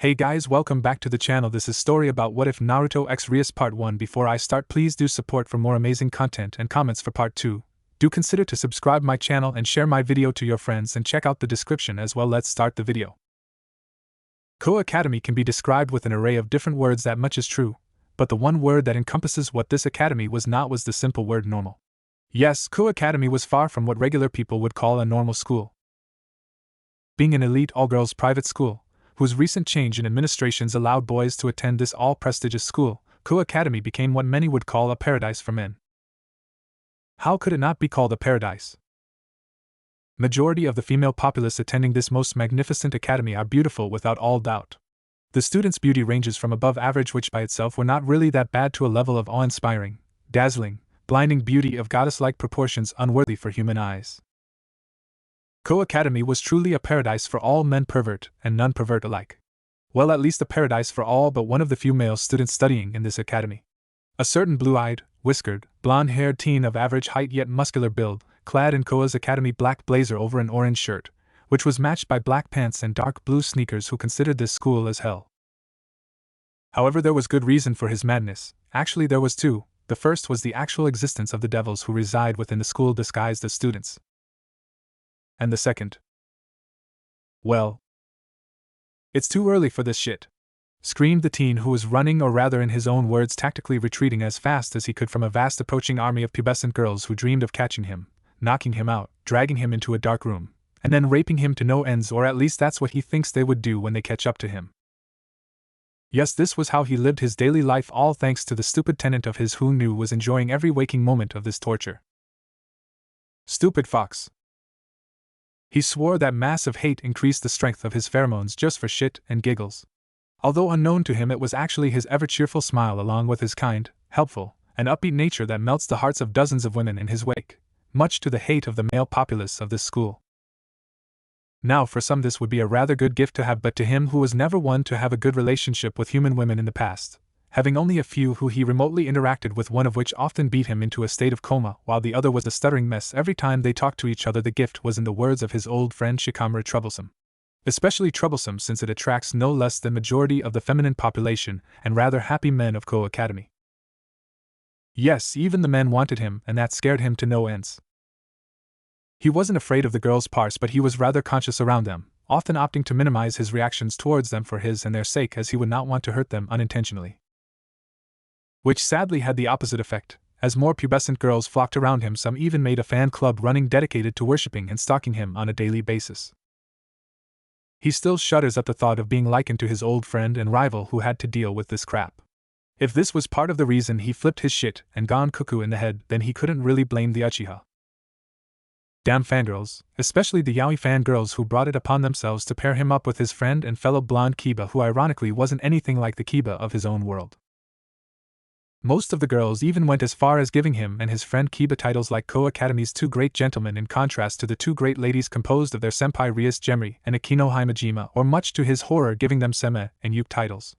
Hey guys, welcome back to the channel. This is story about what if Naruto x Rias part 1. Before I start, please do support for more amazing content and comments for part 2. Do consider to subscribe my channel and share my video to your friends and check out the description as well. Let's start the video. Koa Academy can be described with an array of different words. That much is true, but the one word that encompasses what this academy was not was the simple word normal. Yes, Koa Academy was far from what regular people would call a normal school. Being an elite all-girls private school, whose recent change in administrations allowed boys to attend this all-prestigious school, Koa Academy became what many would call a paradise for men. How could it not be called a paradise? Majority of the female populace attending this most magnificent academy are beautiful without all doubt. The students' beauty ranges from above average, which by itself were not really that bad, to a level of awe-inspiring, dazzling, blinding beauty of goddess-like proportions unworthy for human eyes. Koa Academy was truly a paradise for all men, pervert and non-pervert alike. Well, at least a paradise for all but one of the few male students studying in this academy. A certain blue-eyed, whiskered, blonde-haired teen of average height yet muscular build, clad in Koa's academy black blazer over an orange shirt, which was matched by black pants and dark blue sneakers, who considered this school as hell. However, there was good reason for his madness. Actually, there was two. The first was the actual existence of the devils who reside within the school disguised as students. And the second? Well, it's too early for this shit, screamed the teen, who was running, or rather in his own words, tactically retreating as fast as he could from a vast approaching army of pubescent girls who dreamed of catching him, knocking him out, dragging him into a dark room, and then raping him to no ends, or at least that's what he thinks they would do when they catch up to him. Yes, this was how he lived his daily life, all thanks to the stupid tenant of his who knew was enjoying every waking moment of this torture. Stupid fox. He swore that massive hate increased the strength of his pheromones just for shit and giggles. Although unknown to him, it was actually his ever-cheerful smile along with his kind, helpful, and upbeat nature that melts the hearts of dozens of women in his wake, much to the hate of the male populace of this school. Now, for some this would be a rather good gift to have, but to him, who was never one to have a good relationship with human women in the past, having only a few who he remotely interacted with, one of which often beat him into a state of coma, while the other was a stuttering mess every time they talked to each other, the gift was, in the words of his old friend Shikamaru, troublesome. Especially troublesome since it attracts no less than majority of the feminine population and rather happy men of Koa Academy. Yes, even the men wanted him, and that scared him to no ends. He wasn't afraid of the girls' parts, but he was rather conscious around them, often opting to minimize his reactions towards them for his and their sake, as he would not want to hurt them unintentionally. Which sadly had the opposite effect. As more pubescent girls flocked around him, some even made a fan club running dedicated to worshipping and stalking him on a daily basis. He still shudders at the thought of being likened to his old friend and rival who had to deal with this crap. If this was part of the reason he flipped his shit and gone cuckoo in the head, then he couldn't really blame the Uchiha. Damn fangirls, especially the yaoi fangirls who brought it upon themselves to pair him up with his friend and fellow blonde Kiba, who ironically wasn't anything like the Kiba of his own world. Most of the girls even went as far as giving him and his friend Kiba titles like Koa Academy's two great gentlemen, in contrast to the two great ladies composed of their senpai Rias Gemri and Akino Himejima, or much to his horror giving them Seme and Yuke titles.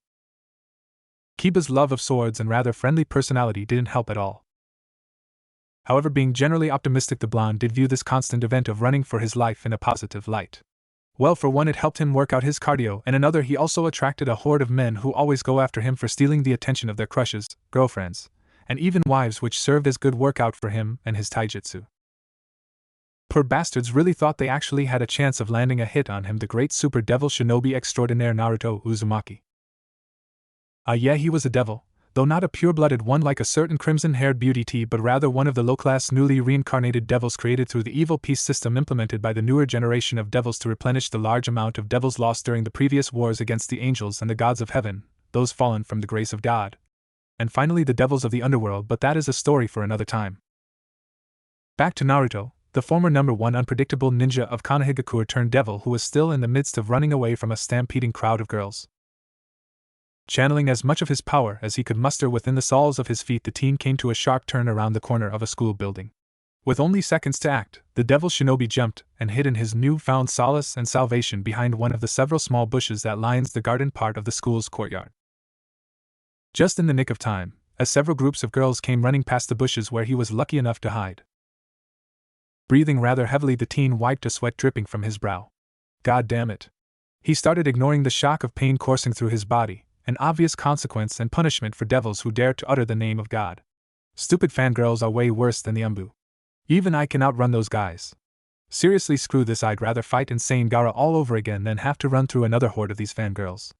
Kiba's love of swords and rather friendly personality didn't help at all. However, being generally optimistic, the blonde did view this constant event of running for his life in a positive light. Well, for one, it helped him work out his cardio, and another, he also attracted a horde of men who always go after him for stealing the attention of their crushes, girlfriends, and even wives, which served as good workout for him and his taijutsu. Poor bastards really thought they actually had a chance of landing a hit on him, the great super devil shinobi extraordinaire Naruto Uzumaki. Yeah, he was a devil, though not a pure-blooded one like a certain crimson-haired beauty tea, but rather one of the low-class newly reincarnated devils created through the evil peace system implemented by the newer generation of devils to replenish the large amount of devils lost during the previous wars against the angels and the gods of heaven, those fallen from the grace of God. And finally the devils of the underworld, but that is a story for another time. Back to Naruto, the former #1 unpredictable ninja of Konohagakure turned devil, who was still in the midst of running away from a stampeding crowd of girls. Channeling as much of his power as he could muster within the soles of his feet, the teen came to a sharp turn around the corner of a school building. With only seconds to act, the devil shinobi jumped and hid in his new-found solace and salvation behind one of the several small bushes that lines the garden part of the school's courtyard. Just in the nick of time, as several groups of girls came running past the bushes where he was lucky enough to hide. Breathing rather heavily, the teen wiped a sweat dripping from his brow. God damn it. He started ignoring the shock of pain coursing through his body, an obvious consequence and punishment for devils who dare to utter the name of God. Stupid fangirls are way worse than the Umbu. Even I can outrun those guys. Seriously, screw this, I'd rather fight insane Gaara all over again than have to run through another horde of these fangirls.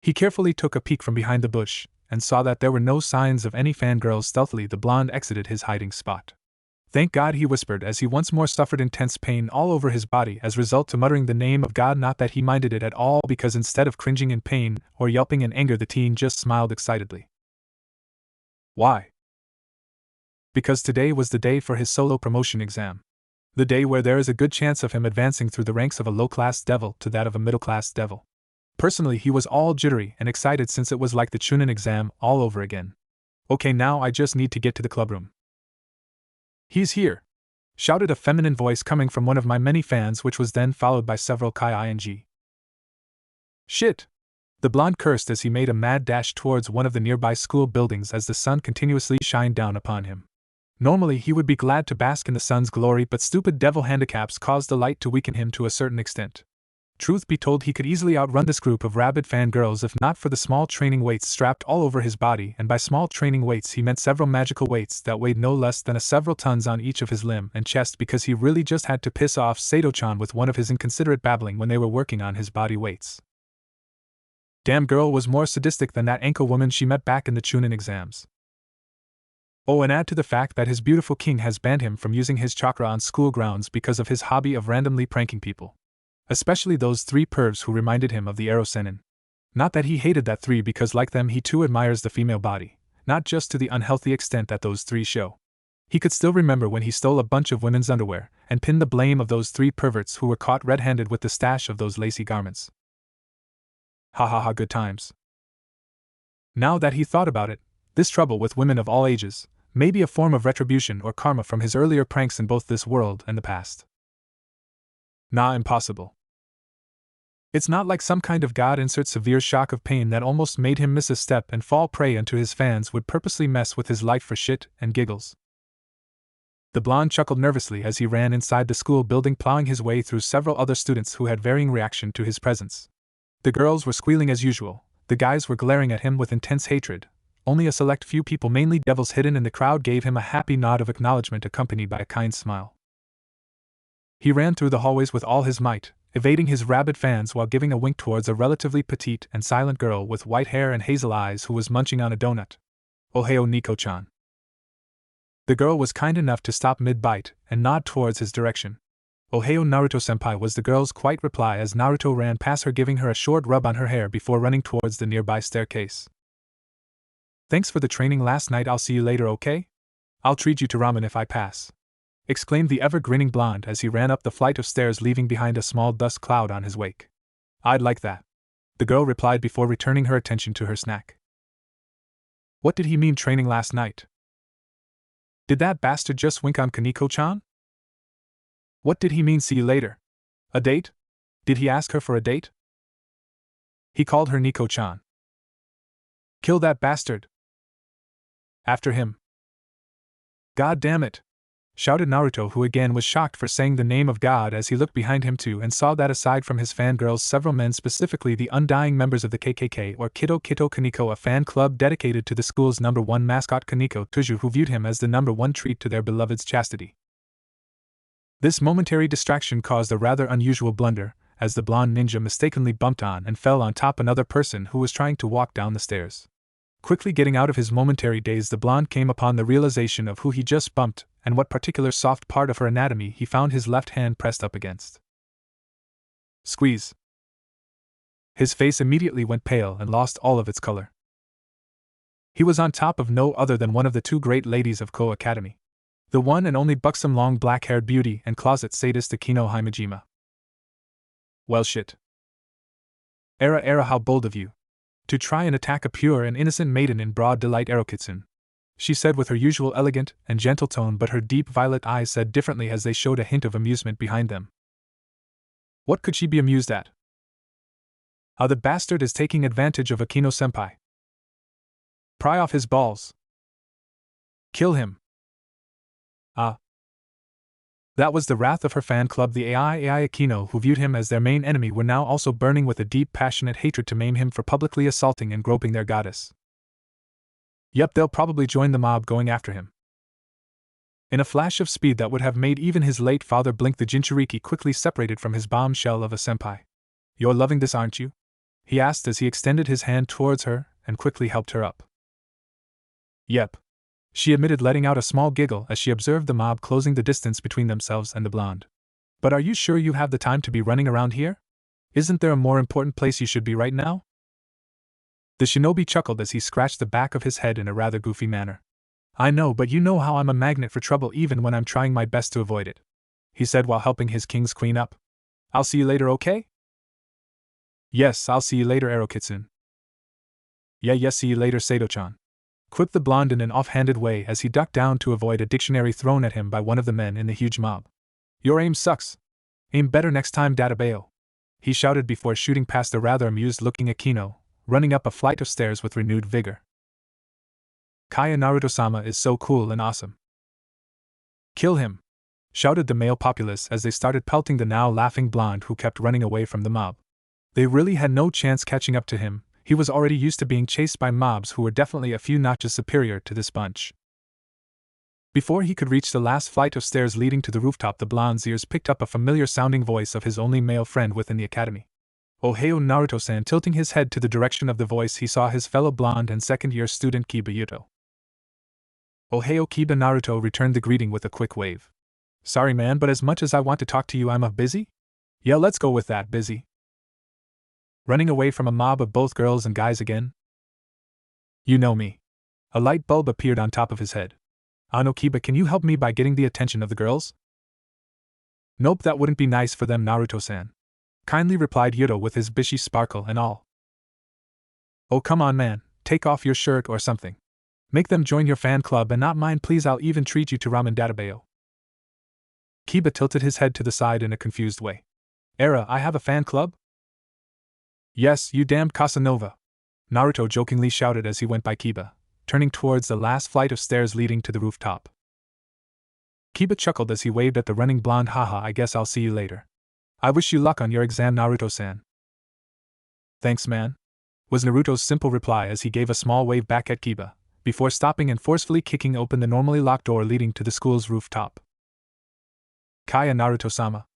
He carefully took a peek from behind the bush, and saw that there were no signs of any fangirls. Stealthily the blonde exited his hiding spot. Thank God, he whispered as he once more suffered intense pain all over his body as result to muttering the name of God. Not that he minded it at all, because instead of cringing in pain or yelping in anger, the teen just smiled excitedly. Why? Because today was the day for his solo promotion exam. The day where there is a good chance of him advancing through the ranks of a low-class devil to that of a middle-class devil. Personally, he was all jittery and excited since it was like the Chunin exam all over again. Okay, now I just need to get to the clubroom. He's here! Shouted a feminine voice coming from one of my many fans, which was then followed by several Kai-ing. Shit! The blonde cursed as he made a mad dash towards one of the nearby school buildings as the sun continuously shined down upon him. Normally he would be glad to bask in the sun's glory, but stupid devil handicaps caused the light to weaken him to a certain extent. Truth be told, he could easily outrun this group of rabid fangirls if not for the small training weights strapped all over his body, and by small training weights he meant several magical weights that weighed no less than several tons on each of his limb and chest, because he really just had to piss off Sato-chan with one of his inconsiderate babbling when they were working on his body weights. Damn girl was more sadistic than that ankle woman she met back in the Chunin exams. Oh, and add to the fact that his beautiful king has banned him from using his chakra on school grounds because of his hobby of randomly pranking people. Especially those three pervs who reminded him of the Ero Sennin. Not that he hated that three, because like them he too admires the female body, not just to the unhealthy extent that those three show. He could still remember when he stole a bunch of women's underwear and pinned the blame of those three perverts who were caught red-handed with the stash of those lacy garments. Ha ha ha, good times. Now that he thought about it, this trouble with women of all ages may be a form of retribution or karma from his earlier pranks in both this world and the past. Nah, impossible. It's not like some kind of God-insert severe shock of pain that almost made him miss a step and fall prey unto his fans would purposely mess with his life for shit and giggles. The blonde chuckled nervously as he ran inside the school building, plowing his way through several other students who had varying reaction to his presence. The girls were squealing as usual, the guys were glaring at him with intense hatred. Only a select few people, mainly devils hidden in the crowd, gave him a happy nod of acknowledgement accompanied by a kind smile. He ran through the hallways with all his might, evading his rabid fans while giving a wink towards a relatively petite and silent girl with white hair and hazel eyes who was munching on a donut. Ohio Nico-chan. The girl was kind enough to stop mid-bite and nod towards his direction. Ohio Naruto-senpai was the girl's quiet reply as Naruto ran past her, giving her a short rub on her hair before running towards the nearby staircase. Thanks for the training last night, I'll see you later, okay? I'll treat you to ramen if I pass, exclaimed the ever-grinning blonde as he ran up the flight of stairs, leaving behind a small dust cloud on his wake. I'd like that, the girl replied before returning her attention to her snack. What did he mean training last night? Did that bastard just wink on Kaneko-chan? What did he mean see you later? A date? Did he ask her for a date? He called her Nico-chan. Kill that bastard! After him. God damn it! Shouted Naruto, who again was shocked for saying the name of God as he looked behind him too and saw that aside from his fangirls, several men, specifically the undying members of the KKK or Kito Kito Kaneko, a fan club dedicated to the school's #1 mascot Kaneko Tuju, who viewed him as the #1 treat to their beloved's chastity. This momentary distraction caused a rather unusual blunder, as the blonde ninja mistakenly bumped on and fell on top another person who was trying to walk down the stairs. Quickly getting out of his momentary daze, the blonde came upon the realization of who he just bumped and what particular soft part of her anatomy he found his left hand pressed up against. Squeeze. His face immediately went pale and lost all of its color. He was on top of no other than one of the two great ladies of Ko Academy. The one and only buxom long black-haired beauty and closet sadist Akino Himejima. Well shit. Era, how bold of you. To try and attack a pure and innocent maiden in broad daylight, Erokitsune, she said with her usual elegant and gentle tone, but her deep violet eyes said differently as they showed a hint of amusement behind them. What could she be amused at? How the bastard is taking advantage of Akino-senpai. Pry off his balls. Kill him. Ah. That was the wrath of her fan club. The AI Akino, who viewed him as their main enemy, were now also burning with a deep, passionate hatred to maim him for publicly assaulting and groping their goddess. Yep, they'll probably join the mob going after him. In a flash of speed that would have made even his late father blink, the Jinchuriki quickly separated from his bombshell of a senpai. You're loving this, aren't you? He asked as he extended his hand towards her and quickly helped her up. Yep. She admitted, letting out a small giggle as she observed the mob closing the distance between themselves and the blonde. But are you sure you have the time to be running around here? Isn't there a more important place you should be right now? The shinobi chuckled as he scratched the back of his head in a rather goofy manner. I know, but you know how I'm a magnet for trouble even when I'm trying my best to avoid it, he said while helping his king's queen up. I'll see you later, okay? Yes, I'll see you later, Arokitsune. Yeah, see you later, Sato-chan, quipped the blonde in an offhanded way as he ducked down to avoid a dictionary thrown at him by one of the men in the huge mob. Your aim sucks. Aim better next time, Databeo, he shouted before shooting past a rather amused-looking Akino, running up a flight of stairs with renewed vigor. Kaya Naruto-sama is so cool and awesome. Kill him, shouted the male populace as they started pelting the now laughing blonde who kept running away from the mob. They really had no chance catching up to him. He was already used to being chased by mobs who were definitely a few notches superior to this bunch. Before he could reach the last flight of stairs leading to the rooftop, the blonde's ears picked up a familiar-sounding voice of his only male friend within the academy. Ohio Naruto-san. Tilting his head to the direction of the voice, he saw his fellow blonde and second-year student Kiba Yuto. Ohio, Kiba. Naruto returned the greeting with a quick wave. Sorry man, but as much as I want to talk to you, I'm busy? Yeah, let's go with that, busy. Running away from a mob of both girls and guys again? You know me. A light bulb appeared on top of his head. Ano, Kiba, can you help me by getting the attention of the girls? Nope, that wouldn't be nice for them, Naruto-san, kindly replied Yuto with his bishy sparkle and all. Oh come on man, take off your shirt or something. Make them join your fan club and not mine please, I'll even treat you to ramen, Databeo. Kiba tilted his head to the side in a confused way. I have a fan club? Yes, you damned Casanova, Naruto jokingly shouted as he went by Kiba, turning towards the last flight of stairs leading to the rooftop. Kiba chuckled as he waved at the running blonde. Haha, I guess I'll see you later. I wish you luck on your exam, Naruto-san. Thanks man, was Naruto's simple reply as he gave a small wave back at Kiba, before stopping and forcefully kicking open the normally locked door leading to the school's rooftop. Kaya, Naruto-sama.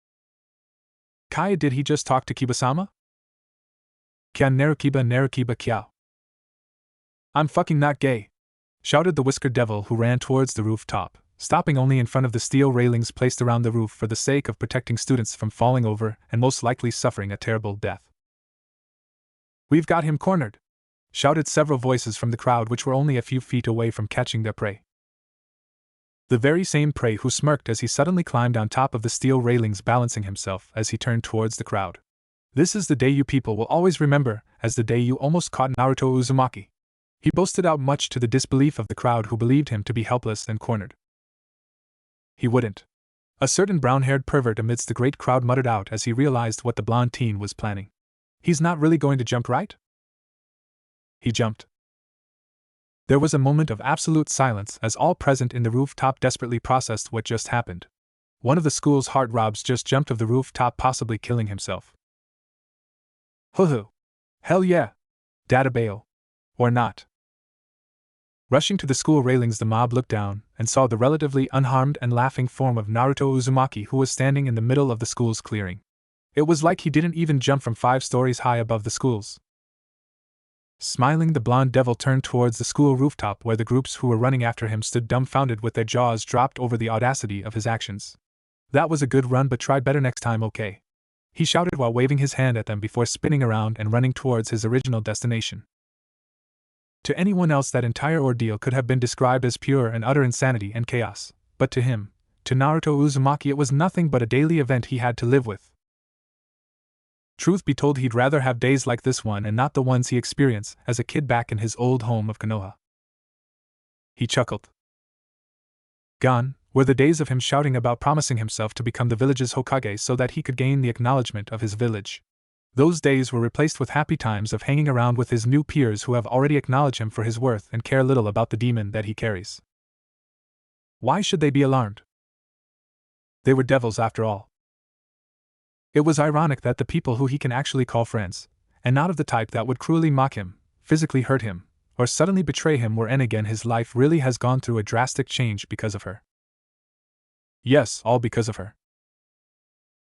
Kaya, did he just talk to Kiba-sama? Kya Narukiba Kyao. I'm fucking not gay, shouted the whiskered devil who ran towards the rooftop, stopping only in front of the steel railings placed around the roof for the sake of protecting students from falling over and most likely suffering a terrible death. We've got him cornered, shouted several voices from the crowd, which were only a few feet away from catching their prey. The very same prey who smirked as he suddenly climbed on top of the steel railings, balancing himself as he turned towards the crowd. This is the day you people will always remember as the day you almost caught Naruto Uzumaki, he boasted out, much to the disbelief of the crowd who believed him to be helpless and cornered. He wouldn't. A certain brown-haired pervert amidst the great crowd muttered out as he realized what the blonde teen was planning. He's not really going to jump, right? He jumped. There was a moment of absolute silence as all present in the rooftop desperately processed what just happened. One of the school's heartthrobs just jumped off the rooftop, possibly killing himself. Hoo-hoo. Hell yeah. Databeo. Or not. Rushing to the school railings, the mob looked down and saw the relatively unharmed and laughing form of Naruto Uzumaki, who was standing in the middle of the school's clearing. It was like he didn't even jump from 5 stories high above the schools. Smiling, the blonde devil turned towards the school rooftop where the groups who were running after him stood dumbfounded with their jaws dropped over the audacity of his actions. That was a good run, but try better next time, okay? He shouted while waving his hand at them before spinning around and running towards his original destination. To anyone else, that entire ordeal could have been described as pure and utter insanity and chaos, but to him, to Naruto Uzumaki, it was nothing but a daily event he had to live with. Truth be told, he'd rather have days like this one and not the ones he experienced as a kid back in his old home of Konoha. He chuckled. Gone were the days of him shouting about promising himself to become the village's Hokage so that he could gain the acknowledgement of his village. Those days were replaced with happy times of hanging around with his new peers who have already acknowledged him for his worth and care little about the demon that he carries. Why should they be alarmed? They were devils after all. It was ironic that the people who he can actually call friends, and not of the type that would cruelly mock him, physically hurt him, or suddenly betray him were, and again his life really has gone through a drastic change because of her. Yes, all because of her.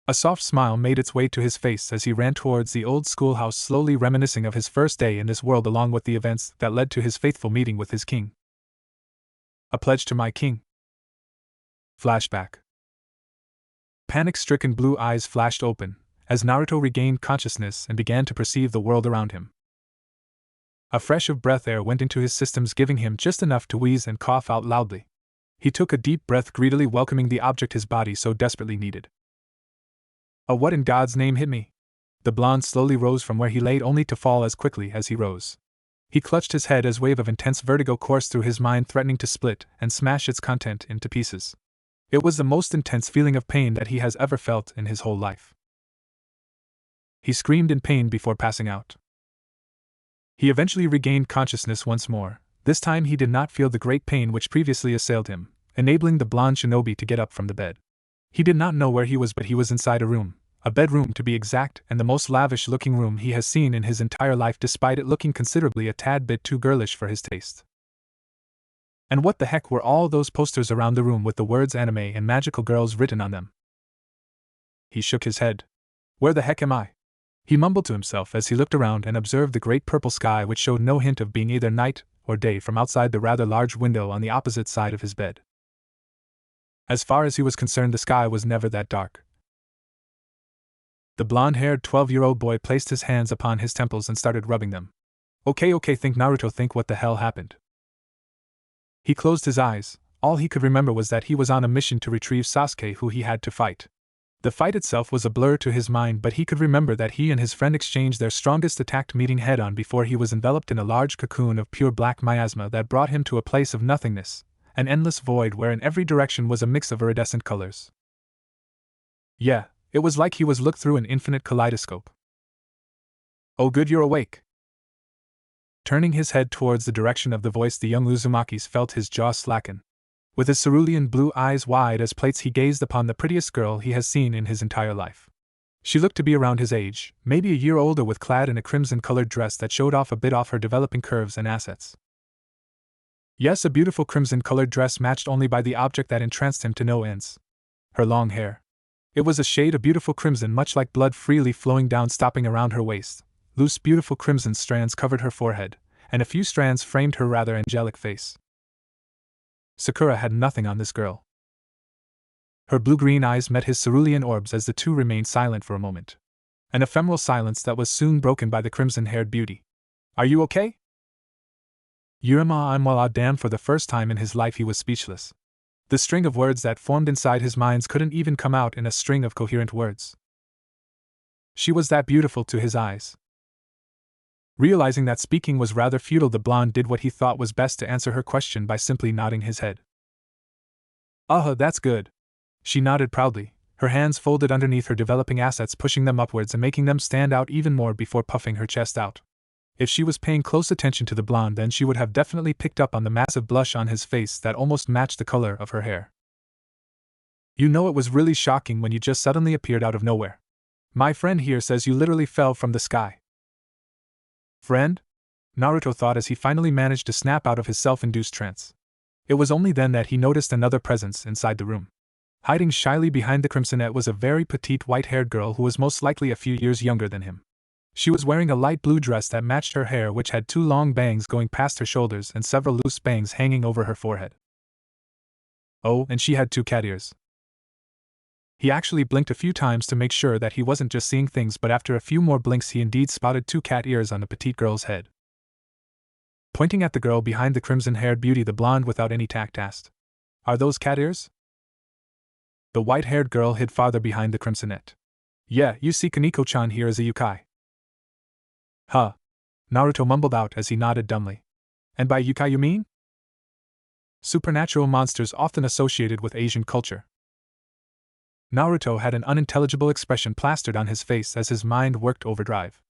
A soft smile made its way to his face as he ran towards the old schoolhouse, slowly reminiscing of his first day in this world along with the events that led to his faithful meeting with his king. A pledge to my king. Flashback. Panic-stricken blue eyes flashed open as Naruto regained consciousness and began to perceive the world around him. A fresh of breath air went into his systems, giving him just enough to wheeze and cough out loudly. He took a deep breath, greedily welcoming the object his body so desperately needed. What in God's name hit me? The blonde slowly rose from where he lay, only to fall as quickly as he rose. He clutched his head as a wave of intense vertigo coursed through his mind, threatening to split and smash its content into pieces. It was the most intense feeling of pain that he has ever felt in his whole life. He screamed in pain before passing out. He eventually regained consciousness once more. This time he did not feel the great pain which previously assailed him, enabling the blonde shinobi to get up from the bed. He did not know where he was, but he was inside a room, a bedroom to be exact, and the most lavish-looking room he has seen in his entire life, despite it looking considerably a tad bit too girlish for his taste. And what the heck were all those posters around the room with the words anime and magical girls written on them? He shook his head. Where the heck am I? He mumbled to himself as he looked around and observed the great purple sky, which showed no hint of being either night or day from outside the rather large window on the opposite side of his bed. As far as he was concerned, the sky was never that dark. The blonde-haired 12-year-old boy placed his hands upon his temples and started rubbing them. Okay, think Naruto, think what the hell happened. He closed his eyes. All he could remember was that he was on a mission to retrieve Sasuke, who he had to fight. The fight itself was a blur to his mind, but he could remember that he and his friend exchanged their strongest attack, meeting head-on before he was enveloped in a large cocoon of pure black miasma that brought him to a place of nothingness, an endless void where in every direction was a mix of iridescent colors. Yeah, it was like he was looked through an infinite kaleidoscope. Oh good, you're awake. Turning his head towards the direction of the voice, the young Uzumaki's felt his jaw slacken. With his cerulean blue eyes wide as plates, he gazed upon the prettiest girl he has seen in his entire life. She looked to be around his age, maybe a year older, with clad in a crimson-colored dress that showed off a bit of her developing curves and assets. Yes, a beautiful crimson-colored dress matched only by the object that entranced him to no ends. Her long hair. It was a shade of beautiful crimson, much like blood, freely flowing down, stopping around her waist. Loose, beautiful crimson strands covered her forehead, and a few strands framed her rather angelic face. Sakura had nothing on this girl. Her blue-green eyes met his cerulean orbs as the two remained silent for a moment. An ephemeral silence that was soon broken by the crimson-haired beauty. Are you okay? I'm well, damn, for the first time in his life he was speechless. The string of words that formed inside his mind couldn't even come out in a string of coherent words. She was that beautiful to his eyes. Realizing that speaking was rather futile, the blonde did what he thought was best to answer her question by simply nodding his head. That's good. She nodded proudly, her hands folded underneath her developing assets, pushing them upwards and making them stand out even more before puffing her chest out. If she was paying close attention to the blonde, then she would have definitely picked up on the massive blush on his face that almost matched the color of her hair. You know, it was really shocking when you just suddenly appeared out of nowhere. My friend here says you literally fell from the sky. Friend? Naruto thought as he finally managed to snap out of his self-induced trance. It was only then that he noticed another presence inside the room. Hiding shyly behind the crimsonette was a very petite white-haired girl who was most likely a few years younger than him. She was wearing a light blue dress that matched her hair, which had two long bangs going past her shoulders and several loose bangs hanging over her forehead. Oh, and she had two cat ears. He actually blinked a few times to make sure that he wasn't just seeing things, but after a few more blinks he indeed spotted two cat ears on the petite girl's head. Pointing at the girl behind the crimson-haired beauty, the blonde without any tact asked, "Are those cat ears?" The white-haired girl hid farther behind the crimsonette. "Yeah, you see, Kaneko-chan here is a yukai." "Huh?" Naruto mumbled out as he nodded dumbly. "And by yukai you mean?" Supernatural monsters often associated with Asian culture. Naruto had an unintelligible expression plastered on his face as his mind worked overdrive.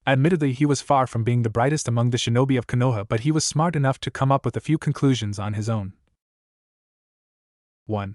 Admittedly, he was far from being the brightest among the shinobi of Konoha, but he was smart enough to come up with a few conclusions on his own. 1.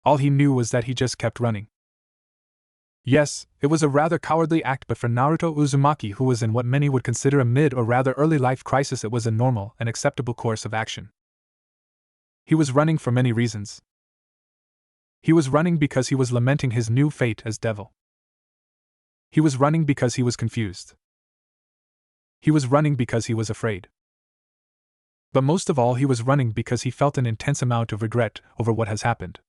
All he knew was that he just kept running. Yes, it was a rather cowardly act, but for Naruto Uzumaki, who was in what many would consider a mid or rather early life crisis, it was a normal and acceptable course of action. He was running for many reasons. He was running because he was lamenting his new fate as devil. He was running because he was confused. He was running because he was afraid. But most of all, he was running because he felt an intense amount of regret over what has happened.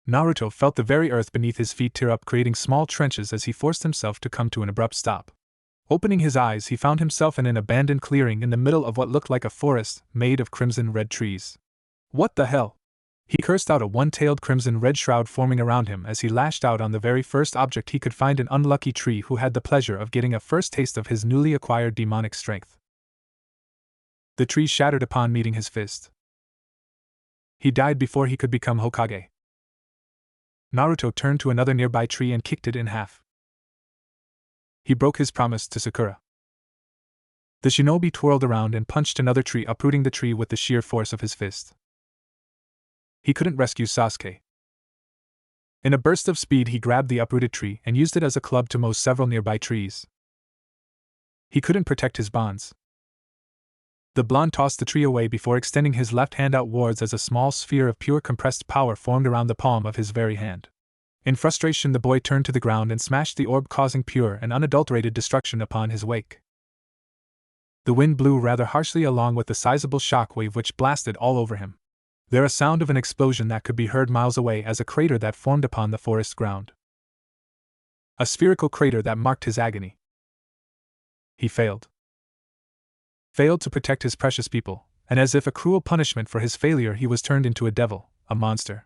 Naruto felt the very earth beneath his feet tear up, creating small trenches as he forced himself to come to an abrupt stop. Opening his eyes, he found himself in an abandoned clearing in the middle of what looked like a forest made of crimson-red trees. What the hell? He cursed out, a one-tailed crimson-red shroud forming around him as he lashed out on the very first object he could find, an unlucky tree who had the pleasure of getting a first taste of his newly acquired demonic strength. The tree shattered upon meeting his fist. He died before he could become Hokage. Naruto turned to another nearby tree and kicked it in half. He broke his promise to Sakura. The shinobi twirled around and punched another tree, uprooting the tree with the sheer force of his fist. He couldn't rescue Sasuke. In a burst of speed, he grabbed the uprooted tree and used it as a club to mow several nearby trees. He couldn't protect his bonds. The blonde tossed the tree away before extending his left hand outwards as a small sphere of pure compressed power formed around the palm of his very hand. In frustration, the boy turned to the ground and smashed the orb, causing pure and unadulterated destruction upon his wake. The wind blew rather harshly, along with the sizable shock wave which blasted all over him. There was a sound of an explosion that could be heard miles away as a crater that formed upon the forest ground. A spherical crater that marked his agony. He failed. Failed to protect his precious people, and as if a cruel punishment for his failure, he was turned into a devil, a monster.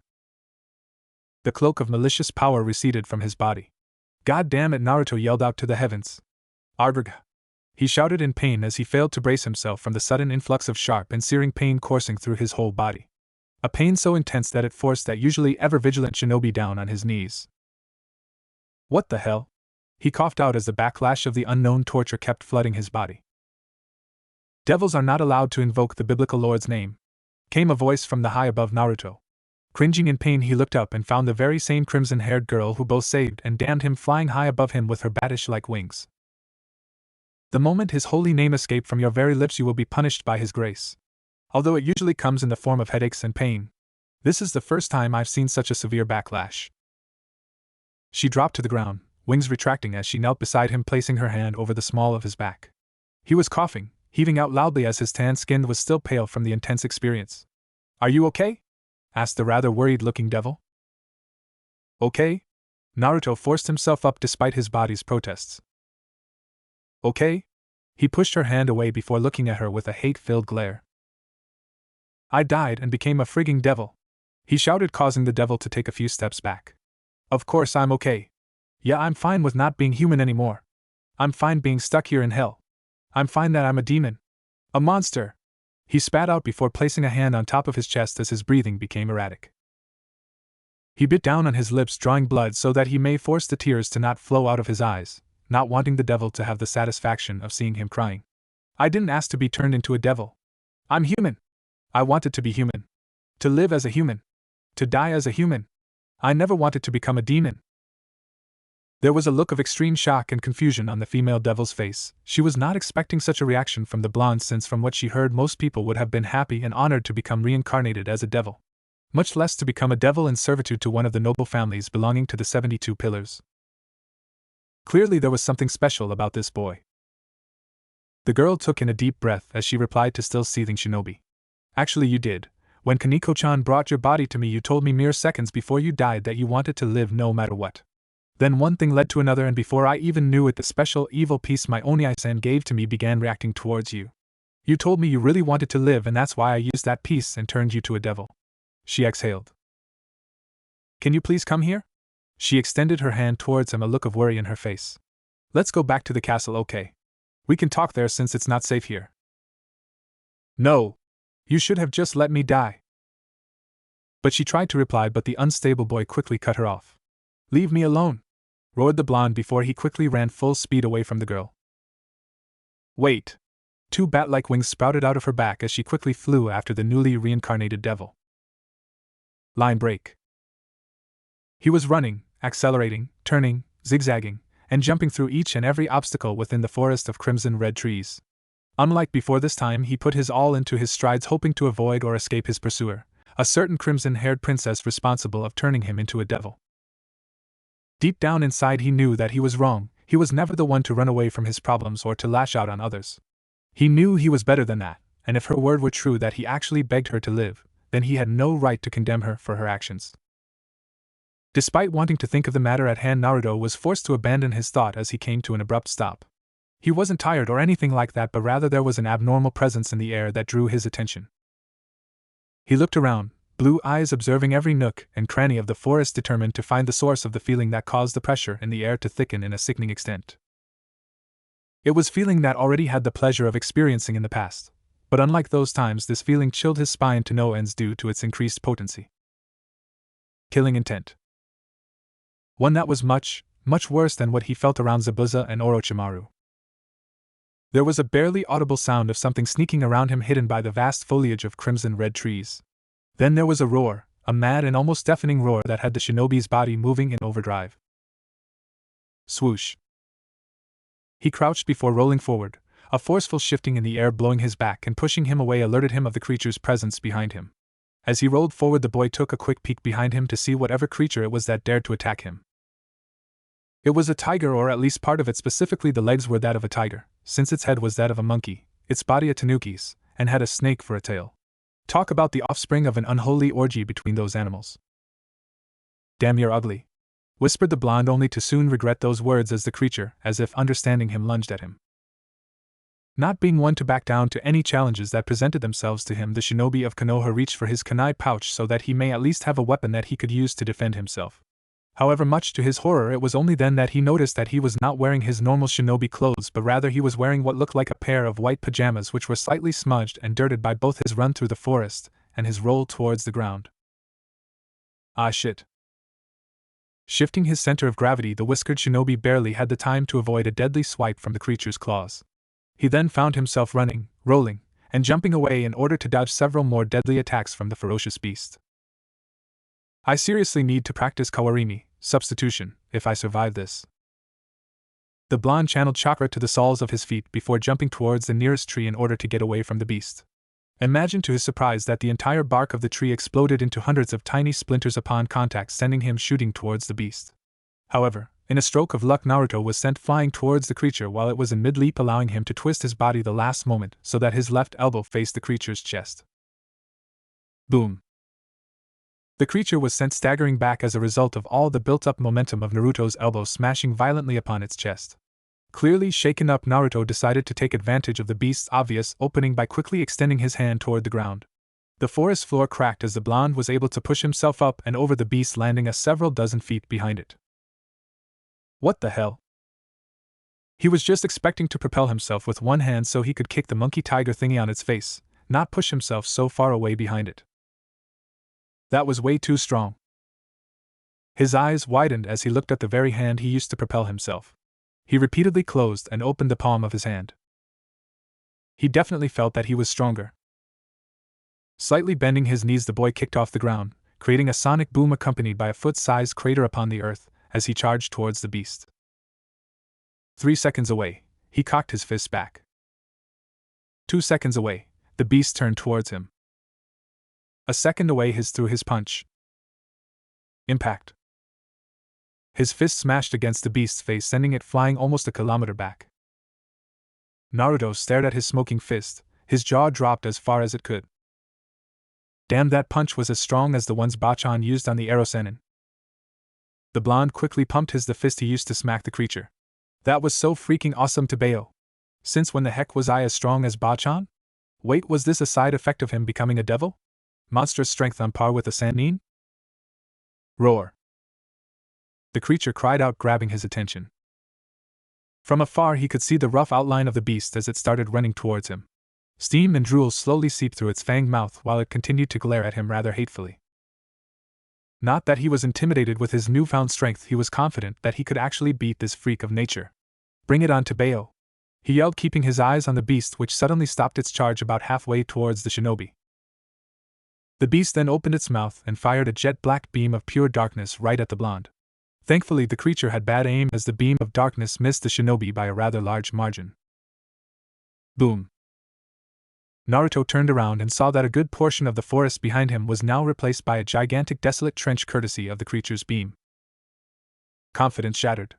The cloak of malicious power receded from his body. God damn it! Naruto yelled out to the heavens. Arg! He shouted in pain as he failed to brace himself from the sudden influx of sharp and searing pain coursing through his whole body. A pain so intense that it forced that usually ever-vigilant shinobi down on his knees. What the hell? He coughed out as the backlash of the unknown torture kept flooding his body. Devils are not allowed to invoke the biblical Lord's name, came a voice from the high above Naruto. Cringing in pain, he looked up and found the very same crimson-haired girl who both saved and damned him flying high above him with her batish-like wings. The moment his holy name escaped from your very lips, you will be punished by his grace. Although it usually comes in the form of headaches and pain, this is the first time I've seen such a severe backlash. She dropped to the ground, wings retracting as she knelt beside him, placing her hand over the small of his back. He was coughing, heaving out loudly as his tan skin was still pale from the intense experience. Are you okay? Asked the rather worried-looking devil. Okay? Naruto forced himself up despite his body's protests. Okay? He pushed her hand away before looking at her with a hate-filled glare. I died and became a frigging devil, he shouted, causing the devil to take a few steps back. Of course I'm okay. Yeah, I'm fine with not being human anymore. I'm fine being stuck here in hell. I'm fine that I'm a demon. A monster. He spat out before placing a hand on top of his chest as his breathing became erratic. He bit down on his lips, drawing blood so that he may force the tears to not flow out of his eyes, not wanting the devil to have the satisfaction of seeing him crying. I didn't ask to be turned into a devil. I'm human. I wanted to be human. To live as a human. To die as a human. I never wanted to become a demon. There was a look of extreme shock and confusion on the female devil's face. She was not expecting such a reaction from the blonde, since from what she heard most people would have been happy and honored to become reincarnated as a devil. Much less to become a devil in servitude to one of the noble families belonging to the 72 Pillars. Clearly there was something special about this boy. The girl took in a deep breath as she replied to still seething shinobi. Actually you did. When Kaneko-chan brought your body to me, you told me mere seconds before you died that you wanted to live no matter what. Then one thing led to another, and before I even knew it, the special evil piece my Oni-san gave to me began reacting towards you. You told me you really wanted to live, and that's why I used that piece and turned you to a devil. She exhaled. Can you please come here? She extended her hand towards him, a look of worry in her face. Let's go back to the castle, okay? We can talk there since it's not safe here. No. You should have just let me die. But she tried to reply, but the unstable boy quickly cut her off. Leave me alone, roared the blonde before he quickly ran full speed away from the girl. Wait. Two bat-like wings sprouted out of her back as she quickly flew after the newly reincarnated devil. Line break. He was running, accelerating, turning, zigzagging, and jumping through each and every obstacle within the forest of crimson-red trees. Unlike before, this time he put his all into his strides, hoping to avoid or escape his pursuer, a certain crimson-haired princess responsible of turning him into a devil. Deep down inside he knew that he was wrong. He was never the one to run away from his problems or to lash out on others. He knew he was better than that, and if her word were true that he actually begged her to live, then he had no right to condemn her for her actions. Despite wanting to think of the matter at hand, Naruto was forced to abandon his thought as he came to an abrupt stop. He wasn't tired or anything like that, but rather there was an abnormal presence in the air that drew his attention. He looked around, blue eyes observing every nook and cranny of the forest, determined to find the source of the feeling that caused the pressure in the air to thicken in a sickening extent. It was feeling that already had the pleasure of experiencing in the past, but unlike those times, this feeling chilled his spine to no ends due to its increased potency. Killing intent. One that was much, much worse than what he felt around Zabuza and Orochimaru. There was a barely audible sound of something sneaking around him, hidden by the vast foliage of crimson-red trees. Then there was a roar, a mad and almost deafening roar that had the shinobi's body moving in overdrive. Swoosh. He crouched before rolling forward, a forceful shifting in the air blowing his back and pushing him away alerted him of the creature's presence behind him. As he rolled forward, the boy took a quick peek behind him to see whatever creature it was that dared to attack him. It was a tiger, or at least part of it. Specifically, the legs were that of a tiger, since its head was that of a monkey, its body a tanuki's, and had a snake for a tail. Talk about the offspring of an unholy orgy between those animals. "Damn, you're ugly," whispered the blonde, only to soon regret those words as the creature, as if understanding him, lunged at him. Not being one to back down to any challenges that presented themselves to him, the shinobi of Konoha reached for his kunai pouch so that he may at least have a weapon that he could use to defend himself. However, much to his horror, it was only then that he noticed that he was not wearing his normal shinobi clothes, but rather he was wearing what looked like a pair of white pajamas, which were slightly smudged and dirted by both his run through the forest and his roll towards the ground. Ah shit. Shifting his center of gravity, the whiskered shinobi barely had the time to avoid a deadly swipe from the creature's claws. He then found himself running, rolling, and jumping away in order to dodge several more deadly attacks from the ferocious beast. I seriously need to practice kawarimi, substitution, if I survive this. The blonde channeled chakra to the soles of his feet before jumping towards the nearest tree in order to get away from the beast. Imagine to his surprise that the entire bark of the tree exploded into hundreds of tiny splinters upon contact, sending him shooting towards the beast. However, in a stroke of luck, Naruto was sent flying towards the creature while it was in mid-leap, allowing him to twist his body the last moment so that his left elbow faced the creature's chest. Boom. The creature was sent staggering back as a result of all the built-up momentum of Naruto's elbow smashing violently upon its chest. Clearly shaken up, Naruto decided to take advantage of the beast's obvious opening by quickly extending his hand toward the ground. The forest floor cracked as the blonde was able to push himself up and over the beast, landing several dozen feet behind it. What the hell? He was just expecting to propel himself with one hand so he could kick the monkey tiger thingy on its face, not push himself so far away behind it. That was way too strong. His eyes widened as he looked at the very hand he used to propel himself. He repeatedly closed and opened the palm of his hand. He definitely felt that he was stronger. Slightly bending his knees, the boy kicked off the ground, creating a sonic boom accompanied by a foot-sized crater upon the earth as he charged towards the beast. 3 seconds away, he cocked his fist back. 2 seconds away, the beast turned towards him. A second away, he threw his punch. Impact. His fist smashed against the beast's face, sending it flying almost a kilometer back. Naruto stared at his smoking fist, his jaw dropped as far as it could. Damn, that punch was as strong as the ones Bachan used on the Erosenin. The blonde quickly pumped the fist he used to smack the creature. That was so freaking awesome to Bayo. Since when the heck was I as strong as Bachan? Wait, was this a side effect of him becoming a devil? Monstrous strength on par with a Sannin? Roar. The creature cried out, grabbing his attention. From afar he could see the rough outline of the beast as it started running towards him. Steam and drool slowly seeped through its fanged mouth while it continued to glare at him rather hatefully. Not that he was intimidated with his newfound strength, he was confident that he could actually beat this freak of nature. Bring it on, Bayo, he yelled, keeping his eyes on the beast, which suddenly stopped its charge about halfway towards the shinobi. The beast then opened its mouth and fired a jet-black beam of pure darkness right at the blonde. Thankfully, the creature had bad aim as the beam of darkness missed the shinobi by a rather large margin. Boom. Naruto turned around and saw that a good portion of the forest behind him was now replaced by a gigantic desolate trench courtesy of the creature's beam. Confidence shattered.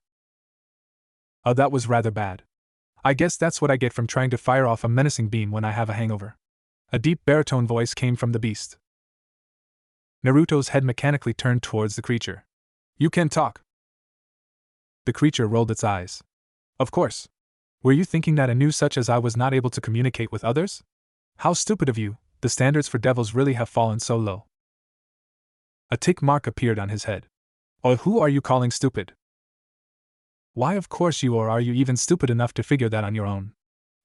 That was rather bad. I guess that's what I get from trying to fire off a menacing beam when I have a hangover. A deep baritone voice came from the beast. Naruto's head mechanically turned towards the creature. You can talk. The creature rolled its eyes. Of course. Were you thinking that a new such as I was not able to communicate with others? How stupid of you, the standards for devils really have fallen so low. A tick mark appeared on his head. Oh, who are you calling stupid? Why, of course you are you even stupid enough to figure that on your own?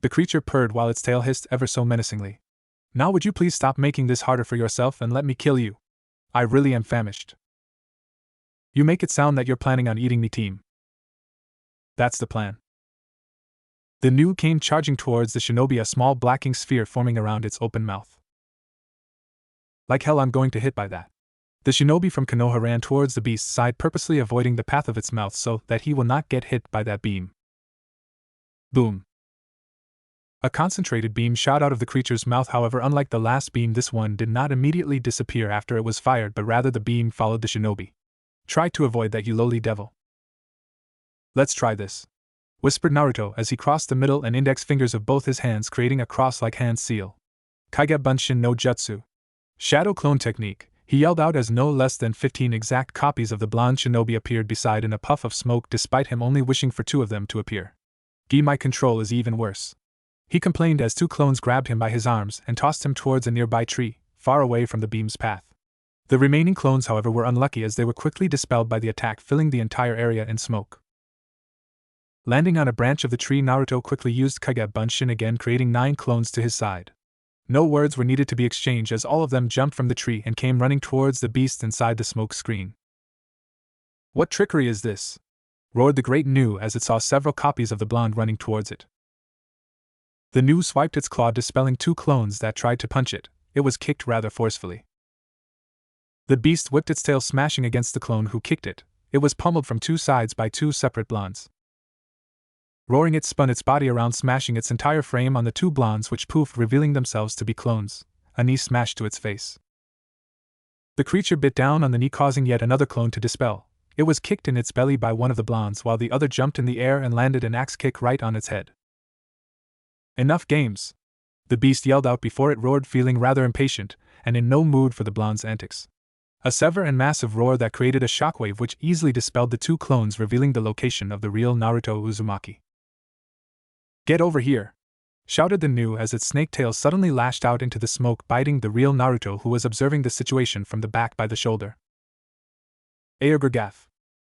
The creature purred while its tail hissed ever so menacingly. Now would you please stop making this harder for yourself and let me kill you? I really am famished. You make it sound that you're planning on eating me, team. That's the plan. The Nu came charging towards the shinobi, a small blacking sphere forming around its open mouth. Like hell I'm going to hit by that. The shinobi from Konoha ran towards the beast's side, purposely avoiding the path of its mouth so that he will not get hit by that beam. Boom. A concentrated beam shot out of the creature's mouth, however, unlike the last beam, this one did not immediately disappear after it was fired, but rather the beam followed the shinobi. Try to avoid that, you lowly devil. Let's try this, whispered Naruto as he crossed the middle and index fingers of both his hands, creating a cross-like hand seal. Kage Bunshin no Jutsu. Shadow clone technique, he yelled out as no less than 15 exact copies of the blonde shinobi appeared beside in a puff of smoke, despite him only wishing for 2 of them to appear. Gee, my control is even worse. He complained as 2 clones grabbed him by his arms and tossed him towards a nearby tree, far away from the beam's path. The remaining clones, however, were unlucky as they were quickly dispelled by the attack, filling the entire area in smoke. Landing on a branch of the tree, Naruto quickly used Kage Bunshin again, creating 9 clones to his side. No words were needed to be exchanged as all of them jumped from the tree and came running towards the beast inside the smoke screen. What trickery is this? Roared the great Nu as it saw several copies of the blonde running towards it. The Nu swiped its claw, dispelling 2 clones that tried to punch it. It was kicked rather forcefully. The beast whipped its tail, smashing against the clone who kicked it. It was pummeled from 2 sides by 2 separate blondes. Roaring, it spun its body around, smashing its entire frame on the 2 blondes, which poofed, revealing themselves to be clones. A knee smashed to its face. The creature bit down on the knee, causing yet another clone to dispel. It was kicked in its belly by one of the blondes, while the other jumped in the air and landed an axe kick right on its head. Enough games! The beast yelled out before it roared, feeling rather impatient, and in no mood for the blonde's antics. A severe and massive roar that created a shockwave which easily dispelled the 2 clones, revealing the location of the real Naruto Uzumaki. Get over here! Shouted the Nu as its snake tail suddenly lashed out into the smoke, biting the real Naruto, who was observing the situation from the back by the shoulder. Aergragaf!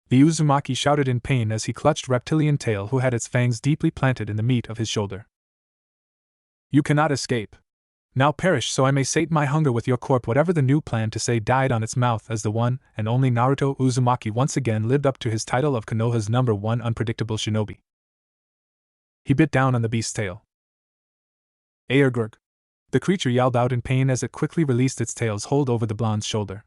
The Uzumaki shouted in pain as he clutched reptilian tail, who had its fangs deeply planted in the meat of his shoulder. You cannot escape. Now perish so I may sate my hunger with your corpse. Whatever the Nu planned to say died on its mouth as the one and only Naruto Uzumaki once again lived up to his title of Konoha's #1 unpredictable shinobi. He bit down on the beast's tail. Aergrug! The creature yelled out in pain as it quickly released its tail's hold over the blonde's shoulder.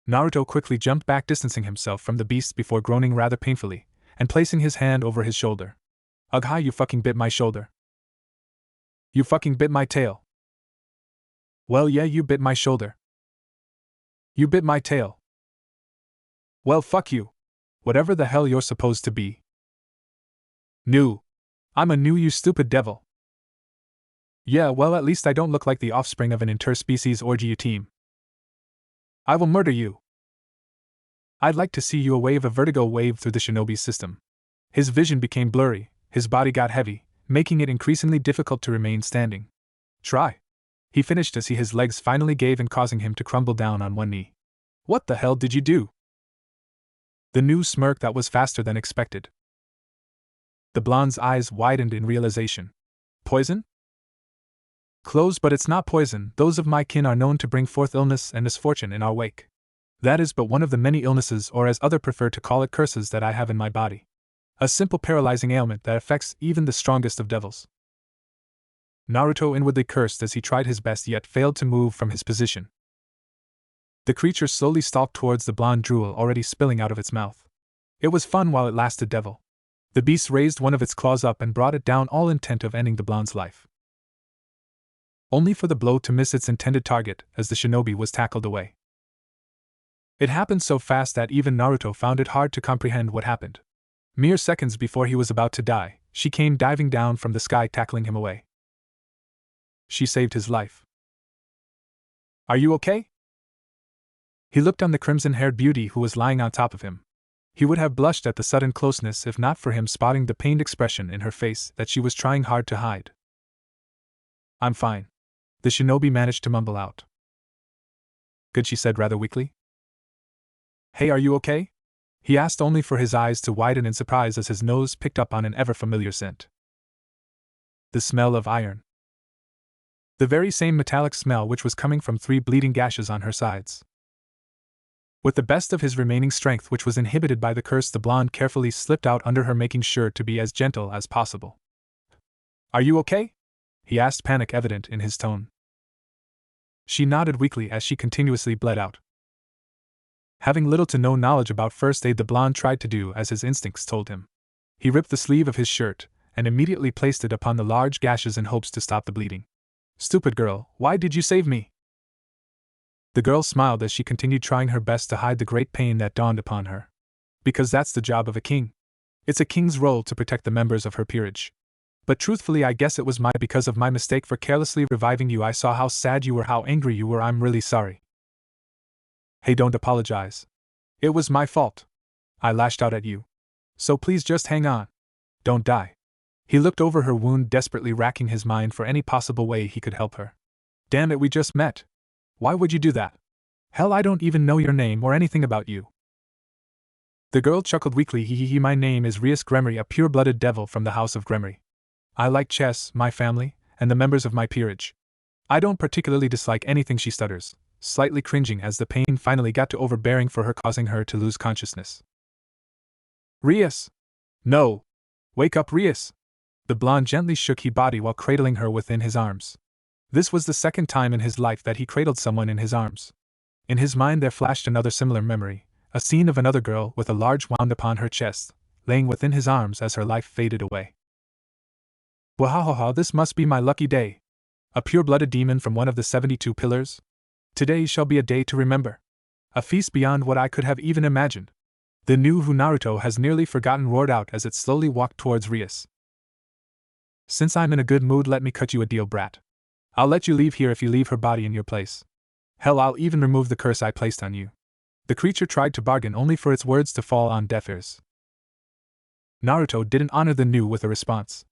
Naruto quickly jumped back, distancing himself from the beast before groaning rather painfully, and placing his hand over his shoulder. Ugh, hi, you fucking bit my shoulder. You fucking bit my tail. Well, yeah, you bit my shoulder. You bit my tail. Well, fuck you. Whatever the hell you're supposed to be. Nu. I'm a Nu, you stupid devil. Yeah, well, at least I don't look like the offspring of an interspecies orgy, you team. I will murder you. I'd like to see you a vertigo wave through the shinobi's system. His vision became blurry, his body got heavy, making it increasingly difficult to remain standing. Try. He finished as his legs finally gave in, causing him to crumble down on one knee. What the hell did you do? The Nu smirked that was faster than expected. The blonde's eyes widened in realization. Poison? Close, but it's not poison. Those of my kin are known to bring forth illness and misfortune in our wake. That is but one of the many illnesses, or as others prefer to call it, curses, that I have in my body. A simple paralyzing ailment that affects even the strongest of devils. Naruto inwardly cursed as he tried his best yet failed to move from his position. The creature slowly stalked towards the blonde drool already spilling out of its mouth. It was fun while it lasted, devil. The beast raised one of its claws up and brought it down, all intent of ending the blonde's life. Only for the blow to miss its intended target as the shinobi was tackled away. It happened so fast that even Naruto found it hard to comprehend what happened. Mere seconds before he was about to die, she came diving down from the sky, tackling him away. She saved his life. Are you okay? He looked on the crimson-haired beauty who was lying on top of him. He would have blushed at the sudden closeness if not for him spotting the pained expression in her face that she was trying hard to hide. I'm fine. The shinobi managed to mumble out. Good, she said rather weakly. Hey, are you okay? He asked, only for his eyes to widen in surprise as his nose picked up on an ever-familiar scent. The smell of iron. The very same metallic smell which was coming from 3 bleeding gashes on her sides. With the best of his remaining strength, which was inhibited by the curse, the blonde carefully slipped out under her, making sure to be as gentle as possible. Are you okay? He asked, panic evident in his tone. She nodded weakly as she continuously bled out. Having little to no knowledge about first aid, the blonde tried to do as his instincts told him. He ripped the sleeve of his shirt and immediately placed it upon the large gashes in hopes to stop the bleeding. Stupid girl, why did you save me? The girl smiled as she continued trying her best to hide the great pain that dawned upon her. Because that's the job of a king. It's a king's role to protect the members of her peerage. But truthfully, I guess it was because of my mistake for carelessly reviving you. I saw how sad you were, how angry you were. I'm really sorry. Hey, don't apologize. It was my fault. I lashed out at you. So please just hang on. Don't die. He looked over her wound, desperately racking his mind for any possible way he could help her. Damn it, we just met. Why would you do that? Hell, I don't even know your name or anything about you. The girl chuckled weakly. My name is Rias Gremory, a pure-blooded devil from the house of Gremory. I like chess, my family, and the members of my peerage. I don't particularly dislike anything, she stutters, slightly cringing as the pain finally got to overbearing for her, causing her to lose consciousness. Rias! No! Wake up, Rias! The blonde gently shook her body while cradling her within his arms. This was the second time in his life that he cradled someone in his arms. In his mind there flashed another similar memory, a scene of another girl with a large wound upon her chest, laying within his arms as her life faded away. Wahahaha, this must be my lucky day. A pure-blooded demon from one of the 72 pillars? Today shall be a day to remember. A feast beyond what I could have even imagined. The new who Naruto has nearly forgotten roared out as it slowly walked towards Rias. Since I'm in a good mood, let me cut you a deal, brat. I'll let you leave here if you leave her body in your place. Hell, I'll even remove the curse I placed on you. The creature tried to bargain, only for its words to fall on deaf ears. Naruto didn't honor the new with a response.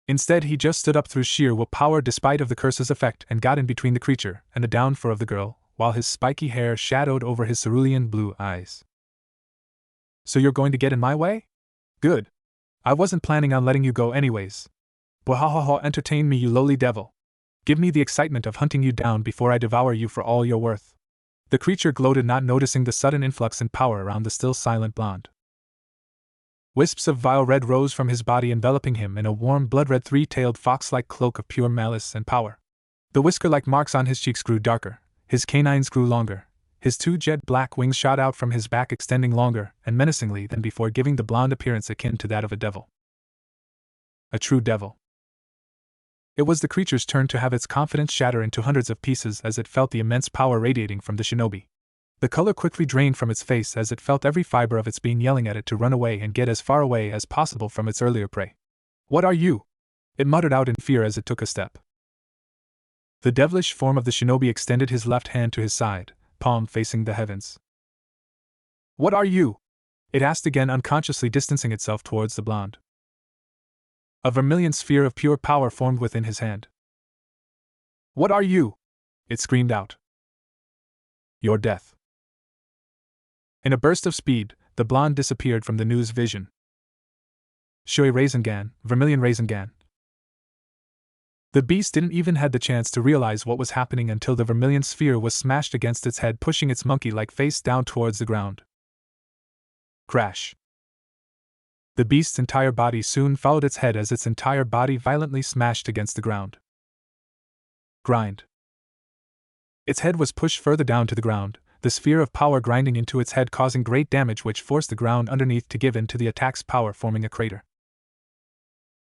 Instead, he just stood up through sheer willpower despite of the curse's effect and got in between the creature and the downfall of the girl, while his spiky hair shadowed over his cerulean blue eyes. So you're going to get in my way? Good. I wasn't planning on letting you go anyways. Bwahahaha, entertain me, you lowly devil. Give me the excitement of hunting you down before I devour you for all you're worth. The creature gloated, not noticing the sudden influx in power around the still silent blonde. Wisps of vile red rose from his body, enveloping him in a warm blood-red 3-tailed fox-like cloak of pure malice and power. The whisker-like marks on his cheeks grew darker, his canines grew longer, his 2 jet-black wings shot out from his back, extending longer and menacingly than before, giving the blonde appearance akin to that of a devil. A true devil. It was the creature's turn to have its confidence shatter into hundreds of pieces as it felt the immense power radiating from the shinobi. The color quickly drained from its face as it felt every fiber of its being yelling at it to run away and get as far away as possible from its earlier prey. What are you? It muttered out in fear as it took a step. The devilish form of the shinobi extended his left hand to his side, palm facing the heavens. What are you? It asked again, unconsciously distancing itself towards the blonde. A vermilion sphere of pure power formed within his hand. What are you? It screamed out. Your death. In a burst of speed, the blonde disappeared from the news vision. Shui Rasengan, Vermilion Rasengan. The beast didn't even have the chance to realize what was happening until the vermilion sphere was smashed against its head, pushing its monkey-like face down towards the ground. Crash. The beast's entire body soon followed its head as its entire body violently smashed against the ground. Grind. Its head was pushed further down to the ground, the sphere of power grinding into its head causing great damage which forced the ground underneath to give in to the attack's power, forming a crater.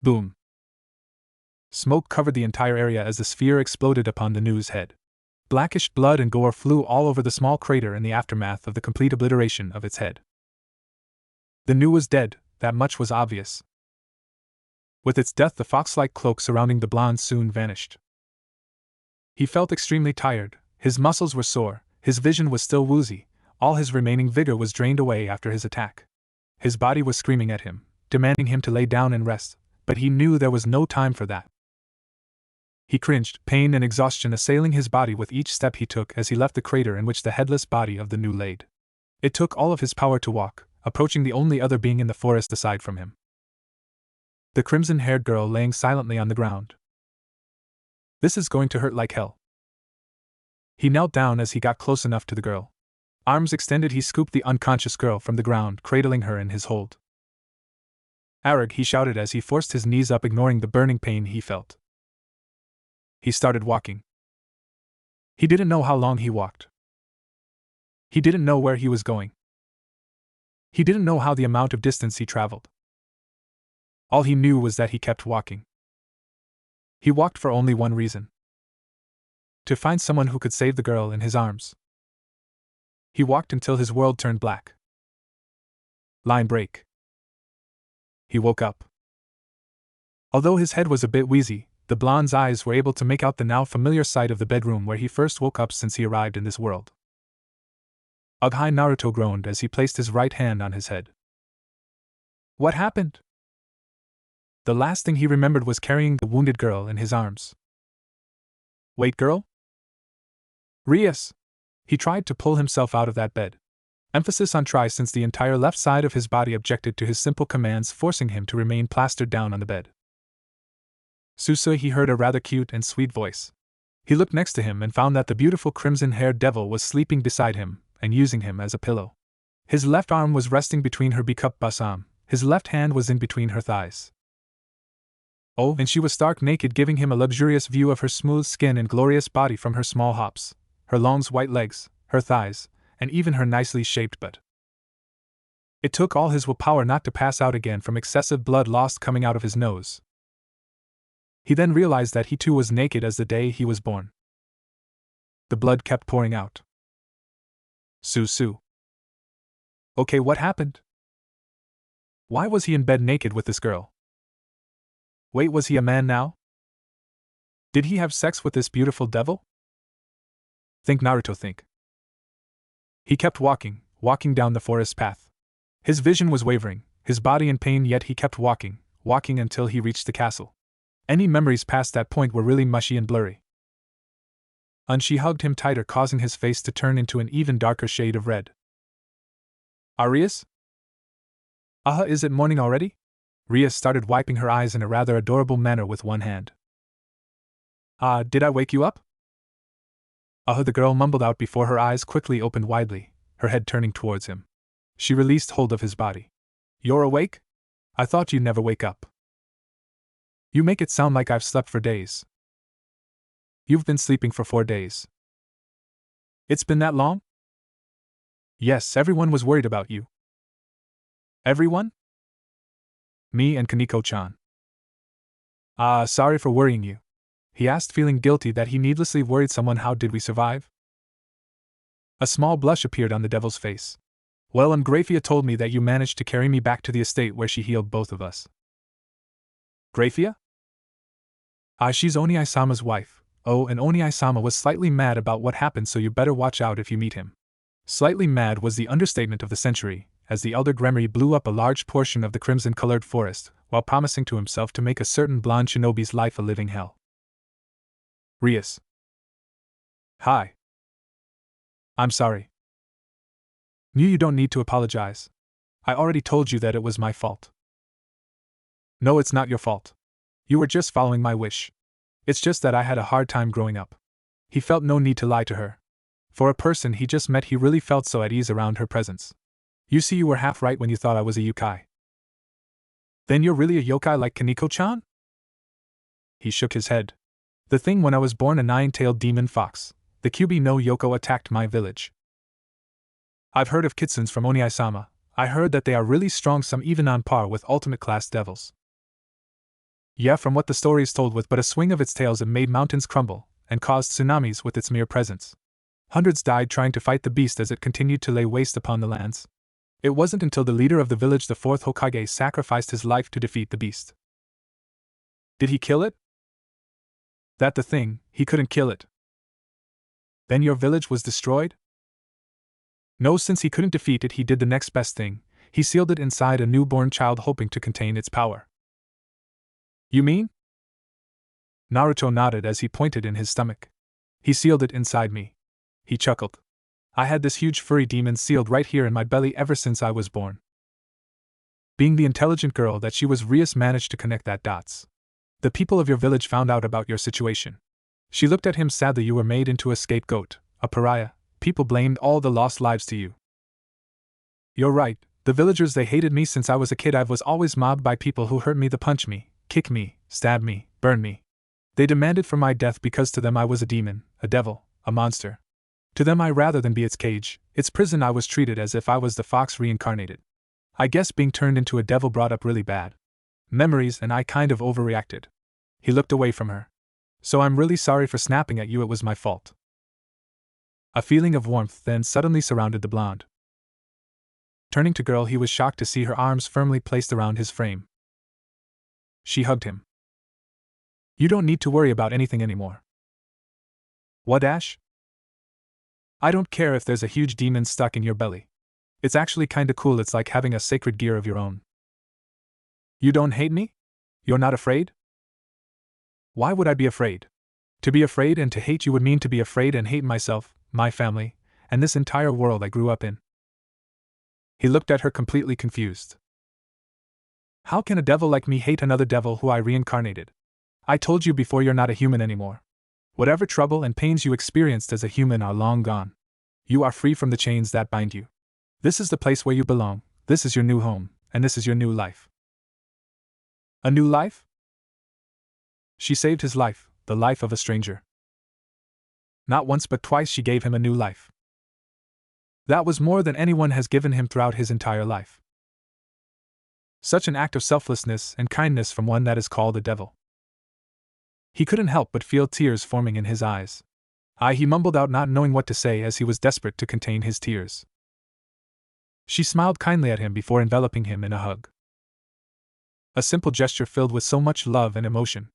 Boom. Smoke covered the entire area as the sphere exploded upon the Nu's head. Blackish blood and gore flew all over the small crater in the aftermath of the complete obliteration of its head. The Nu was dead, that much was obvious. With its death, the fox-like cloak surrounding the blonde soon vanished. He felt extremely tired, his muscles were sore, his vision was still woozy, all his remaining vigor was drained away after his attack. His body was screaming at him, demanding him to lay down and rest, but he knew there was no time for that. He cringed, pain and exhaustion assailing his body with each step he took as he left the crater in which the headless body of the Nu laid. It took all of his power to walk, approaching the only other being in the forest aside from him. The crimson-haired girl laying silently on the ground. This is going to hurt like hell. He knelt down as he got close enough to the girl. Arms extended, he scooped the unconscious girl from the ground, cradling her in his hold. Arag, he shouted as he forced his knees up, ignoring the burning pain he felt. He started walking. He didn't know how long he walked. He didn't know where he was going. He didn't know how the amount of distance he traveled. All he knew was that he kept walking. He walked for only one reason: to find someone who could save the girl in his arms. He walked until his world turned black. Line break. He woke up. Although his head was a bit wheezy, the blonde's eyes were able to make out the now familiar sight of the bedroom where he first woke up since he arrived in this world. Ugh! Naruto groaned as he placed his right hand on his head. What happened? The last thing he remembered was carrying the wounded girl in his arms. Wait, girl? Rias! He tried to pull himself out of that bed. Emphasis on try, since the entire left side of his body objected to his simple commands, forcing him to remain plastered down on the bed. Susui, he heard a rather cute and sweet voice. He looked next to him and found that the beautiful crimson-haired devil was sleeping beside him and using him as a pillow. His left arm was resting between her becupped bosom, his left hand was in between her thighs. Oh, and she was stark naked, giving him a luxurious view of her smooth skin and glorious body from her small hops, her long white legs, her thighs, and even her nicely shaped butt. It took all his willpower not to pass out again from excessive blood loss coming out of his nose. He then realized that he too was naked as the day he was born. The blood kept pouring out. Susu. Okay, what happened? Why was he in bed naked with this girl? Wait, was he a man now? Did he have sex with this beautiful devil? Think, Naruto, think. He kept walking, walking down the forest path. His vision was wavering, his body in pain, yet he kept walking, walking until he reached the castle. Any memories past that point were really mushy and blurry. She hugged him tighter, causing his face to turn into an even darker shade of red. Rias? Is it morning already? Rias started wiping her eyes in a rather adorable manner with one hand. Did I wake you up? The girl mumbled out before her eyes quickly opened widely, her head turning towards him. She released hold of his body. You're awake? I thought you'd never wake up. You make it sound like I've slept for days. You've been sleeping for 4 days. It's been that long? Yes, everyone was worried about you. Everyone? Me and Kaneko-chan. Sorry for worrying you. He asked, feeling guilty that he needlessly worried someone. How did we survive? A small blush appeared on the devil's face. Well, Grafia told me that you managed to carry me back to the estate where she healed both of us. Grafia? She's Oni-sama's wife. Oh, and Oni-sama was slightly mad about what happened, so you better watch out if you meet him. Slightly mad was the understatement of the century, as the elder Gremory blew up a large portion of the crimson-colored forest, while promising to himself to make a certain blonde shinobi's life a living hell. Rias. Hi. I'm sorry. You don't need to apologize. I already told you that it was my fault. No, it's not your fault. You were just following my wish. It's just that I had a hard time growing up. He felt no need to lie to her. For a person he just met, he really felt so at ease around her presence. You see, you were half right when you thought I was a yukai. Then you're really a yokai like Kaneko-chan? He shook his head. The thing when I was born, a nine-tailed demon fox, the Kyubi no Yoko, attacked my village. I've heard of kitsunes from Oniai-sama. I heard that they are really strong, some even on par with ultimate-class devils. Yeah, from what the stories told, with but a swing of its tails it made mountains crumble, and caused tsunamis with its mere presence. Hundreds died trying to fight the beast as it continued to lay waste upon the lands. It wasn't until the leader of the village, the fourth Hokage, sacrificed his life to defeat the beast. Did he kill it? That the thing, he couldn't kill it. Then your village was destroyed? No, since he couldn't defeat it, he did the next best thing. He sealed it inside a newborn child, hoping to contain its power. You mean? Naruto nodded as he pointed in his stomach. He sealed it inside me. He chuckled. I had this huge furry demon sealed right here in my belly ever since I was born. Being the intelligent girl that she was, Rias managed to connect that dots. The people of your village found out about your situation. She looked at him sadly. You were made into a scapegoat, a pariah. People blamed all the lost lives to you. You're right. The villagers, they hated me since I was a kid. I was always mobbed by people who hurt me, they punch me, kick me, stab me, burn me. They demanded for my death because to them I was a demon, a devil, a monster. To them, rather than be its cage, its prison, I was treated as if I was the fox reincarnated. I guess being turned into a devil brought up really bad memories, and I kind of overreacted. He looked away from her. So I'm really sorry for snapping at you, it was my fault. A feeling of warmth then suddenly surrounded the blonde. Turning to girl, he was shocked to see her arms firmly placed around his frame. She hugged him. You don't need to worry about anything anymore. What, Ash? I don't care if there's a huge demon stuck in your belly. It's actually kinda cool, it's like having a sacred gear of your own. You don't hate me? You're not afraid? Why would I be afraid? To be afraid and to hate you would mean to be afraid and hate myself, my family, and this entire world I grew up in. He looked at her completely confused. How can a devil like me hate another devil who I reincarnated? I told you before, you're not a human anymore. Whatever trouble and pains you experienced as a human are long gone. You are free from the chains that bind you. This is the place where you belong, this is your new home, and this is your new life. A new life? She saved his life, the life of a stranger. Not once but twice she gave him a new life. That was more than anyone has given him throughout his entire life. Such an act of selflessness and kindness from one that is called a devil. He couldn't help but feel tears forming in his eyes. He mumbled out, not knowing what to say, as he was desperate to contain his tears. She smiled kindly at him before enveloping him in a hug. A simple gesture filled with so much love and emotion.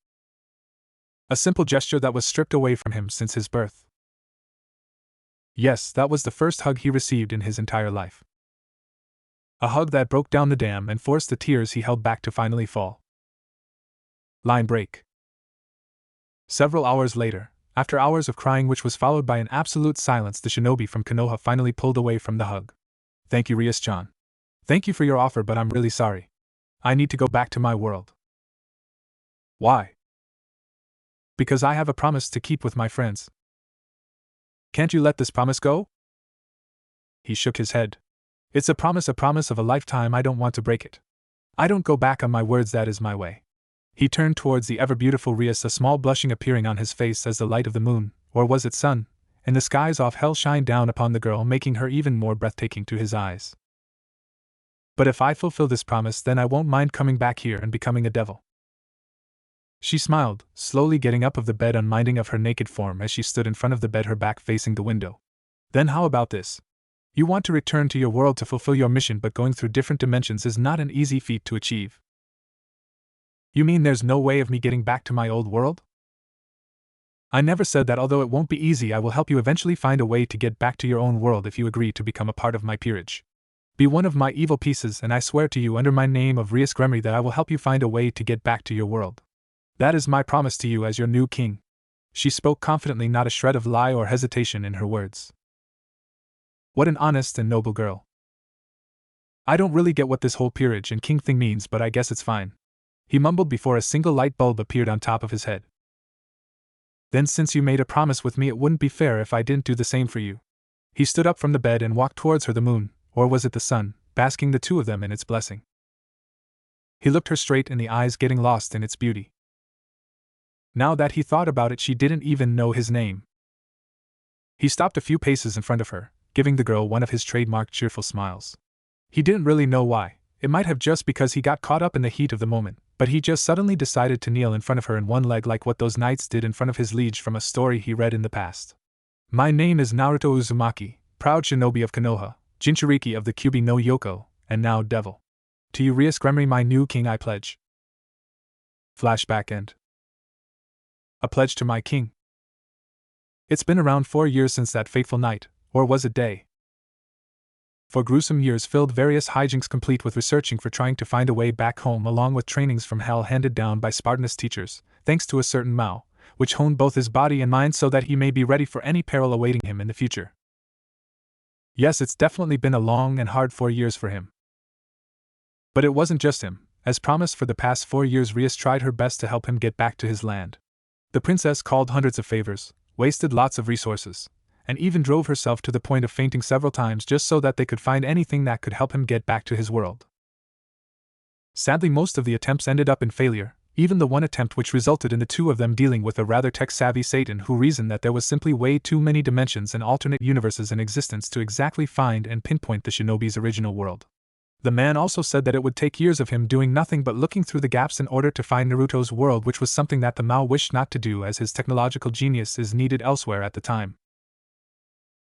A simple gesture that was stripped away from him since his birth. Yes, that was the first hug he received in his entire life. A hug that broke down the dam and forced the tears he held back to finally fall. Line break. Several hours later, after hours of crying which was followed by an absolute silence, the shinobi from Konoha finally pulled away from the hug. Thank you, Rias-chan. Thank you for your offer, but I'm really sorry. I need to go back to my world. Why? Because I have a promise to keep with my friends. Can't you let this promise go? He shook his head. It's a promise of a lifetime. I don't want to break it. I don't go back on my words, that is my way. He turned towards the ever-beautiful Rias, a small blushing appearing on his face as the light of the moon, or was it sun, in the skies off hell shined down upon the girl, making her even more breathtaking to his eyes. But if I fulfill this promise, then I won't mind coming back here and becoming a devil. She smiled, slowly getting up of the bed, unminding of her naked form as she stood in front of the bed, her back facing the window. Then how about this? You want to return to your world to fulfill your mission, but going through different dimensions is not an easy feat to achieve. You mean there's no way of me getting back to my old world? I never said that. Although it won't be easy, I will help you eventually find a way to get back to your own world if you agree to become a part of my peerage. Be one of my evil pieces, and I swear to you under my name of Rias Gremory that I will help you find a way to get back to your world. That is my promise to you as your new king. She spoke confidently, not a shred of lie or hesitation in her words. What an honest and noble girl. I don't really get what this whole peerage and king thing means, but I guess it's fine. He mumbled before a single light bulb appeared on top of his head. Then since you made a promise with me, it wouldn't be fair if I didn't do the same for you. He stood up from the bed and walked towards her, the moon, or was it the sun, basking the two of them in its blessing. He looked her straight in the eyes, getting lost in its beauty. Now that he thought about it, she didn't even know his name. He stopped a few paces in front of her, giving the girl one of his trademark cheerful smiles. He didn't really know why. It might have just because he got caught up in the heat of the moment, but he just suddenly decided to kneel in front of her in one leg like what those knights did in front of his liege from a story he read in the past. My name is Naruto Uzumaki, proud shinobi of Konoha, Jinchuriki of the Kyubi no Yoko, and now devil. To you Rias Gremory, my new king, I pledge. Flashback end. A pledge to my king. It's been around 4 years since that fateful night, or was it day? 4 gruesome years filled various hijinks, complete with researching for trying to find a way back home, along with trainings from hell handed down by Spartanist teachers, thanks to a certain Mao, which honed both his body and mind so that he may be ready for any peril awaiting him in the future. Yes, it's definitely been a long and hard 4 years for him. But it wasn't just him. As promised, for the past 4 years Rias tried her best to help him get back to his land. The princess called hundreds of favors, wasted lots of resources, and even drove herself to the point of fainting several times just so that they could find anything that could help him get back to his world. Sadly, most of the attempts ended up in failure, even the one attempt which resulted in the two of them dealing with a rather tech-savvy Satan who reasoned that there was simply way too many dimensions and alternate universes in existence to exactly find and pinpoint the shinobi's original world. The man also said that it would take years of him doing nothing but looking through the gaps in order to find Naruto's world, which was something that the Mao wished not to do as his technological genius is needed elsewhere at the time.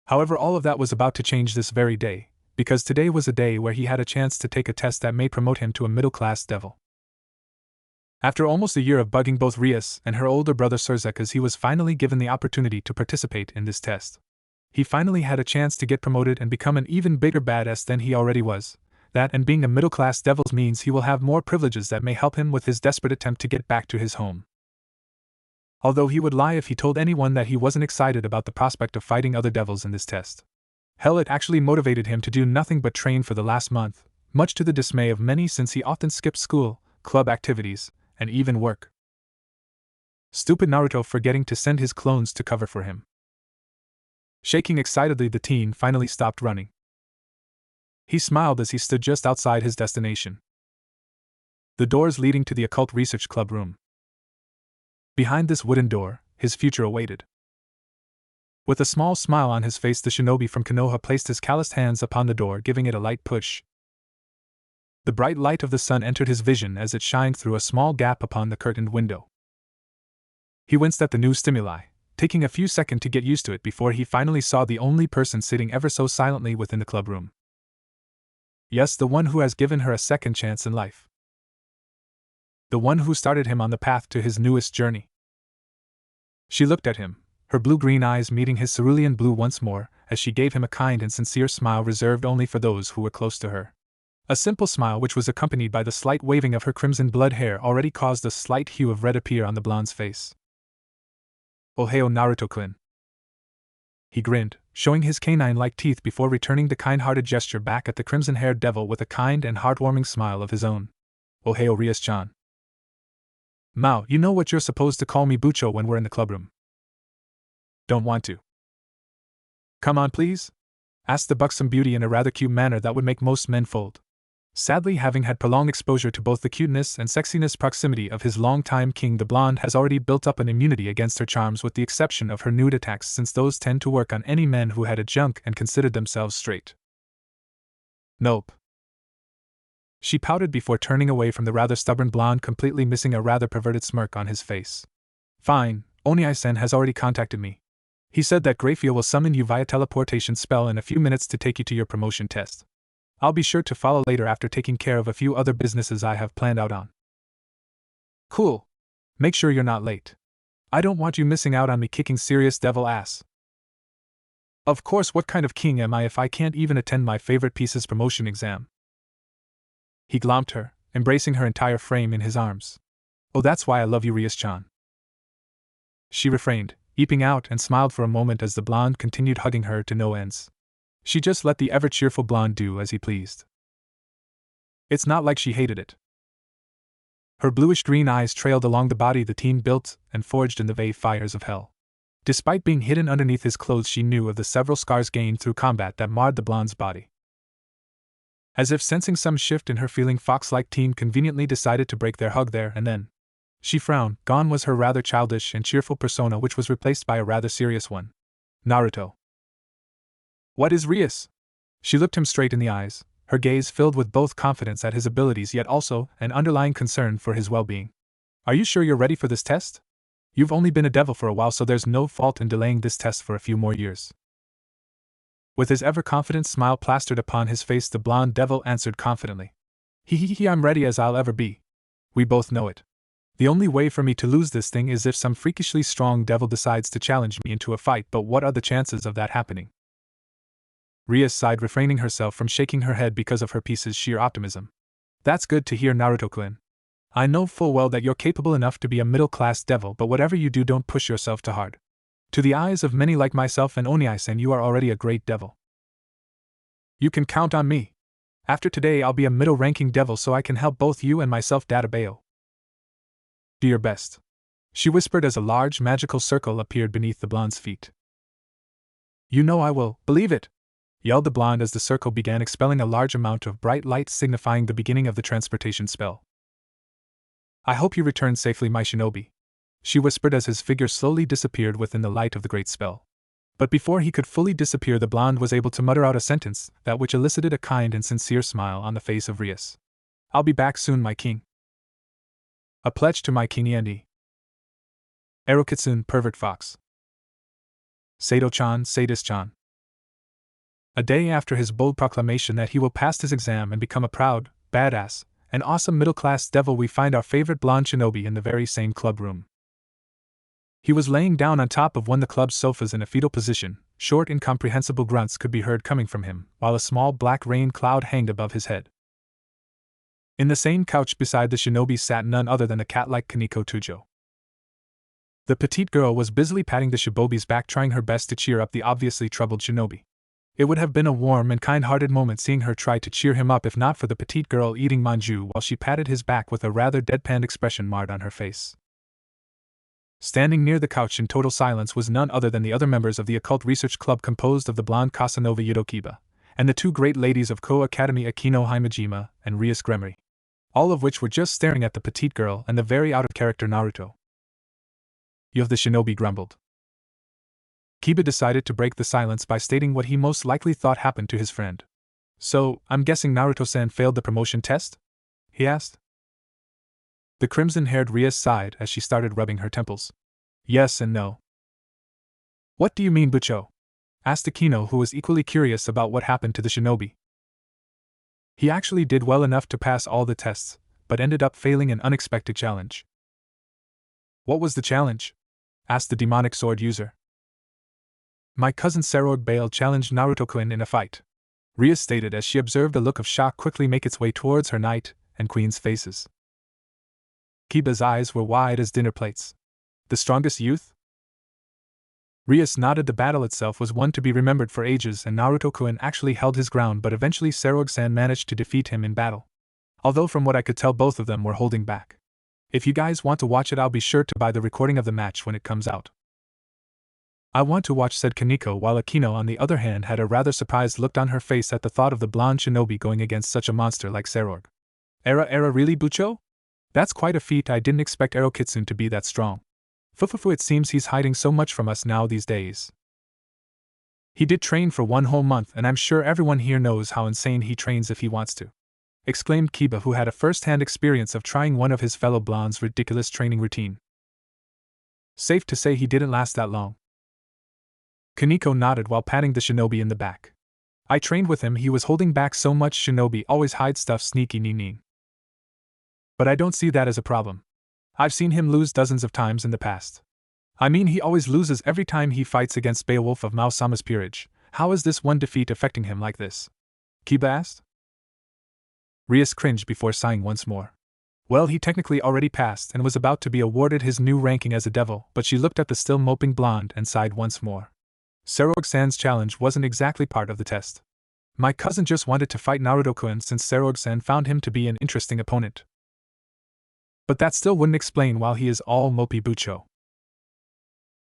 However, all of that was about to change this very day, because today was a day where he had a chance to take a test that may promote him to a middle-class devil. After almost a year of bugging both Rias and her older brother Surzekas, he was finally given the opportunity to participate in this test. He finally had a chance to get promoted and become an even bigger badass than he already was. That, and being a middle-class devil, means he will have more privileges that may help him with his desperate attempt to get back to his home. Although he would lie if he told anyone that he wasn't excited about the prospect of fighting other devils in this test. Hell, it actually motivated him to do nothing but train for the last month, much to the dismay of many since he often skipped school, club activities, and even work. Stupid Naruto forgetting to send his clones to cover for him. Shaking excitedly, the teen finally stopped running. He smiled as he stood just outside his destination. The doors leading to the Occult Research Club room. Behind this wooden door, his future awaited. With a small smile on his face, the shinobi from Konoha placed his calloused hands upon the door, giving it a light push. The bright light of the sun entered his vision as it shined through a small gap upon the curtained window. He winced at the new stimuli, taking a few seconds to get used to it before he finally saw the only person sitting ever so silently within the club room. Yes, the one who has given her a second chance in life. The one who started him on the path to his newest journey. She looked at him, her blue-green eyes meeting his cerulean blue once more, as she gave him a kind and sincere smile reserved only for those who were close to her. A simple smile which was accompanied by the slight waving of her crimson blood hair already caused a slight hue of red appear on the blonde's face. Ohio Naruto-kun. He grinned, showing his canine-like teeth before returning the kind-hearted gesture back at the crimson-haired devil with a kind and heartwarming smile of his own. Ohio Rias-chan. Mao, you know what you're supposed to call me, Bucho, when we're in the clubroom. Don't want to. Come on, please? Asked the buxom beauty in a rather cute manner that would make most men fold. Sadly, having had prolonged exposure to both the cuteness and sexiness proximity of his longtime king, the blonde has already built up an immunity against her charms, with the exception of her nude attacks, since those tend to work on any men who had a junk and considered themselves straight. Nope. She pouted before turning away from the rather stubborn blonde, completely missing a rather perverted smirk on his face. Fine, Oniai-sen has already contacted me. He said that Grafia will summon you via teleportation spell in a few minutes to take you to your promotion test. I'll be sure to follow later after taking care of a few other businesses I have planned out on. Cool. Make sure you're not late. I don't want you missing out on me kicking serious devil ass. Of course, what kind of king am I if I can't even attend my favorite piece's promotion exam? He glomped her, embracing her entire frame in his arms. Oh, that's why I love you, Rias-chan. She refrained, eeping out, and smiled for a moment as the blonde continued hugging her to no ends. She just let the ever-cheerful blonde do as he pleased. It's not like she hated it. Her bluish-green eyes trailed along the body the teen built and forged in the vague fires of hell. Despite being hidden underneath his clothes, she knew of the several scars gained through combat that marred the blonde's body. As if sensing some shift in her feeling, fox-like teen conveniently decided to break their hug there and then. She frowned. Gone was her rather childish and cheerful persona, which was replaced by a rather serious one. Naruto. What is Rias? She looked him straight in the eyes, her gaze filled with both confidence at his abilities yet also an underlying concern for his well-being. Are you sure you're ready for this test? You've only been a devil for a while, so there's no fault in delaying this test for a few more years. With his ever-confident smile plastered upon his face, the blonde devil answered confidently. I'm ready as I'll ever be. We both know it. The only way for me to lose this thing is if some freakishly strong devil decides to challenge me into a fight, but what are the chances of that happening? Rias sighed, refraining herself from shaking her head because of her piece's sheer optimism. That's good to hear, Naruto-kun. I know full well that you're capable enough to be a middle-class devil, but whatever you do, don't push yourself too hard. To the eyes of many like myself and Oni-san, you are already a great devil. You can count on me. After today, I'll be a middle-ranking devil so I can help both you and myself, Databeo. Do your best, she whispered as a large magical circle appeared beneath the blonde's feet. You know I will, believe it, yelled the blonde as the circle began expelling a large amount of bright light, signifying the beginning of the transportation spell. I hope you return safely, my shinobi, she whispered as his figure slowly disappeared within the light of the great spell. But before he could fully disappear, the blonde was able to mutter out a sentence that which elicited a kind and sincere smile on the face of Rias. I'll be back soon, my king. A pledge to my king Yendi. Erokitsune, pervert fox. Sato-chan, sadist-chan. A day after his bold proclamation that he will pass his exam and become a proud, badass, and awesome middle-class devil, we find our favorite blonde shinobi in the very same club room. He was laying down on top of one of the club's sofas in a fetal position. Short, incomprehensible grunts could be heard coming from him, while a small black rain cloud hanged above his head. In the same couch beside the shinobi sat none other than the cat-like Kaneko Tujo. The petite girl was busily patting the shinobi's back, trying her best to cheer up the obviously troubled shinobi. It would have been a warm and kind-hearted moment seeing her try to cheer him up if not for the petite girl eating manju while she patted his back with a rather deadpan expression marred on her face. Standing near the couch in total silence was none other than the other members of the occult research club, composed of the blonde Casanova Yudokiba, and the two great ladies of Ko Academy, Akino Himejima and Rias Gremory, all of which were just staring at the petite girl and the very out-of-character Naruto. You, the shinobi grumbled. Kiba decided to break the silence by stating what he most likely thought happened to his friend. So, I'm guessing Naruto-san failed the promotion test? He asked. The crimson-haired Rias sighed as she started rubbing her temples. Yes and no. What do you mean, Bucho? Asked Akino, who was equally curious about what happened to the shinobi. He actually did well enough to pass all the tests, but ended up failing an unexpected challenge. What was the challenge? Asked the demonic sword user. My cousin Sarog Bale challenged Naruto-kun in a fight, Rias stated as she observed a look of shock quickly make its way towards her knight and queen's faces. Kiba's eyes were wide as dinner plates. The strongest youth? Rias nodded. The battle itself was one to be remembered for ages, and Naruto-kun actually held his ground, but eventually Sarog-san managed to defeat him in battle. Although from what I could tell, both of them were holding back. If you guys want to watch it, I'll be sure to buy the recording of the match when it comes out. I want to watch, said Kaneko, while Akino on the other hand had a rather surprised look on her face at the thought of the blonde shinobi going against such a monster like Sarog. Era really, Bucho? That's quite a feat. I didn't expect Erokitsune to be that strong. Fufufu, it seems he's hiding so much from us now these days. He did train for 1 whole month, and I'm sure everyone here knows how insane he trains if he wants to, exclaimed Kiba, who had a first-hand experience of trying one of his fellow blonde's ridiculous training routine. Safe to say he didn't last that long. Kaneko nodded while patting the shinobi in the back. I trained with him. He was holding back so much. Shinobi always hide stuff, sneaky neen. But I don't see that as a problem. I've seen him lose dozens of times in the past. I mean, he always loses every time he fights against Beowulf of Mao-sama's peerage. How is this one defeat affecting him like this? Kiba asked. Rias cringed before sighing once more. Well, he technically already passed and was about to be awarded his new ranking as a devil, but she looked at the still moping blonde and sighed once more. Sarog-san's challenge wasn't exactly part of the test. My cousin just wanted to fight Naruto-kun since Sarog-san found him to be an interesting opponent. But that still wouldn't explain why he is all mopey, Bucho.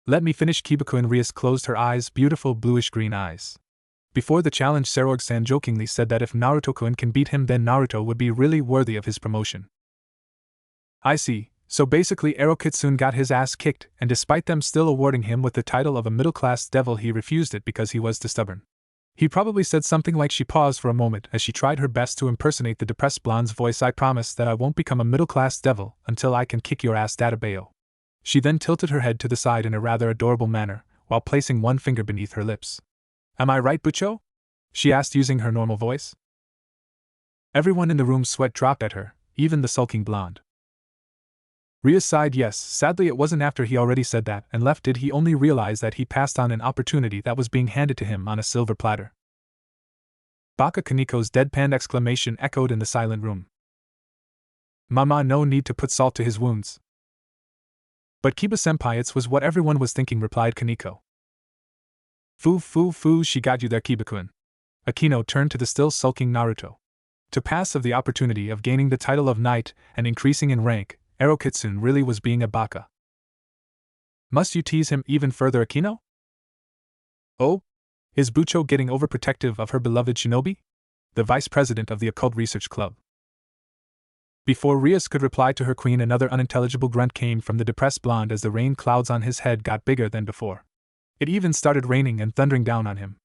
Let me finish. Kiba-kun. Rias closed her eyes, beautiful bluish-green eyes. Before the challenge, Sarorg-san jokingly said that if Naruto-kun can beat him, then Naruto would be really worthy of his promotion. I see, so basically Ero-Kitsune got his ass kicked, and despite them still awarding him with the title of a middle-class devil, he refused it because he was too stubborn. He probably said something like. She paused for a moment as she tried her best to impersonate the depressed blonde's voice. I promise that I won't become a middle-class devil until I can kick your ass, Databayo. She then tilted her head to the side in a rather adorable manner, while placing one finger beneath her lips. Am I right, Bucho? She asked using her normal voice. Everyone in the room's sweat dropped at her, even the sulking blonde. Rias sighed yes. Sadly, it wasn't after he already said that and left did he only realize that he passed on an opportunity that was being handed to him on a silver platter. Baka Kaniko's deadpan exclamation echoed in the silent room. Mama, no need to put salt to his wounds. But Kiba-senpai, it was what everyone was thinking, replied Kaniko. Foo, she got you there, Kiba-kun. Akino turned to the still sulking Naruto. To pass of the opportunity of gaining the title of knight and increasing in rank, Ero-Kitsune really was being a baka. Must you tease him even further, Akino? Oh? Is Bucho getting overprotective of her beloved shinobi? The vice president of the Occult Research Club. Before Rias could reply to her queen, another unintelligible grunt came from the depressed blonde as the rain clouds on his head got bigger than before. It even started raining and thundering down on him.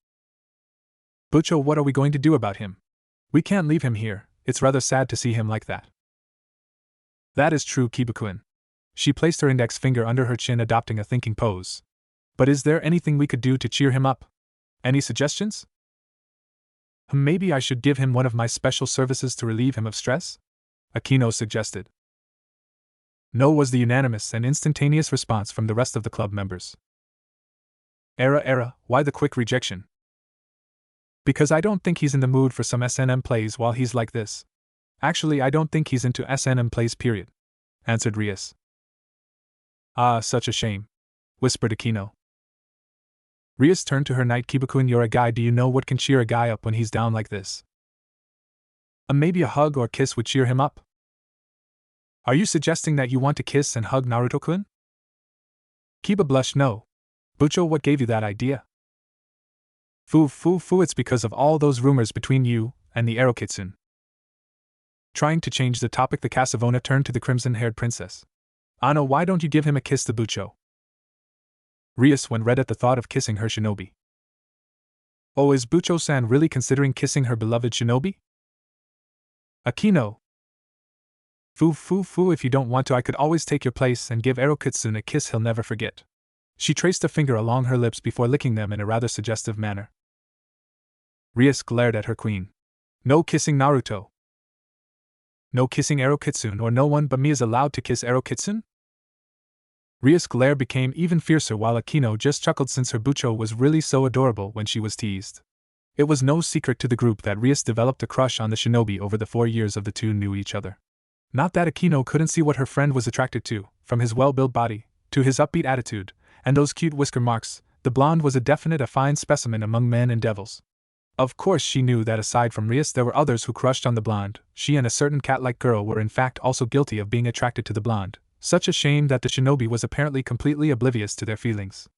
Bucho, what are we going to do about him? We can't leave him here, it's rather sad to see him like that. That is true, Kiba-kun. She placed her index finger under her chin, adopting a thinking pose. But is there anything we could do to cheer him up? Any suggestions? Maybe I should give him one of my special services to relieve him of stress? Akino suggested. No was the unanimous and instantaneous response from the rest of the club members. Why the quick rejection? Because I don't think he's in the mood for some S&M plays while he's like this. Actually, I don't think he's into S&M plays, period, answered Rias. Ah, such a shame, whispered Akino. Rias turned to her knight. Kiba-kun, you're a guy, do you know what can cheer a guy up when he's down like this? Maybe a hug or kiss would cheer him up. Are you suggesting that you want to kiss and hug Naruto-kun? Kiba blushed. No. Bucho, what gave you that idea? Foo, it's because of all those rumors between you and the Ero-Kitsune. Trying to change the topic, the Casavona turned to the crimson-haired princess. Ano, why don't you give him a kiss, the Bucho? Rias went red at the thought of kissing her shinobi. Oh, is Bucho-san really considering kissing her beloved shinobi? Akino. Foo, if you don't want to, I could always take your place and give Ero-Kitsune a kiss he'll never forget. She traced a finger along her lips before licking them in a rather suggestive manner. Rias glared at her queen. No kissing Naruto. No kissing Ero-Kitsune, or no one but me is allowed to kiss Ero-Kitsune? Rias' glare became even fiercer while Akino just chuckled, since her Bucho was really so adorable when she was teased. It was no secret to the group that Rias developed a crush on the shinobi over the 4 years of the two knew each other. Not that Akino couldn't see what her friend was attracted to, from his well-built body, to his upbeat attitude, and those cute whisker marks, the blonde was a fine specimen among men and devils. Of course she knew that aside from Rias there were others who crushed on the blonde. She and a certain cat-like girl were in fact also guilty of being attracted to the blonde. Such a shame that the shinobi was apparently completely oblivious to their feelings.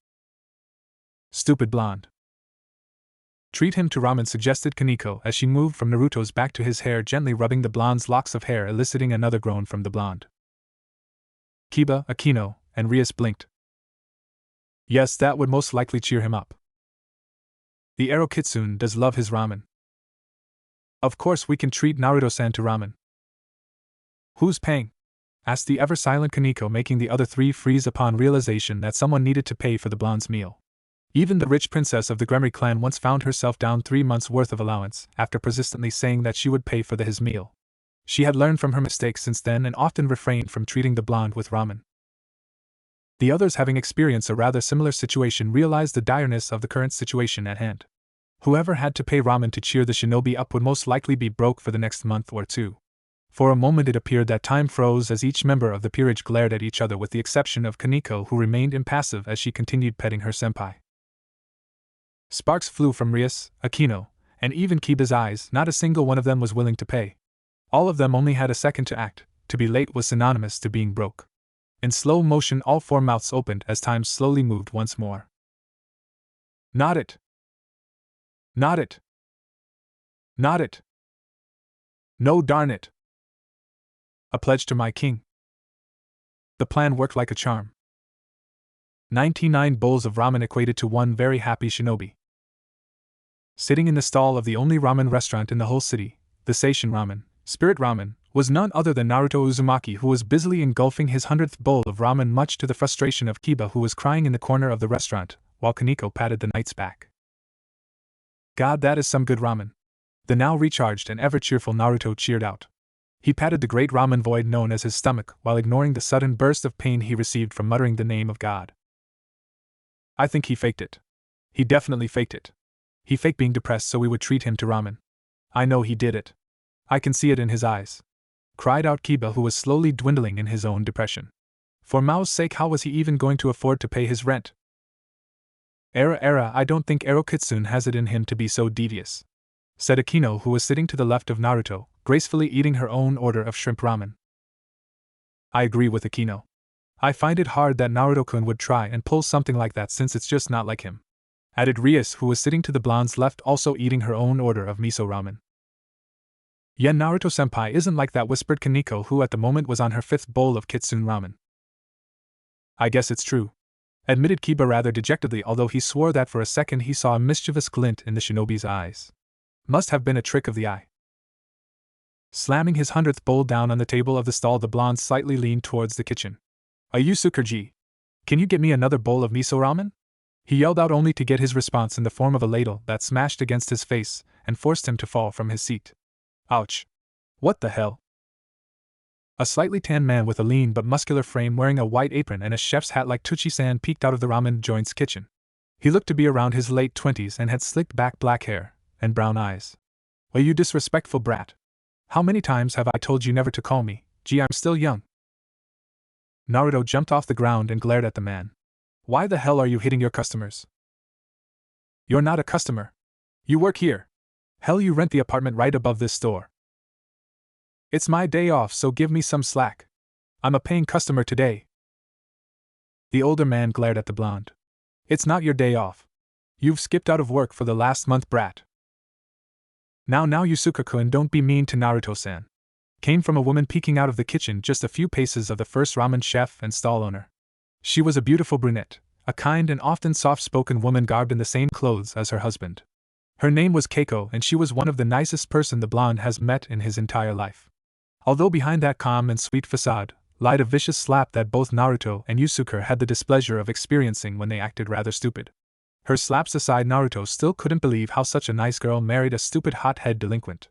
Stupid blonde. Treat him to ramen, suggested Kaniko as she moved from Naruto's back to his hair, gently rubbing the blonde's locks of hair, eliciting another groan from the blonde. Kiba, Akino, and Rias blinked. Yes, that would most likely cheer him up. The Ero-Kitsune does love his ramen. Of course we can treat Naruto-san to ramen. Who's paying? Asked the ever-silent Kaniko, making the other three freeze upon realization that someone needed to pay for the blonde's meal. Even the rich princess of the Gremory clan once found herself down 3 months' worth of allowance after persistently saying that she would pay for his meal. She had learned from her mistakes since then and often refrained from treating the blonde with ramen. The others, having experienced a rather similar situation, realized the direness of the current situation at hand. Whoever had to pay ramen to cheer the shinobi up would most likely be broke for the next month or two. For a moment it appeared that time froze as each member of the peerage glared at each other, with the exception of Kaniko, who remained impassive as she continued petting her senpai. Sparks flew from Rias, Akino, and even Kiba's eyes. Not a single one of them was willing to pay. All of them only had a second to act. To be late was synonymous to being broke. In slow motion all 4 mouths opened as time slowly moved once more. Not it! Not it! Not it! No, darn it! A pledge to my king. The plan worked like a charm. 99 bowls of ramen equated to one very happy shinobi. Sitting in the stall of the only ramen restaurant in the whole city, the Seishin Ramen, Spirit Ramen, was none other than Naruto Uzumaki, who was busily engulfing his 100th bowl of ramen, much to the frustration of Kiba, who was crying in the corner of the restaurant, while Kaneko patted the knight's back. God, that is some good ramen! The now recharged and ever-cheerful Naruto cheered out. He patted the great ramen void known as his stomach, while ignoring the sudden burst of pain he received from muttering the name of God. I think he faked it. He definitely faked it. He faked being depressed so we would treat him to ramen. I know he did it. I can see it in his eyes. Cried out Kiba, who was slowly dwindling in his own depression. For Mao's sake, how was he even going to afford to pay his rent? I don't think Ero Kitsune has it in him to be so devious, said Akino, who was sitting to the left of Naruto, gracefully eating her own order of shrimp ramen. I agree with Akino. I find it hard that Naruto-kun would try and pull something like that, since it's just not like him, added Rias, who was sitting to the blonde's left, also eating her own order of miso ramen. Yeah, Naruto-senpai isn't like that, whispered Kaneko, who at the moment was on her 5th bowl of kitsune ramen. I guess it's true, admitted Kiba rather dejectedly, although he swore that for a second he saw a mischievous glint in the shinobi's eyes. Must have been a trick of the eye. Slamming his 100th bowl down on the table of the stall, the blonde slightly leaned towards the kitchen. Yusukerji, can you get me another bowl of miso ramen? He yelled out, only to get his response in the form of a ladle that smashed against his face and forced him to fall from his seat. Ouch. What the hell? A slightly tanned man with a lean but muscular frame, wearing a white apron and a chef's hat like Tucci-san, peeked out of the ramen joint's kitchen. He looked to be around his late 20s and had slicked back black hair and brown eyes. You disrespectful brat. How many times have I told you never to call me? Gee, I'm still young. Naruto jumped off the ground and glared at the man. Why the hell are you hitting your customers? You're not a customer. You work here. Hell, you rent the apartment right above this store. It's my day off, so give me some slack. I'm a paying customer today. The older man glared at the blonde. It's not your day off. You've skipped out of work for the last month, brat. Now Yusuke-kun, don't be mean to Naruto-san, came from a woman peeking out of the kitchen just a few paces of the first ramen chef and stall owner. She was a beautiful brunette, a kind and often soft-spoken woman garbed in the same clothes as her husband. Her name was Keiko, and she was one of the nicest person the blonde has met in his entire life. Although behind that calm and sweet facade lied a vicious slap that both Naruto and Yusuke had the displeasure of experiencing when they acted rather stupid. Her slaps aside, Naruto still couldn't believe how such a nice girl married a stupid hothead delinquent.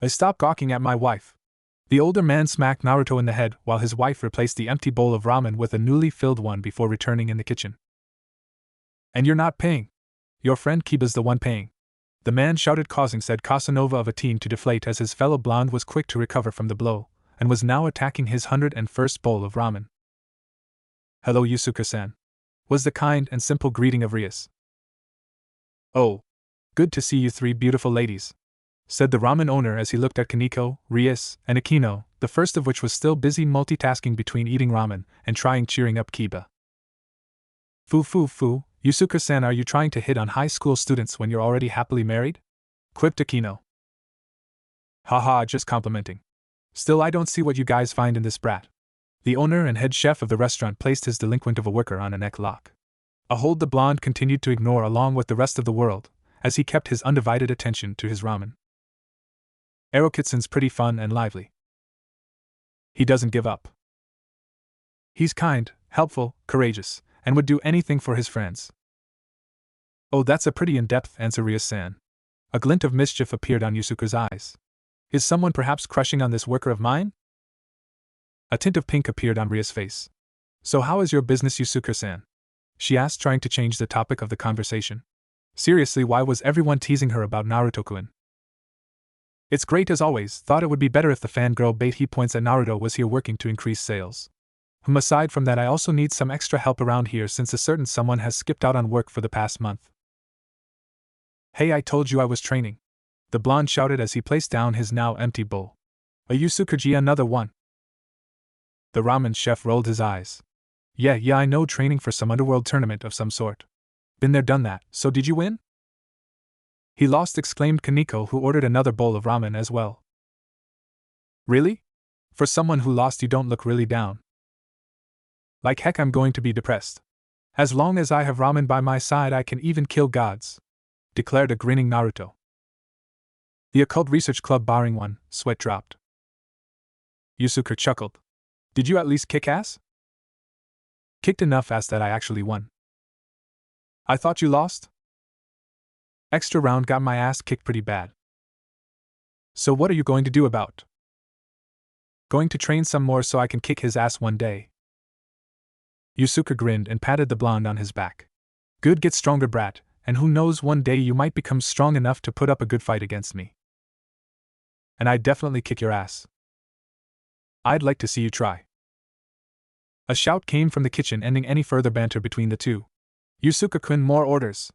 Stop gawking at my wife. The older man smacked Naruto in the head while his wife replaced the empty bowl of ramen with a newly filled one before returning in the kitchen. And you're not paying. Your friend Kiba's the one paying, the man shouted, causing said Casanova of a teen to deflate as his fellow blonde was quick to recover from the blow, and was now attacking his 101st bowl of ramen. Hello, Yusuke-san, was the kind and simple greeting of Rias. Oh, good to see you three beautiful ladies, said the ramen owner as he looked at Kaneko, Rias, and Akino, the first of which was still busy multitasking between eating ramen and trying cheering up Kiba. Fu, Yusuke-san, are you trying to hit on high school students when you're already happily married? Quipped Akino. Haha, just complimenting. Still, I don't see what you guys find in this brat. The owner and head chef of the restaurant placed his delinquent of a worker on a neck lock. A hold the blonde continued to ignore along with the rest of the world, as he kept his undivided attention to his ramen. Ero Kitsune's pretty fun and lively. He doesn't give up. He's kind, helpful, courageous, and would do anything for his friends. Oh, that's a pretty in-depth answer, Rias-san. A glint of mischief appeared on Yusuke's eyes. Is someone perhaps crushing on this worker of mine? A tint of pink appeared on Rias' face. So how is your business, Yusuke-san? She asked, trying to change the topic of the conversation. Seriously, why was everyone teasing her about Naruto-kun? It's great as always. Thought it would be better if the fangirl bait he points at Naruto was here working to increase sales. Aside from that, I also need some extra help around here since a certain someone has skipped out on work for the past month. Hey, I told you I was training, the blonde shouted as he placed down his now empty bowl. A Yusuke-ji, another one. The ramen chef rolled his eyes. Yeah, I know, training for some underworld tournament of some sort. Been there, done that. So did you win? He lost, exclaimed Kaneko, who ordered another bowl of ramen as well. Really? For someone who lost, you don't look really down. Like heck, I'm going to be depressed. As long as I have ramen by my side, I can even kill gods, declared a grinning Naruto. The Occult Research Club barring one, sweat dropped. Yusuke chuckled. Did you at least kick ass? Kicked enough ass that I actually won. I thought you lost? Extra round got my ass kicked pretty bad. So what are you going to do about? Going to train some more so I can kick his ass one day. Yusuke grinned and patted the blonde on his back. Good, get stronger, brat, and who knows, one day you might become strong enough to put up a good fight against me. And I'd definitely kick your ass. I'd like to see you try. A shout came from the kitchen, ending any further banter between the two. Yusuke-kun, more orders.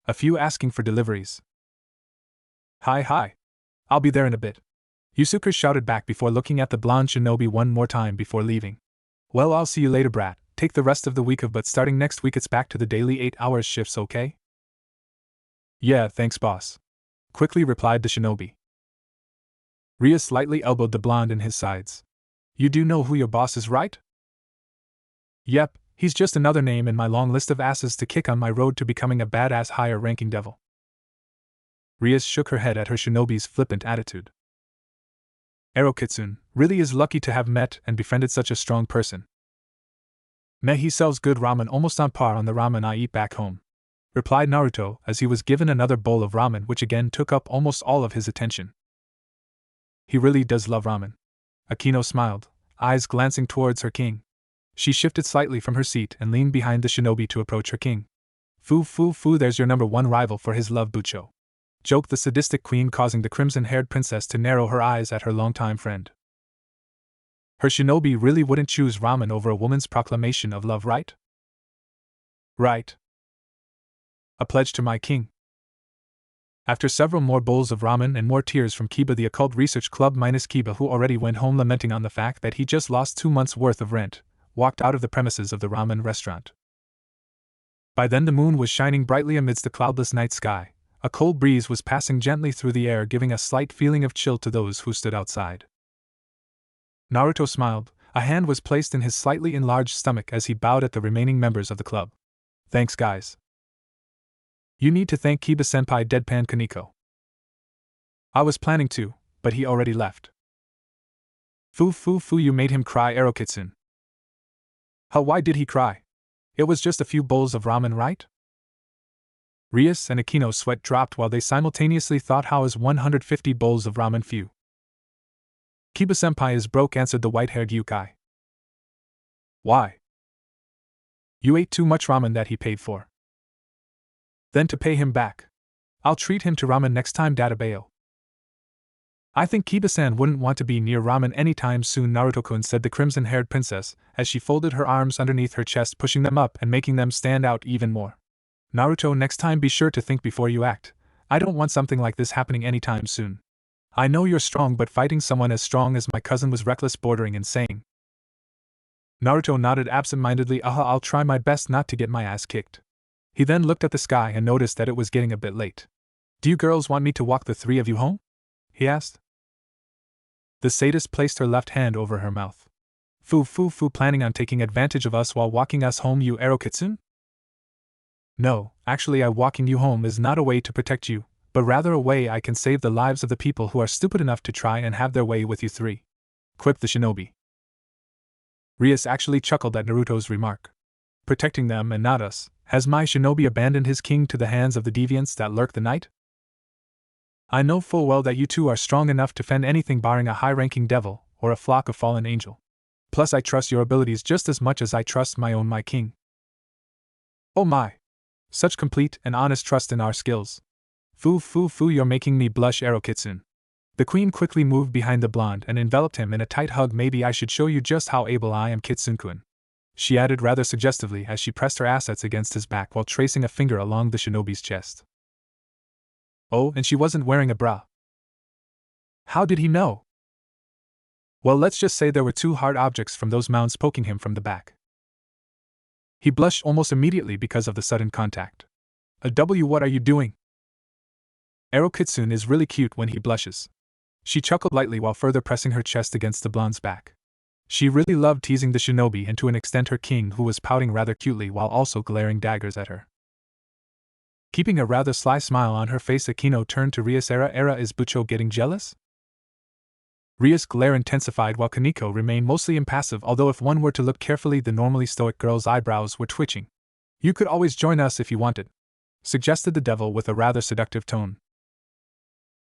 A few asking for deliveries. Hi. I'll be there in a bit. Yusuke shouted back before looking at the blonde shinobi one more time before leaving. Well, I'll see you later, brat. Take the rest of the week off, but starting next week it's back to the daily 8-hour shifts, okay? Yeah, thanks, boss. Quickly replied the shinobi. Rias slightly elbowed the blonde in his sides. You do know who your boss is, right? Yep, he's just another name in my long list of asses to kick on my road to becoming a badass higher-ranking devil. Rias shook her head at her shinobi's flippant attitude. Ero-kitsune really is lucky to have met and befriended such a strong person. Meh, he sells good ramen almost on par on the ramen I eat back home, replied Naruto as he was given another bowl of ramen, which again took up almost all of his attention. He really does love ramen. Akino smiled, eyes glancing towards her king. She shifted slightly from her seat and leaned behind the shinobi to approach her king. Foo, there's your number one rival for his love, Bucho, joked the sadistic queen, causing the crimson-haired princess to narrow her eyes at her longtime friend. Her shinobi really wouldn't choose ramen over a woman's proclamation of love, right? Right. A pledge to my king. After several more bowls of ramen and more tears from Kiba, the Occult Research Club minus Kiba, who already went home lamenting on the fact that he just lost 2 months' worth of rent, walked out of the premises of the ramen restaurant. By then the moon was shining brightly amidst the cloudless night sky. A cold breeze was passing gently through the air, giving a slight feeling of chill to those who stood outside. Naruto smiled. A hand was placed in his slightly enlarged stomach as he bowed at the remaining members of the club. Thanks, guys. You need to thank Kiba-senpai, deadpan Kaneko. I was planning to, but he already left. Foo, you made him cry, Ero-kitsune. How, why did he cry? It was just a few bowls of ramen, right? Rias and Akino's sweat dropped while they simultaneously thought, how is 150 bowls of ramen few? Kiba-senpai is broke, answered the white-haired Yukai. Why? You ate too much ramen that he paid for. Then to pay him back, I'll treat him to ramen next time, Databayo. I think Kiba-san wouldn't want to be near ramen anytime soon, Naruto-kun, said the crimson-haired princess as she folded her arms underneath her chest, pushing them up and making them stand out even more. Naruto, next time be sure to think before you act. I don't want something like this happening anytime soon. I know you're strong, but fighting someone as strong as my cousin was reckless, bordering insane. Naruto nodded absent-mindedly. I'll try my best not to get my ass kicked. He then looked at the sky and noticed that it was getting a bit late. Do you girls want me to walk the three of you home? He asked. The sadist placed her left hand over her mouth. Foo, planning on taking advantage of us while walking us home, you Ero-kitsune? No, actually, walking you home is not a way to protect you, but rather a way I can save the lives of the people who are stupid enough to try and have their way with you three, quipped the shinobi. Rias actually chuckled at Naruto's remark. Protecting them and not us, has my shinobi abandoned his king to the hands of the deviants that lurk the night? I know full well that you two are strong enough to fend anything barring a high-ranking devil or a flock of fallen angel. Plus I trust your abilities just as much as I trust my king. Oh my! Such complete and honest trust in our skills. Foo, you're making me blush, Ero-kitsune. The queen quickly moved behind the blonde and enveloped him in a tight hug. Maybe I should show you just how able I am, Kitsune-kun, she added rather suggestively as she pressed her assets against his back while tracing a finger along the shinobi's chest. Oh, and she wasn't wearing a bra. How did he know? Well, let's just say there were 2 hard objects from those mounds poking him from the back. He blushed almost immediately because of the sudden contact. What are you doing? Ero Kitsune is really cute when he blushes. She chuckled lightly while further pressing her chest against the blonde's back. She really loved teasing the shinobi and to an extent her king, who was pouting rather cutely while also glaring daggers at her. Keeping a rather sly smile on her face, Akino turned to Rias. Era, is Bucho getting jealous? Rias' glare intensified while Kaneko remained mostly impassive, although if one were to look carefully the normally stoic girl's eyebrows were twitching. You could always join us if you wanted, suggested the devil with a rather seductive tone.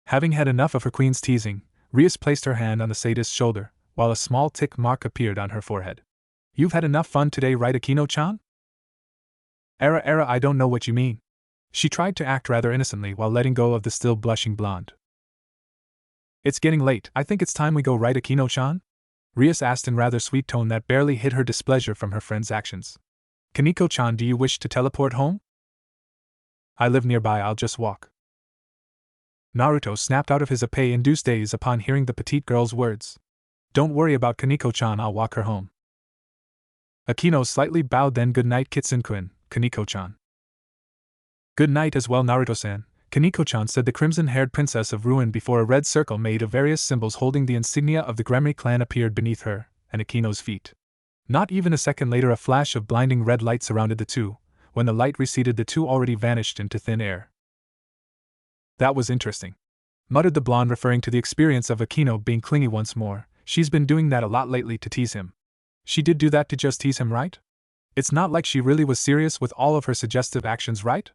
Having had enough of her queen's teasing, Rias placed her hand on the sadist's shoulder, while a small tick mark appeared on her forehead. You've had enough fun today, right, Akino-chan? Era, I don't know what you mean. She tried to act rather innocently while letting go of the still blushing blonde. It's getting late, I think it's time we go, right, Akino-chan? Rias asked in rather sweet tone that barely hid her displeasure from her friend's actions. Kaneko-chan, do you wish to teleport home? I live nearby, I'll just walk. Naruto snapped out of his appay-induced daze upon hearing the petite girl's words. Don't worry about Kaneko-chan, I'll walk her home. Akino slightly bowed, then good night, Kitsune-kun, Kaneko-chan. Good night as well, Naruto-san, Kaneko-chan, said the crimson-haired princess of Ruin before a red circle made of various symbols holding the insignia of the Gremry clan appeared beneath her and Akino's feet. Not even a second later, a flash of blinding red light surrounded the two. When the light receded, the two already vanished into thin air. That was interesting, muttered the blonde, referring to the experience of Akino being clingy once more. She's been doing that a lot lately to tease him. She did do that to just tease him, right? It's not like she really was serious with all of her suggestive actions, right?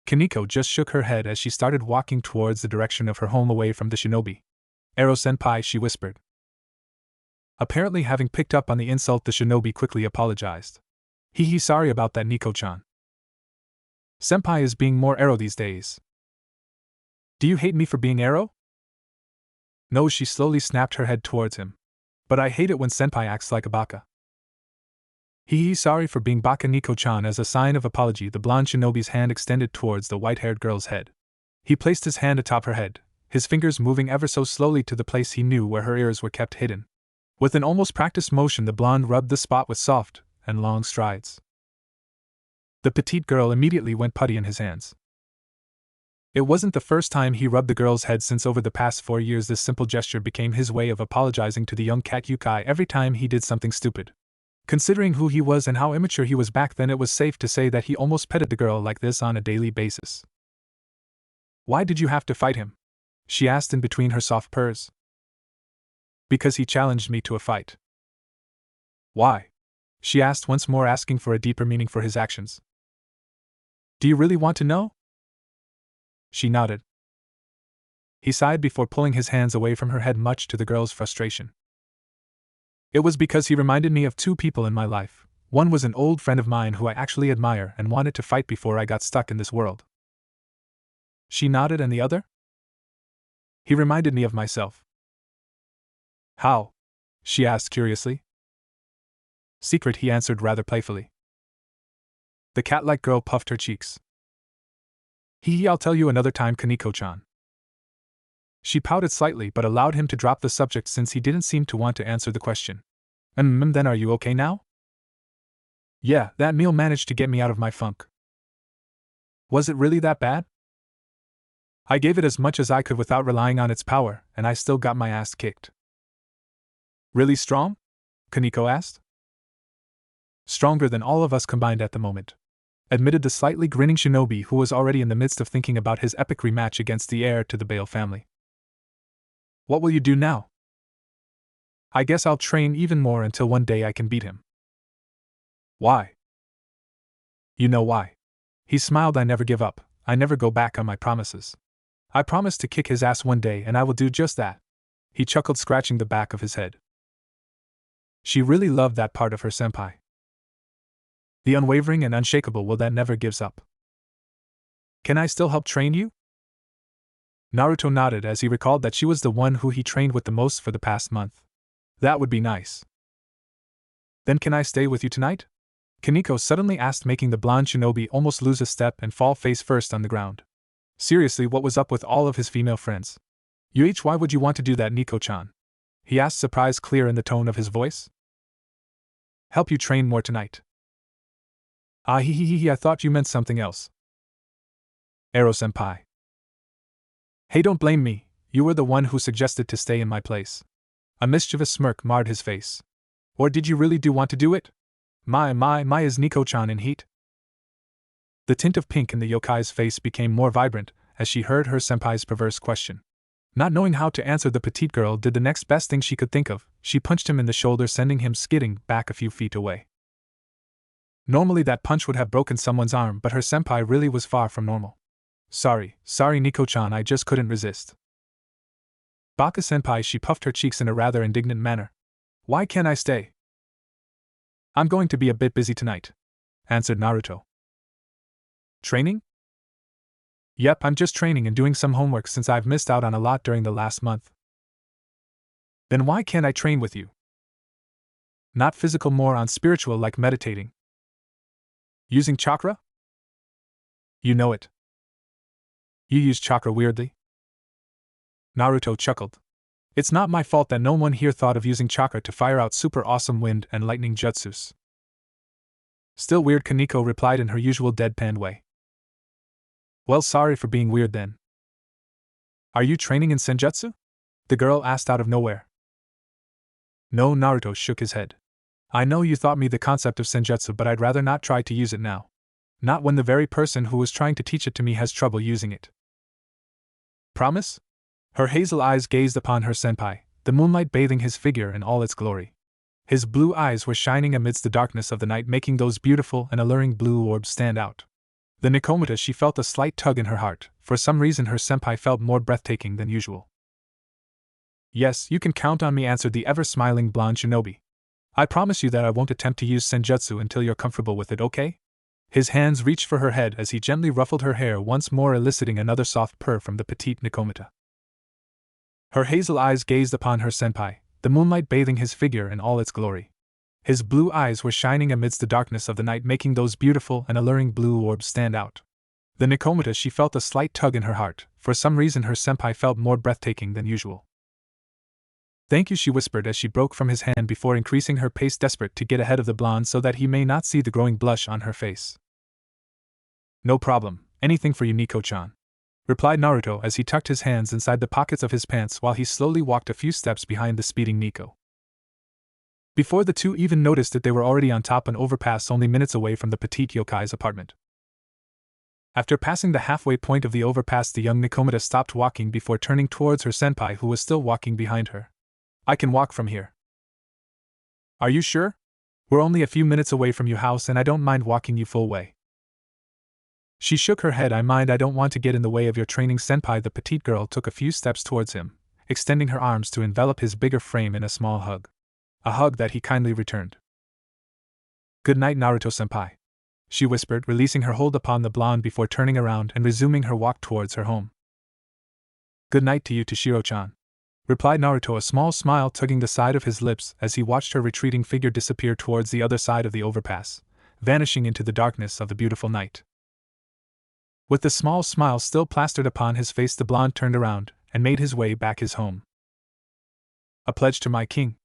Kaneko just shook her head as she started walking towards the direction of her home away from the shinobi. Ero-senpai, she whispered. Apparently having picked up on the insult, the shinobi quickly apologized. Sorry about that, Nico-chan. Senpai is being more Ero these days. Do you hate me for being Ero? No, she slowly snapped her head towards him. But I hate it when Senpai acts like a baka. Sorry for being baka, Nico-chan. As a sign of apology, the blonde shinobi's hand extended towards the white-haired girl's head. He placed his hand atop her head, his fingers moving ever so slowly to the place he knew where her ears were kept hidden. With an almost practiced motion, the blonde rubbed the spot with soft and long strides. The petite girl immediately went putty in his hands. It wasn't the first time he rubbed the girl's head, since over the past 4 years this simple gesture became his way of apologizing to the young cat Yukai every time he did something stupid. Considering who he was and how immature he was back then, it was safe to say that he almost petted the girl like this on a daily basis. Why did you have to fight him? She asked in between her soft purrs. Because he challenged me to a fight. Why? She asked once more, asking for a deeper meaning for his actions. Do you really want to know? She nodded. He sighed before pulling his hands away from her head, much to the girl's frustration. It was because he reminded me of 2 people in my life. One was an old friend of mine who I actually admire and wanted to fight before I got stuck in this world. She nodded. And the other? He reminded me of myself. How? She asked curiously. Secret, he answered rather playfully. The cat-like girl puffed her cheeks. I'll tell you another time, Kaneko-chan. She pouted slightly but allowed him to drop the subject since he didn't seem to want to answer the question. Then are you okay now? Yeah, that meal managed to get me out of my funk. Was it really that bad? I gave it as much as I could without relying on its power, and I still got my ass kicked. Really strong? Kaneko asked. Stronger than all of us combined at the moment, admitted the slightly grinning shinobi, who was already in the midst of thinking about his epic rematch against the heir to the Bale family. What will you do now? I guess I'll train even more until one day I can beat him. Why? You know why. He smiled. I never give up. I never go back on my promises. I promised to kick his ass one day, and I will do just that. He chuckled, scratching the back of his head. She really loved that part of her senpai. The unwavering and unshakable will that never gives up. Can I still help train you? Naruto nodded as he recalled that she was the one who he trained with the most for the past month. That would be nice. Then can I stay with you tonight? Kaneko suddenly asked, making the blonde shinobi almost lose a step and fall face first on the ground. Seriously, what was up with all of his female friends? Why would you want to do that, Nico-chan? He asked, surprise clear in the tone of his voice. Help you train more tonight. I thought you meant something else. Ero-senpai. Hey, don't blame me, you were the one who suggested to stay in my place. A mischievous smirk marred his face. Or did you really want to do it? My, is Nico-chan in heat? The tint of pink in the yokai's face became more vibrant as she heard her senpai's perverse question. Not knowing how to answer, the petite girl did the next best thing she could think of. She punched him in the shoulder, sending him skidding back a few feet away. Normally that punch would have broken someone's arm, but her senpai really was far from normal. Sorry Nico-chan, I just couldn't resist. Baka-senpai, she puffed her cheeks in a rather indignant manner. Why can't I stay? I'm going to be a bit busy tonight, answered Naruto. Training? Yep, I'm just training and doing some homework since I've missed out on a lot during the last month. Then why can't I train with you? Not physical, more on spiritual, like meditating. Using chakra? You know it. You use chakra weirdly? Naruto chuckled. It's not my fault that no one here thought of using chakra to fire out super awesome wind and lightning jutsus. Still weird, Kaneko replied in her usual deadpan way. Well, sorry for being weird then. Are you training in senjutsu? The girl asked out of nowhere. No, Naruto shook his head. I know you taught me the concept of senjutsu, but I'd rather not try to use it now. Not when the very person who was trying to teach it to me has trouble using it. Promise? Her hazel eyes gazed upon her senpai, the moonlight bathing his figure in all its glory. His blue eyes were shining amidst the darkness of the night, making those beautiful and alluring blue orbs stand out. The Nikomata, she felt a slight tug in her heart. For some reason her senpai felt more breathtaking than usual. Yes, you can count on me, answered the ever-smiling blonde shinobi. I promise you that I won't attempt to use senjutsu until you're comfortable with it, okay? His hands reached for her head as he gently ruffled her hair, once more eliciting another soft purr from the petite Nikomata. Her hazel eyes gazed upon her senpai, the moonlight bathing his figure in all its glory. His blue eyes were shining amidst the darkness of the night, making those beautiful and alluring blue orbs stand out. The Nikomata, she felt a slight tug in her heart. For some reason her senpai felt more breathtaking than usual. Thank you, she whispered as she broke from his hand before increasing her pace, desperate to get ahead of the blonde so that he may not see the growing blush on her face. No problem, anything for you, Nico-chan, replied Naruto as he tucked his hands inside the pockets of his pants while he slowly walked a few steps behind the speeding Nico. Before the two even noticed it, they were already on top an overpass only minutes away from the petite yokai's apartment. After passing the halfway point of the overpass, the young Nikomata stopped walking before turning towards her senpai, who was still walking behind her. I can walk from here. Are you sure? We're only a few minutes away from your house and I don't mind walking you full way. She shook her head. I don't want to get in the way of your training, senpai. The petite girl took a few steps towards him, extending her arms to envelop his bigger frame in a small hug. A hug that he kindly returned. Good night, Naruto-senpai, she whispered, releasing her hold upon the blonde before turning around and resuming her walk towards her home. Good night to you, Toshiro-chan, replied Naruto, a small smile tugging the side of his lips as he watched her retreating figure disappear towards the other side of the overpass, vanishing into the darkness of the beautiful night. With the small smile still plastered upon his face, the blonde turned around and made his way back his home. A pledge to my king.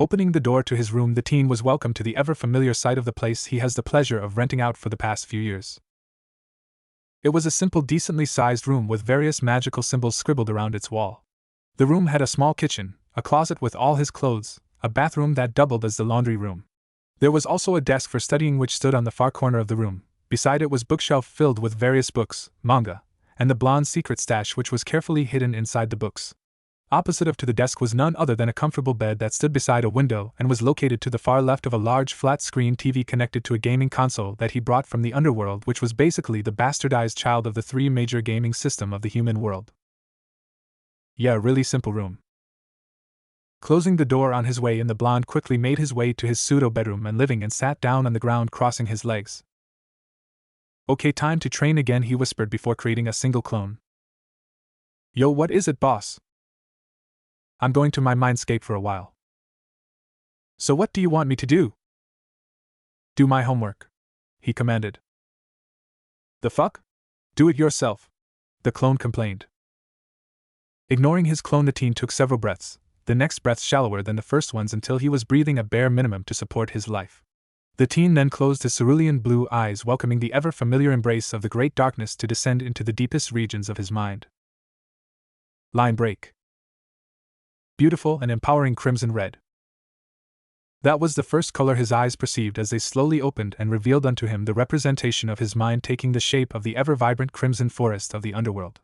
Opening the door to his room, the teen was welcomed to the ever-familiar sight of the place he has the pleasure of renting out for the past few years. It was a simple, decently sized room with various magical symbols scribbled around its wall. The room had a small kitchen, a closet with all his clothes, a bathroom that doubled as the laundry room. There was also a desk for studying which stood on the far corner of the room. Beside it was a bookshelf filled with various books, manga, and the blonde's secret stash, which was carefully hidden inside the books. Opposite to the desk was none other than a comfortable bed that stood beside a window and was located to the far left of a large flat-screen TV connected to a gaming console that he brought from the underworld, which was basically the bastardized child of the three major gaming system of the human world. Yeah, a really simple room. Closing the door on his way in, the blonde quickly made his way to his pseudo-bedroom and living and sat down on the ground, crossing his legs. Okay, time to train again, he whispered before creating a single clone. Yo, what is it, boss? I'm going to my mindscape for a while. So what do you want me to do? Do my homework, he commanded. The fuck? Do it yourself, the clone complained. Ignoring his clone, the teen took several breaths, the next breath shallower than the first ones until he was breathing a bare minimum to support his life. The teen then closed his cerulean blue eyes, welcoming the ever-familiar embrace of the great darkness to descend into the deepest regions of his mind. Line break. Beautiful and empowering crimson red. That was the first color his eyes perceived as they slowly opened and revealed unto him the representation of his mind taking the shape of the ever-vibrant crimson forest of the underworld.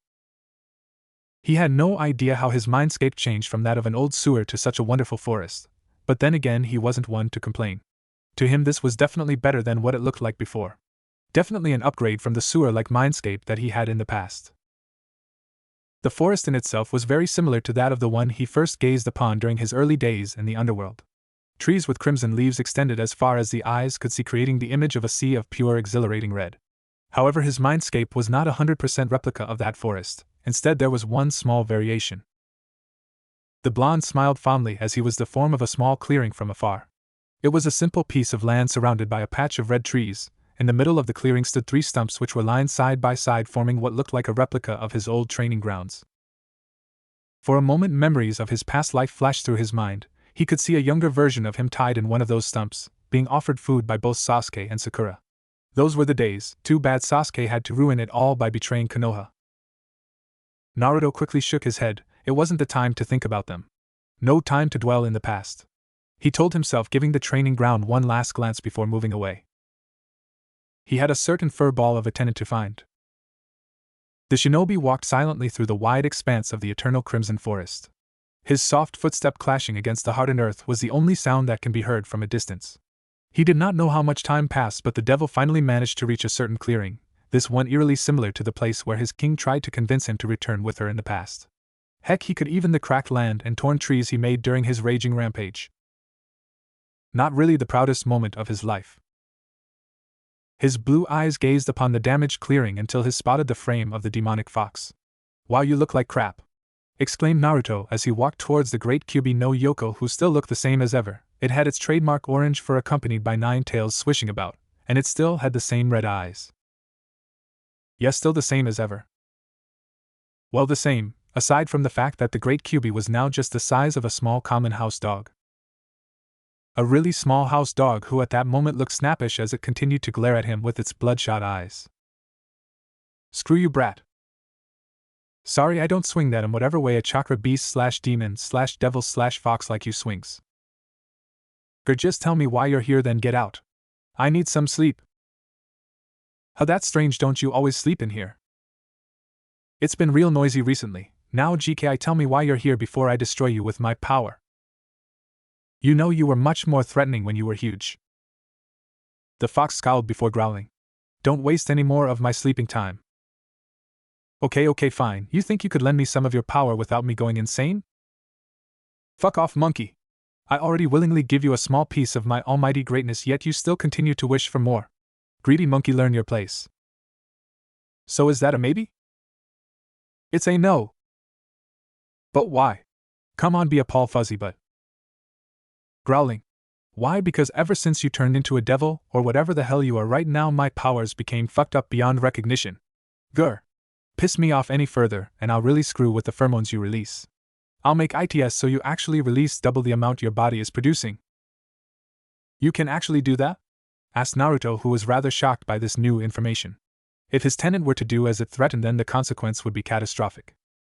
He had no idea how his mindscape changed from that of an old sewer to such a wonderful forest, but then again he wasn't one to complain. To him this was definitely better than what it looked like before. Definitely an upgrade from the sewer-like mindscape that he had in the past. The forest in itself was very similar to that of the one he first gazed upon during his early days in the underworld. Trees with crimson leaves extended as far as the eyes could see, creating the image of a sea of pure exhilarating red. However, his mindscape was not 100% replica of that forest. Instead, there was one small variation. The blonde smiled fondly as he was the form of a small clearing from afar. It was a simple piece of land surrounded by a patch of red trees. In the middle of the clearing stood 3 stumps which were lined side by side, forming what looked like a replica of his old training grounds. For a moment memories of his past life flashed through his mind. He could see a younger version of him tied in one of those stumps, being offered food by both Sasuke and Sakura. Those were the days. Too bad Sasuke had to ruin it all by betraying Konoha. Naruto quickly shook his head. It wasn't the time to think about them. No time to dwell in the past. He told himself, giving the training ground one last glance before moving away. He had a certain fur ball of a tenant to find. The shinobi walked silently through the wide expanse of the eternal crimson forest. His soft footstep clashing against the hardened earth was the only sound that can be heard from a distance. He did not know how much time passed, but the devil finally managed to reach a certain clearing, this one eerily similar to the place where his king tried to convince him to return with her in the past. Heck, he could even the cracked land and torn trees he made during his raging rampage. Not really the proudest moment of his life. His blue eyes gazed upon the damaged clearing until he spotted the frame of the demonic fox. "Wow, you look like crap," exclaimed Naruto as he walked towards the great Kyubi no Yoko, who still looked the same as ever. It had its trademark orange fur accompanied by 9 tails swishing about, and it still had the same red eyes. Yes, still the same as ever. Well, the same, aside from the fact that the great Kyubi was now just the size of a small common house dog. A really small house dog who at that moment looked snappish as it continued to glare at him with its bloodshot eyes. "Screw you, brat. Sorry, I don't swing that in whatever way a chakra beast/demon/devil/fox like you swings. Just tell me why you're here, then get out. I need some sleep." "How that's strange, don't you always sleep in here? It's been real noisy recently. Now GKI, tell me why you're here before I destroy you with my power. You know you were much more threatening when you were huge." The fox scowled before growling. "Don't waste any more of my sleeping time." Okay, fine. You think you could lend me some of your power without me going insane? Fuck off, monkey. I already willingly give you a small piece of my almighty greatness, yet you still continue to wish for more. Greedy monkey, learn your place. So is that a maybe? It's a no. But why? Come on, be a Paul Fuzzy butt. Growling. Why? Because ever since you turned into a devil, or whatever the hell you are right now, my powers became fucked up beyond recognition. Grr. Piss me off any further, and I'll really screw with the pheromones you release. I'll make ITS so you actually release double the amount your body is producing. You can actually do that? Asked Naruto, who was rather shocked by this new information. If his tenant were to do as it threatened, then the consequence would be catastrophic.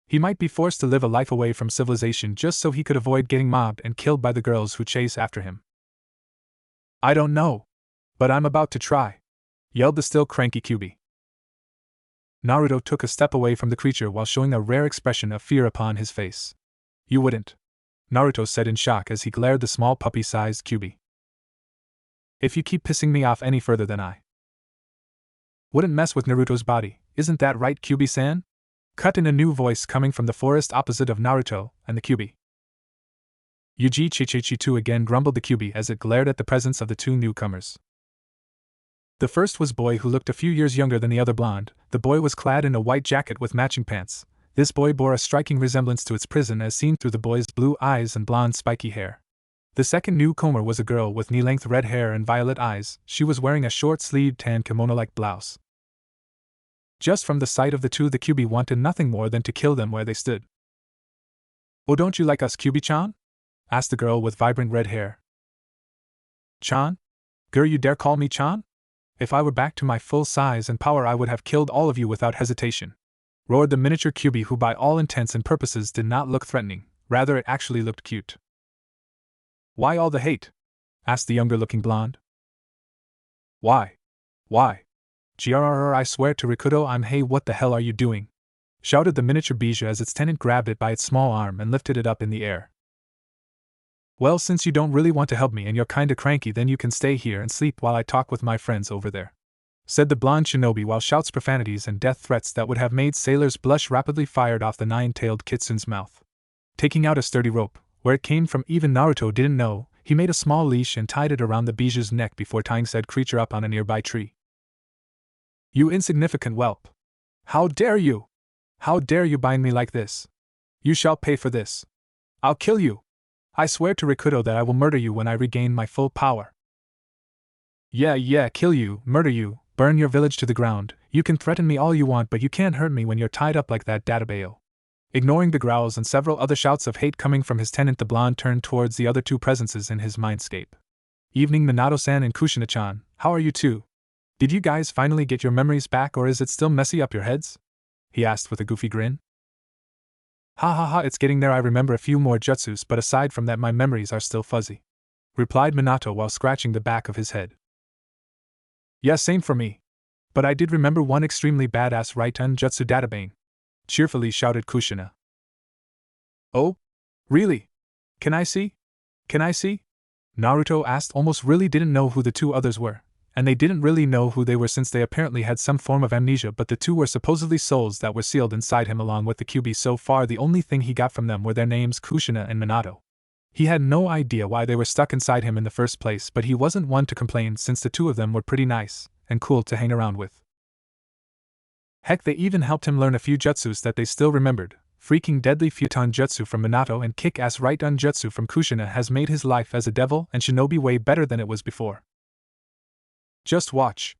He might be forced to live a life away from civilization just so he could avoid getting mobbed and killed by the girls who chase after him. I don't know. But I'm about to try, yelled the still cranky Kyubi. Naruto took a step away from the creature while showing a rare expression of fear upon his face. You wouldn't, Naruto said in shock as he glared the small puppy-sized Kyubi. If you keep pissing me off any further, then I wouldn't mess with Naruto's body, isn't that right, Kyubi-san? Cut in a new voice coming from the forest opposite of Naruto and the Kyubi. Yuji Chichichi again, grumbled the Kyubi as it glared at the presence of the two newcomers. The first was boy, who looked a few years younger than the other blonde. The boy was clad in a white jacket with matching pants. This boy bore a striking resemblance to its prison as seen through the boy's blue eyes and blonde spiky hair. The second newcomer was a girl with knee-length red hair and violet eyes. She was wearing a short-sleeved tan kimono-like blouse. Just from the sight of the two, the Kyubi wanted nothing more than to kill them where they stood. Oh, don't you like us, Kyubi-chan? Asked the girl with vibrant red hair. Chan? Girl, you dare call me Chan? If I were back to my full size and power, I would have killed all of you without hesitation. roared the miniature Kyuubi, who by all intents and purposes did not look threatening, rather it actually looked cute. Why all the hate? Asked the younger-looking blonde. Why? Grrr, I swear to Rikudo I'm hey, what the hell are you doing? Shouted the miniature Bijou as its tenant grabbed it by its small arm and lifted it up in the air. Well, since you don't really want to help me and you're kinda cranky, then you can stay here and sleep while I talk with my friends over there, said the blonde shinobi, while shouts, profanities, and death threats that would have made sailors blush rapidly fired off the nine-tailed kitsune's mouth. Taking out a sturdy rope, where it came from even Naruto didn't know, he made a small leash and tied it around the Bijou's neck before tying said creature up on a nearby tree. You insignificant whelp! How dare you! How dare you bind me like this? You shall pay for this. I'll kill you! I swear to Rikudo that I will murder you when I regain my full power. Yeah, kill you, murder you, burn your village to the ground. You can threaten me all you want, but you can't hurt me when you're tied up like that, Databeo. Ignoring the growls and several other shouts of hate coming from his tenant, the blonde turned towards the other two presences in his mindscape. Evening, Minato-san and Kushina-chan, how are you two? Did you guys finally get your memories back, or is it still messy up your heads? He asked with a goofy grin. Ha, it's getting there. I remember a few more jutsus, but aside from that my memories are still fuzzy, replied Minato while scratching the back of his head. Yeah, same for me. But I did remember one extremely badass right-on jutsu, Databane, cheerfully shouted Kushina. Oh? Really? Can I see? Naruto asked, almost really didn't know who the two others were, and they didn't really know who they were since they apparently had some form of amnesia, but the two were supposedly souls that were sealed inside him along with the Kyuubi. So far the only thing he got from them were their names, Kushina and Minato. He had no idea why they were stuck inside him in the first place, but he wasn't one to complain since the two of them were pretty nice and cool to hang around with. Heck, they even helped him learn a few jutsus that they still remembered. Freaking deadly futon jutsu from Minato and kick-ass right-on jutsu from Kushina has made his life as a devil and shinobi way better than it was before. Just watch,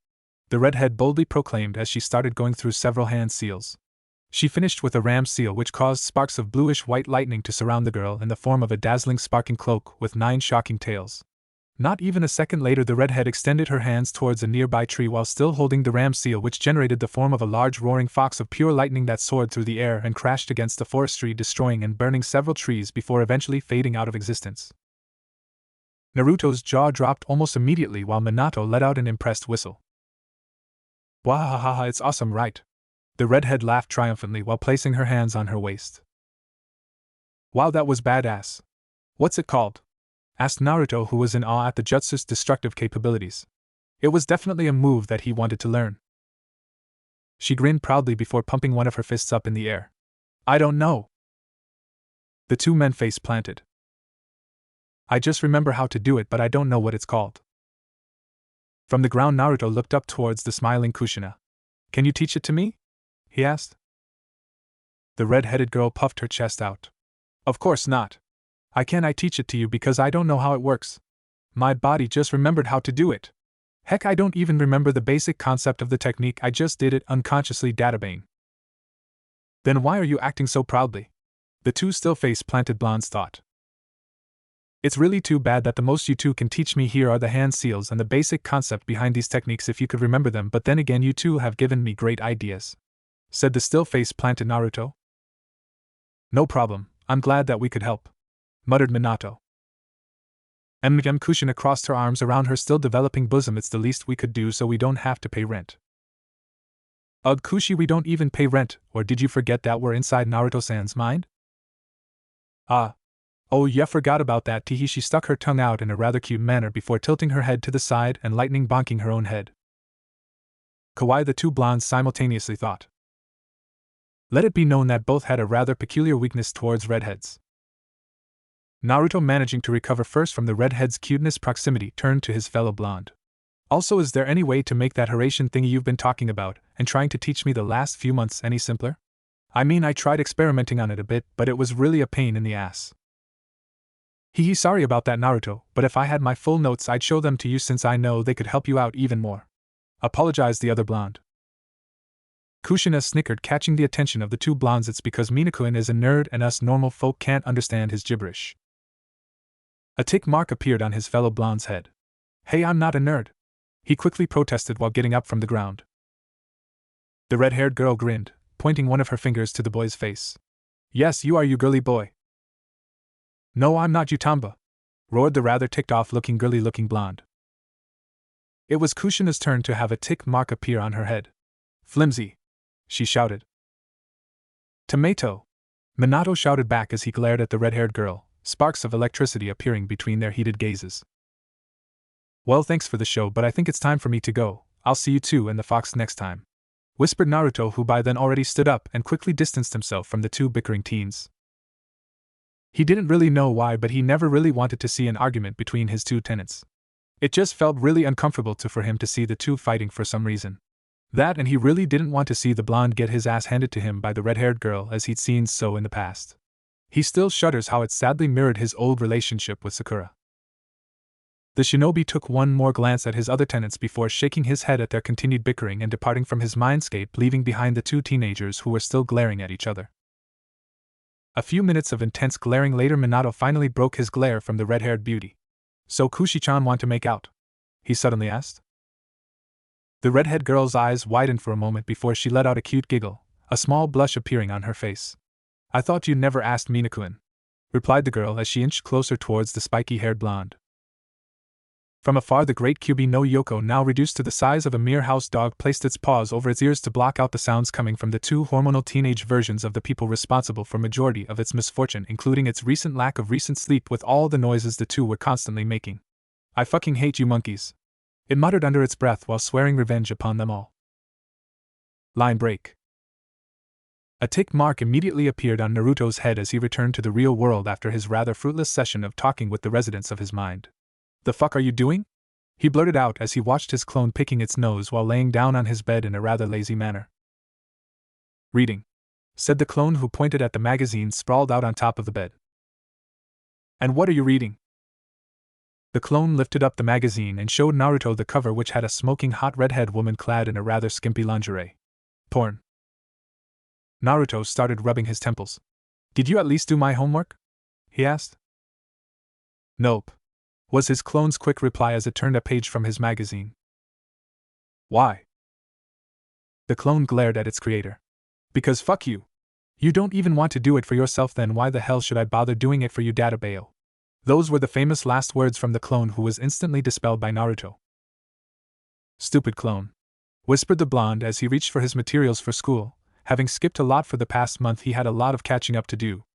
the redhead boldly proclaimed as she started going through several hand seals. She finished with a ram seal which caused sparks of bluish-white lightning to surround the girl in the form of a dazzling sparking cloak with 9 shocking tails. Not even a second later the redhead extended her hands towards a nearby tree while still holding the ram seal, which generated the form of a large roaring fox of pure lightning that soared through the air and crashed against the forestry, destroying and burning several trees before eventually fading out of existence. Naruto's jaw dropped almost immediately while Minato let out an impressed whistle. Wahahaha, it's awesome, right? The redhead laughed triumphantly while placing her hands on her waist. Wow, that was badass. What's it called? Asked Naruto, who was in awe at the jutsu's destructive capabilities. It was definitely a move that he wanted to learn. She grinned proudly before pumping one of her fists up in the air. I don't know. The two men face planted. I just remember how to do it, but I don't know what it's called. From the ground Naruto looked up towards the smiling Kushina. Can you teach it to me? He asked. The red-headed girl puffed her chest out. Of course not. I teach it to you because I don't know how it works. My body just remembered how to do it. Heck, I don't even remember the basic concept of the technique, I just did it unconsciously, Databane. Then why are you acting so proudly? The two still face-planted blondes thought. It's really too bad that the most you two can teach me here are the hand seals and the basic concept behind these techniques if you could remember them, but then again you two have given me great ideas, said the still face-planted Naruto. No problem, I'm glad that we could help, muttered Minato. Kushina crossed her arms around her still developing bosom. It's the least we could do so we don't have to pay rent. Ugh, Kushi, we don't even pay rent, or did you forget that we're inside Naruto-san's mind? Oh yeah, forgot about that. Teehee. She stuck her tongue out in a rather cute manner before tilting her head to the side and lightning bonking her own head. Kawaii, the two blondes simultaneously thought. Let it be known that both had a rather peculiar weakness towards redheads. Naruto, managing to recover first from the redhead's cuteness proximity, turned to his fellow blonde. Also, is there any way to make that Horatian thingy you've been talking about and trying to teach me the last few months any simpler? I mean, I tried experimenting on it a bit, but it was really a pain in the ass. Hehe, sorry about that, Naruto, but if I had my full notes I'd show them to you since I know they could help you out even more, apologized the other blonde. Kushina snickered, catching the attention of the two blondes. It's because Minakuin is a nerd and us normal folk can't understand his gibberish. A tick mark appeared on his fellow blonde's head. Hey, I'm not a nerd, he quickly protested while getting up from the ground. The red-haired girl grinned, pointing one of her fingers to the boy's face. Yes, you are, you girly boy. No, I'm not, you Tamba, roared the rather ticked-off looking girly-looking blonde. It was Kushina's turn to have a tick mark appear on her head. Flimsy, she shouted. Tomato, Minato shouted back as he glared at the red-haired girl, sparks of electricity appearing between their heated gazes. Well, thanks for the show, but I think it's time for me to go. I'll see you two and the fox next time, whispered Naruto, who by then already stood up and quickly distanced himself from the two bickering teens. He didn't really know why, but he never really wanted to see an argument between his two tenants. It just felt really uncomfortable for him to see the two fighting for some reason. That, and he really didn't want to see the blonde get his ass handed to him by the red-haired girl as he'd seen so in the past. He still shudders how it sadly mirrored his old relationship with Sakura. The shinobi took one more glance at his other tenants before shaking his head at their continued bickering and departing from his mindscape, leaving behind the two teenagers who were still glaring at each other. A few minutes of intense glaring later, Minato finally broke his glare from the red-haired beauty. So Kushi-chan want to make out? He suddenly asked. The redhead girl's eyes widened for a moment before she let out a cute giggle, a small blush appearing on her face. I thought you'd never asked Minaku-in, replied the girl as she inched closer towards the spiky-haired blonde. From afar, the great Kyubi no Yoko, now reduced to the size of a mere house dog, placed its paws over its ears to block out the sounds coming from the two hormonal teenage versions of the people responsible for majority of its misfortune, including its recent lack of recent sleep with all the noises the two were constantly making. I fucking hate you monkeys, it muttered under its breath while swearing revenge upon them all. Line break. A tick mark immediately appeared on Naruto's head as he returned to the real world after his rather fruitless session of talking with the residents of his mind. The fuck are you doing? He blurted out as he watched his clone picking its nose while laying down on his bed in a rather lazy manner. Reading, said the clone, who pointed at the magazine sprawled out on top of the bed. And what are you reading? The clone lifted up the magazine and showed Naruto the cover, which had a smoking hot redhead woman clad in a rather skimpy lingerie. Porn. Naruto started rubbing his temples. Did you at least do my homework? He asked. Nope, was his clone's quick reply as it turned a page from his magazine. Why? The clone glared at its creator. Because fuck you. You don't even want to do it for yourself, then why the hell should I bother doing it for you, Databeo? Those were the famous last words from the clone, who was instantly dispelled by Naruto. Stupid clone, whispered the blonde as he reached for his materials for school. Having skipped a lot for the past month, he had a lot of catching up to do.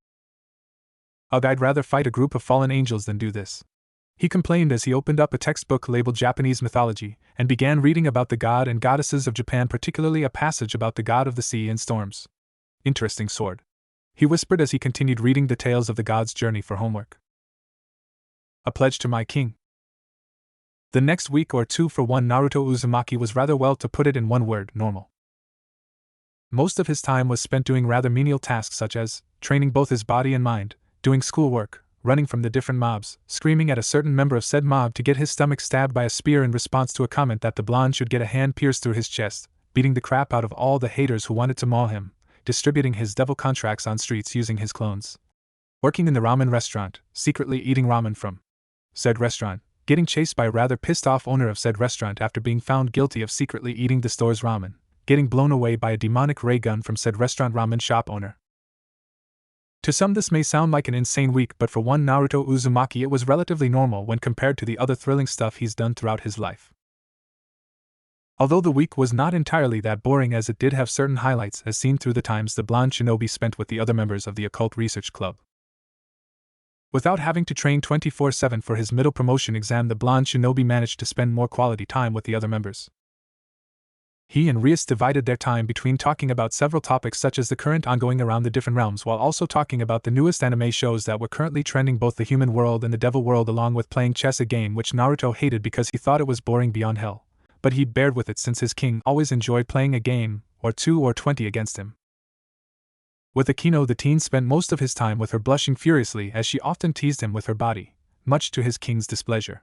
Ugh, I'd rather fight a group of fallen angels than do this, he complained as he opened up a textbook labeled Japanese mythology and began reading about the god and goddesses of Japan, particularly a passage about the god of the sea and storms. Interesting sword, he whispered as he continued reading the tales of the god's journey for homework. A pledge to my king. The next week or two for one Naruto Uzumaki was rather, well, to put it in one word, normal. Most of his time was spent doing rather menial tasks such as training both his body and mind, doing schoolwork, running from the different mobs, screaming at a certain member of said mob to get his stomach stabbed by a spear in response to a comment that the blonde should get a hand pierced through his chest, beating the crap out of all the haters who wanted to maul him, distributing his devil contracts on streets using his clones, working in the ramen restaurant, secretly eating ramen from said restaurant, getting chased by a rather pissed-off owner of said restaurant after being found guilty of secretly eating the store's ramen, getting blown away by a demonic ray gun from said restaurant ramen shop owner. To some this may sound like an insane week, but for one Naruto Uzumaki it was relatively normal when compared to the other thrilling stuff he's done throughout his life. Although the week was not entirely that boring, as it did have certain highlights as seen through the times the blonde shinobi spent with the other members of the Occult Research Club. Without having to train 24/7 for his middle promotion exam, the blonde shinobi managed to spend more quality time with the other members. He and Rias divided their time between talking about several topics such as the current ongoing around the different realms, while also talking about the newest anime shows that were currently trending, both the human world and the devil world, along with playing chess, a game which Naruto hated because he thought it was boring beyond hell, but he bared with it since his king always enjoyed playing a game or 2 or 20 against him. With Akino, the teen spent most of his time with her, blushing furiously as she often teased him with her body, much to his king's displeasure.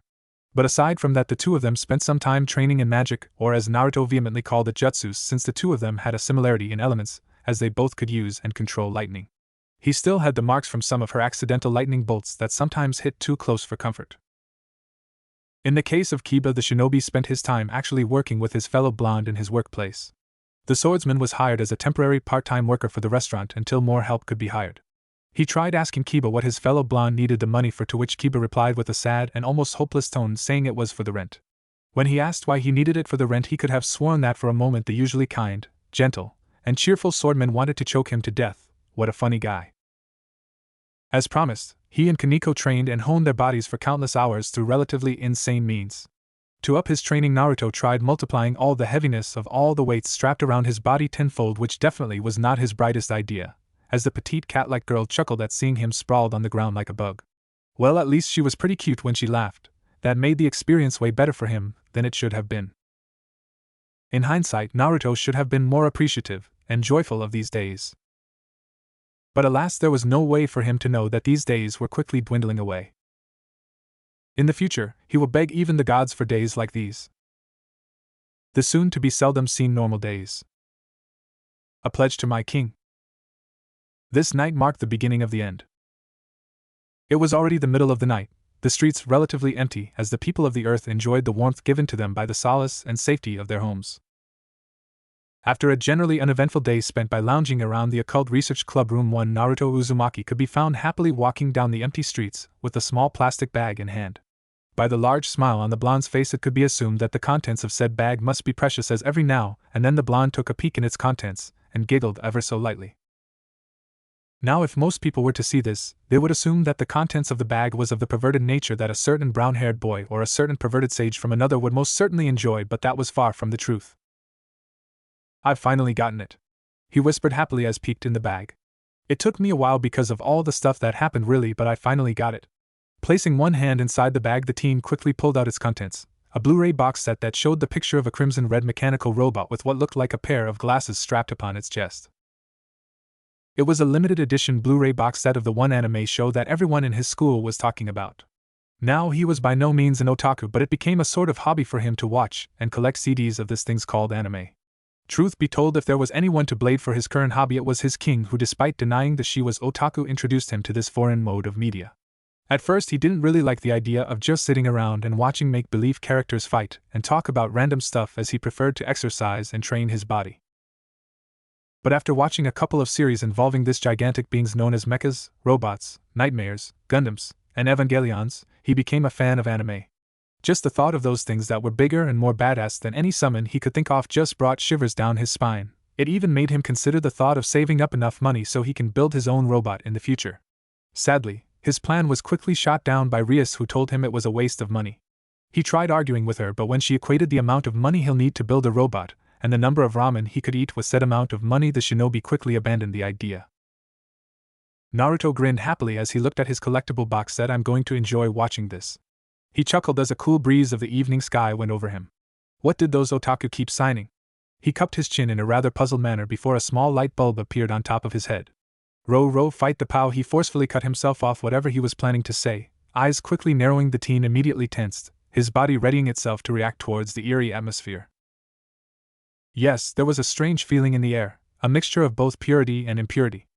But aside from that, the two of them spent some time training in magic, or as Naruto vehemently called it, jutsus, since the two of them had a similarity in elements, as they both could use and control lightning. He still had the marks from some of her accidental lightning bolts that sometimes hit too close for comfort. In the case of Kiba, the shinobi spent his time actually working with his fellow blonde in his workplace. The swordsman was hired as a temporary part-time worker for the restaurant until more help could be hired. He tried asking Kiba what his fellow blonde needed the money for, to which Kiba replied with a sad and almost hopeless tone, saying it was for the rent. When he asked why he needed it for the rent, he could have sworn that for a moment the usually kind, gentle, and cheerful swordman wanted to choke him to death. What a funny guy. As promised, he and Kaneko trained and honed their bodies for countless hours through relatively insane means. To up his training, Naruto tried multiplying all the heaviness of all the weights strapped around his body tenfold, which definitely was not his brightest idea, as the petite cat-like girl chuckled at seeing him sprawled on the ground like a bug. Well, at least she was pretty cute when she laughed. That made the experience way better for him than it should have been. In hindsight, Naruto should have been more appreciative and joyful of these days. But alas, there was no way for him to know that these days were quickly dwindling away. In the future, he will beg even the gods for days like these. The soon-to-be seldom-seen normal days. A pledge to my king. This night marked the beginning of the end. It was already the middle of the night, the streets relatively empty as the people of the earth enjoyed the warmth given to them by the solace and safety of their homes. After a generally uneventful day spent by lounging around the Occult Research Club Room 1, Naruto Uzumaki could be found happily walking down the empty streets with a small plastic bag in hand. By the large smile on the blonde's face, it could be assumed that the contents of said bag must be precious, as every now and then the blonde took a peek in its contents and giggled ever so lightly. Now, if most people were to see this, they would assume that the contents of the bag was of the perverted nature that a certain brown-haired boy or a certain perverted sage from another would most certainly enjoy, but that was far from the truth. "I've finally gotten it," he whispered happily as peeked in the bag. "It took me a while because of all the stuff that happened, really, but I finally got it." Placing one hand inside the bag, the teen quickly pulled out its contents, a Blu-ray box set that showed the picture of a crimson-red mechanical robot with what looked like a pair of glasses strapped upon its chest. It was a limited edition Blu-ray box set of the one anime show that everyone in his school was talking about. Now, he was by no means an otaku, but it became a sort of hobby for him to watch and collect CDs of this things called anime. Truth be told, if there was anyone to blame for his current hobby, it was his king, who, despite denying that she was otaku, introduced him to this foreign mode of media. At first, he didn't really like the idea of just sitting around and watching make-believe characters fight and talk about random stuff, as he preferred to exercise and train his body. But after watching a couple of series involving this gigantic beings known as mechas, robots, nightmares, Gundams, and Evangelions, he became a fan of anime. Just the thought of those things that were bigger and more badass than any summon he could think of just brought shivers down his spine. It even made him consider the thought of saving up enough money so he can build his own robot in the future. Sadly, his plan was quickly shot down by Rias, who told him it was a waste of money. He tried arguing with her, but when she equated the amount of money he'll need to build a robot and the number of ramen he could eat with said amount of money, the shinobi quickly abandoned the idea. Naruto grinned happily as he looked at his collectible box set. "I'm going to enjoy watching this." He chuckled as a cool breeze of the evening sky went over him. What did those otaku keep signing? He cupped his chin in a rather puzzled manner before a small light bulb appeared on top of his head. Row, fight the pow." He forcefully cut himself off whatever he was planning to say, eyes quickly narrowing. The teen immediately tensed, his body readying itself to react towards the eerie atmosphere. Yes, there was a strange feeling in the air, a mixture of both purity and impurity.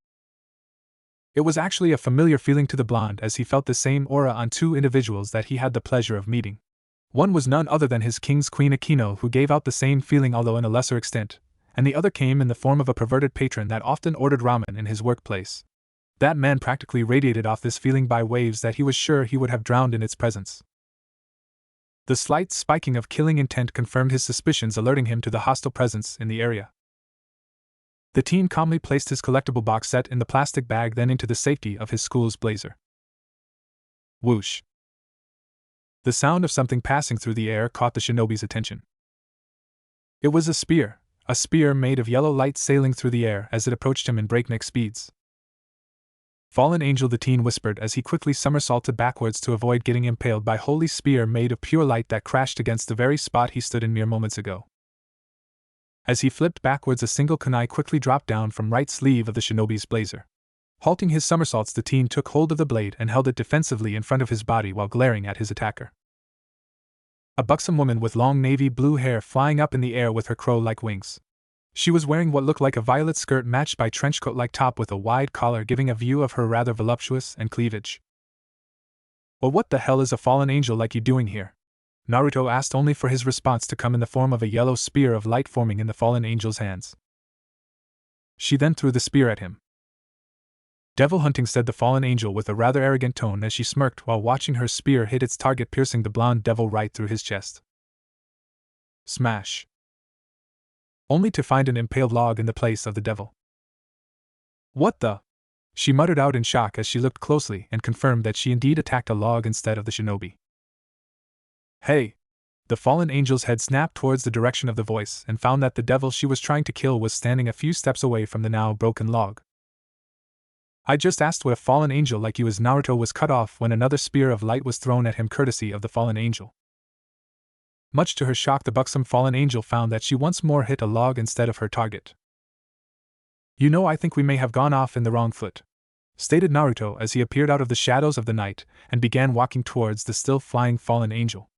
It was actually a familiar feeling to the blonde, as he felt the same aura on two individuals that he had the pleasure of meeting. One was none other than his king's queen Akino, who gave out the same feeling although in a lesser extent, and the other came in the form of a perverted patron that often ordered ramen in his workplace. That man practically radiated off this feeling by waves that he was sure he would have drowned in its presence. The slight spiking of killing intent confirmed his suspicions, alerting him to the hostile presence in the area. The teen calmly placed his collectible box set in the plastic bag, then into the safety of his school's blazer. Whoosh! The sound of something passing through the air caught the shinobi's attention. It was a spear made of yellow light sailing through the air as it approached him in breakneck speeds. "Fallen angel," the teen whispered as he quickly somersaulted backwards to avoid getting impaled by holy spear made of pure light that crashed against the very spot he stood in mere moments ago. As he flipped backwards, a single kunai quickly dropped down from right sleeve of the shinobi's blazer. Halting his somersaults, the teen took hold of the blade and held it defensively in front of his body while glaring at his attacker. A buxom woman with long navy blue hair flying up in the air with her crow-like wings. She was wearing what looked like a violet skirt matched by trenchcoat-like top with a wide collar giving a view of her rather voluptuous and cleavage. "Well, what the hell is a fallen angel like you doing here?" Naruto asked, only for his response to come in the form of a yellow spear of light forming in the fallen angel's hands. She then threw the spear at him. "Devil hunting," said the fallen angel with a rather arrogant tone as she smirked while watching her spear hit its target, piercing the blonde devil right through his chest. Smash! Only to find an impaled log in the place of the devil. "What the?" she muttered out in shock as she looked closely and confirmed that she indeed attacked a log instead of the shinobi. "Hey!" The fallen angel's head snapped towards the direction of the voice and found that the devil she was trying to kill was standing a few steps away from the now broken log. "I just asked what a fallen angel like you is." Naruto was cut off when another spear of light was thrown at him courtesy of the fallen angel. Much to her shock, the buxom fallen angel found that she once more hit a log instead of her target. "You know, I think we may have gone off in the wrong foot," stated Naruto as he appeared out of the shadows of the night and began walking towards the still flying fallen angel.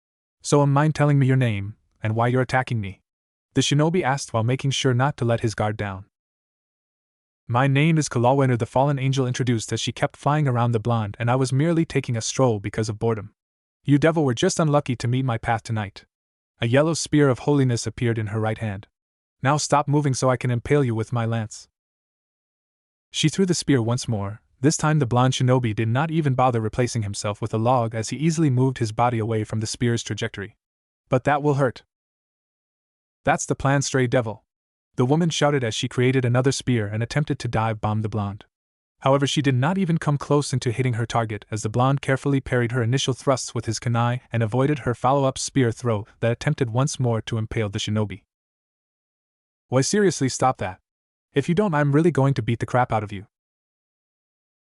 "So mind telling me your name, and why you're attacking me?" the shinobi asked while making sure not to let his guard down. "My name is Kalawiner," the fallen angel introduced as she kept flying around the blonde, "and I was merely taking a stroll because of boredom. You devil were just unlucky to meet my path tonight." A yellow spear of holiness appeared in her right hand. "Now stop moving so I can impale you with my lance." She threw the spear once more. This time the blonde shinobi did not even bother replacing himself with a log as he easily moved his body away from the spear's trajectory. "But that will hurt." "That's the plan, stray devil," the woman shouted as she created another spear and attempted to dive bomb the blonde. However, she did not even come close into hitting her target as the blonde carefully parried her initial thrusts with his kunai and avoided her follow-up spear throw that attempted once more to impale the shinobi. "Why, seriously, stop that. If you don't, I'm really going to beat the crap out of you."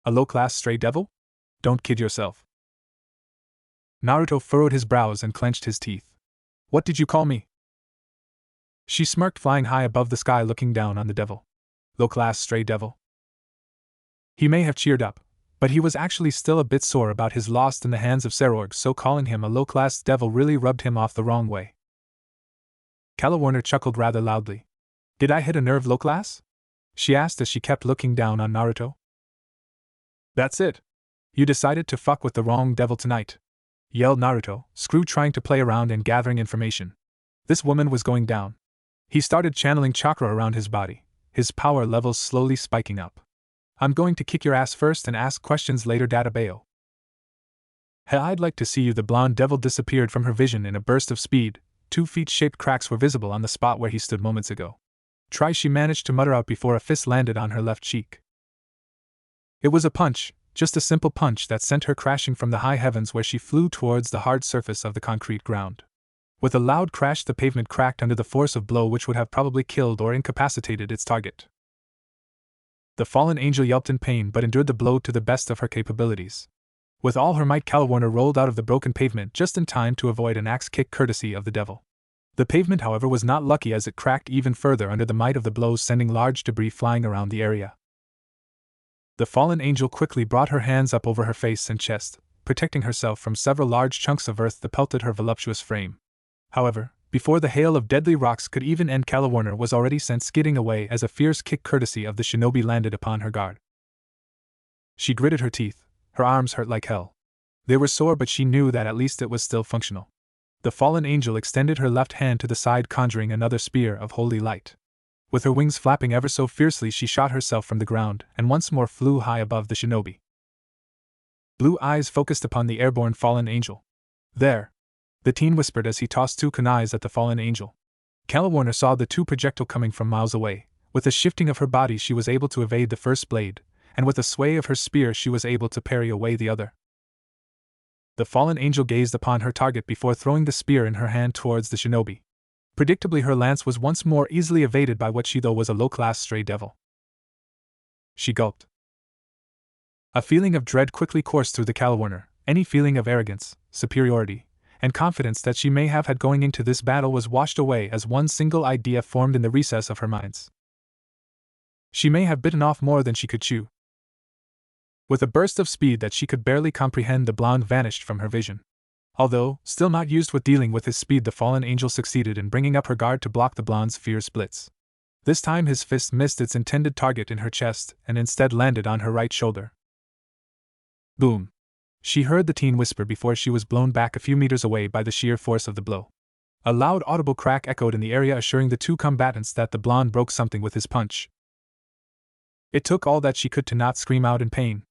"A low-class stray devil? Don't kid yourself." Naruto furrowed his brows and clenched his teeth. "What did you call me?" She smirked, flying high above the sky looking down on the devil. "Low-class stray devil." He may have cheered up, but he was actually still a bit sore about his loss in the hands of Sarorg, so calling him a low-class devil really rubbed him off the wrong way. Kalawiner chuckled rather loudly. "Did I hit a nerve, low-class?" she asked as she kept looking down on Naruto. "That's it. You decided to fuck with the wrong devil tonight," yelled Naruto, Screw trying to play around and gathering information. This woman was going down. He started channeling chakra around his body, his power levels slowly spiking up. "I'm going to kick your ass first and ask questions later, Databao." "Hey, I'd like to see you." The blonde devil disappeared from her vision in a burst of speed. 2 feet-shaped cracks were visible on the spot where he stood moments ago. "Try," she managed to mutter out before a fist landed on her left cheek. It was a punch, just a simple punch that sent her crashing from the high heavens where she flew towards the hard surface of the concrete ground. With a loud crash, the pavement cracked under the force of blow which would have probably killed or incapacitated its target. The fallen angel yelped in pain but endured the blow to the best of her capabilities. With all her might, Kalawiner rolled out of the broken pavement just in time to avoid an axe kick courtesy of the devil. The pavement, however, was not lucky as it cracked even further under the might of the blows, sending large debris flying around the area. The fallen angel quickly brought her hands up over her face and chest, protecting herself from several large chunks of earth that pelted her voluptuous frame. However, before the hail of deadly rocks could even end, Kalawiner was already sent skidding away as a fierce kick courtesy of the shinobi landed upon her guard. She gritted her teeth. Her arms hurt like hell. They were sore, but she knew that at least it was still functional. The fallen angel extended her left hand to the side, conjuring another spear of holy light. With her wings flapping ever so fiercely, she shot herself from the ground and once more flew high above the shinobi. Blue eyes focused upon the airborne fallen angel. "There," the teen whispered as he tossed 2 kunais at the fallen angel. Kalawiner saw the 2 projectile coming from miles away. With a shifting of her body, she was able to evade the first blade, and with a sway of her spear, she was able to parry away the other. The fallen angel gazed upon her target before throwing the spear in her hand towards the shinobi. Predictably, her lance was once more easily evaded by what she thought was a low-class stray devil. She gulped. A feeling of dread quickly coursed through the Kalawiner. Any feeling of arrogance, superiority, and confidence that she may have had going into this battle was washed away as one single idea formed in the recess of her minds. She may have bitten off more than she could chew. With a burst of speed that she could barely comprehend, the blonde vanished from her vision. Although, still not used with dealing with his speed, the fallen angel succeeded in bringing up her guard to block the blonde's fierce blitz. This time his fist missed its intended target in her chest and instead landed on her right shoulder. Boom! She heard the teen whisper before she was blown back a few meters away by the sheer force of the blow. A loud audible crack echoed in the area, assuring the two combatants that the blonde broke something with his punch. It took all that she could to not scream out in pain.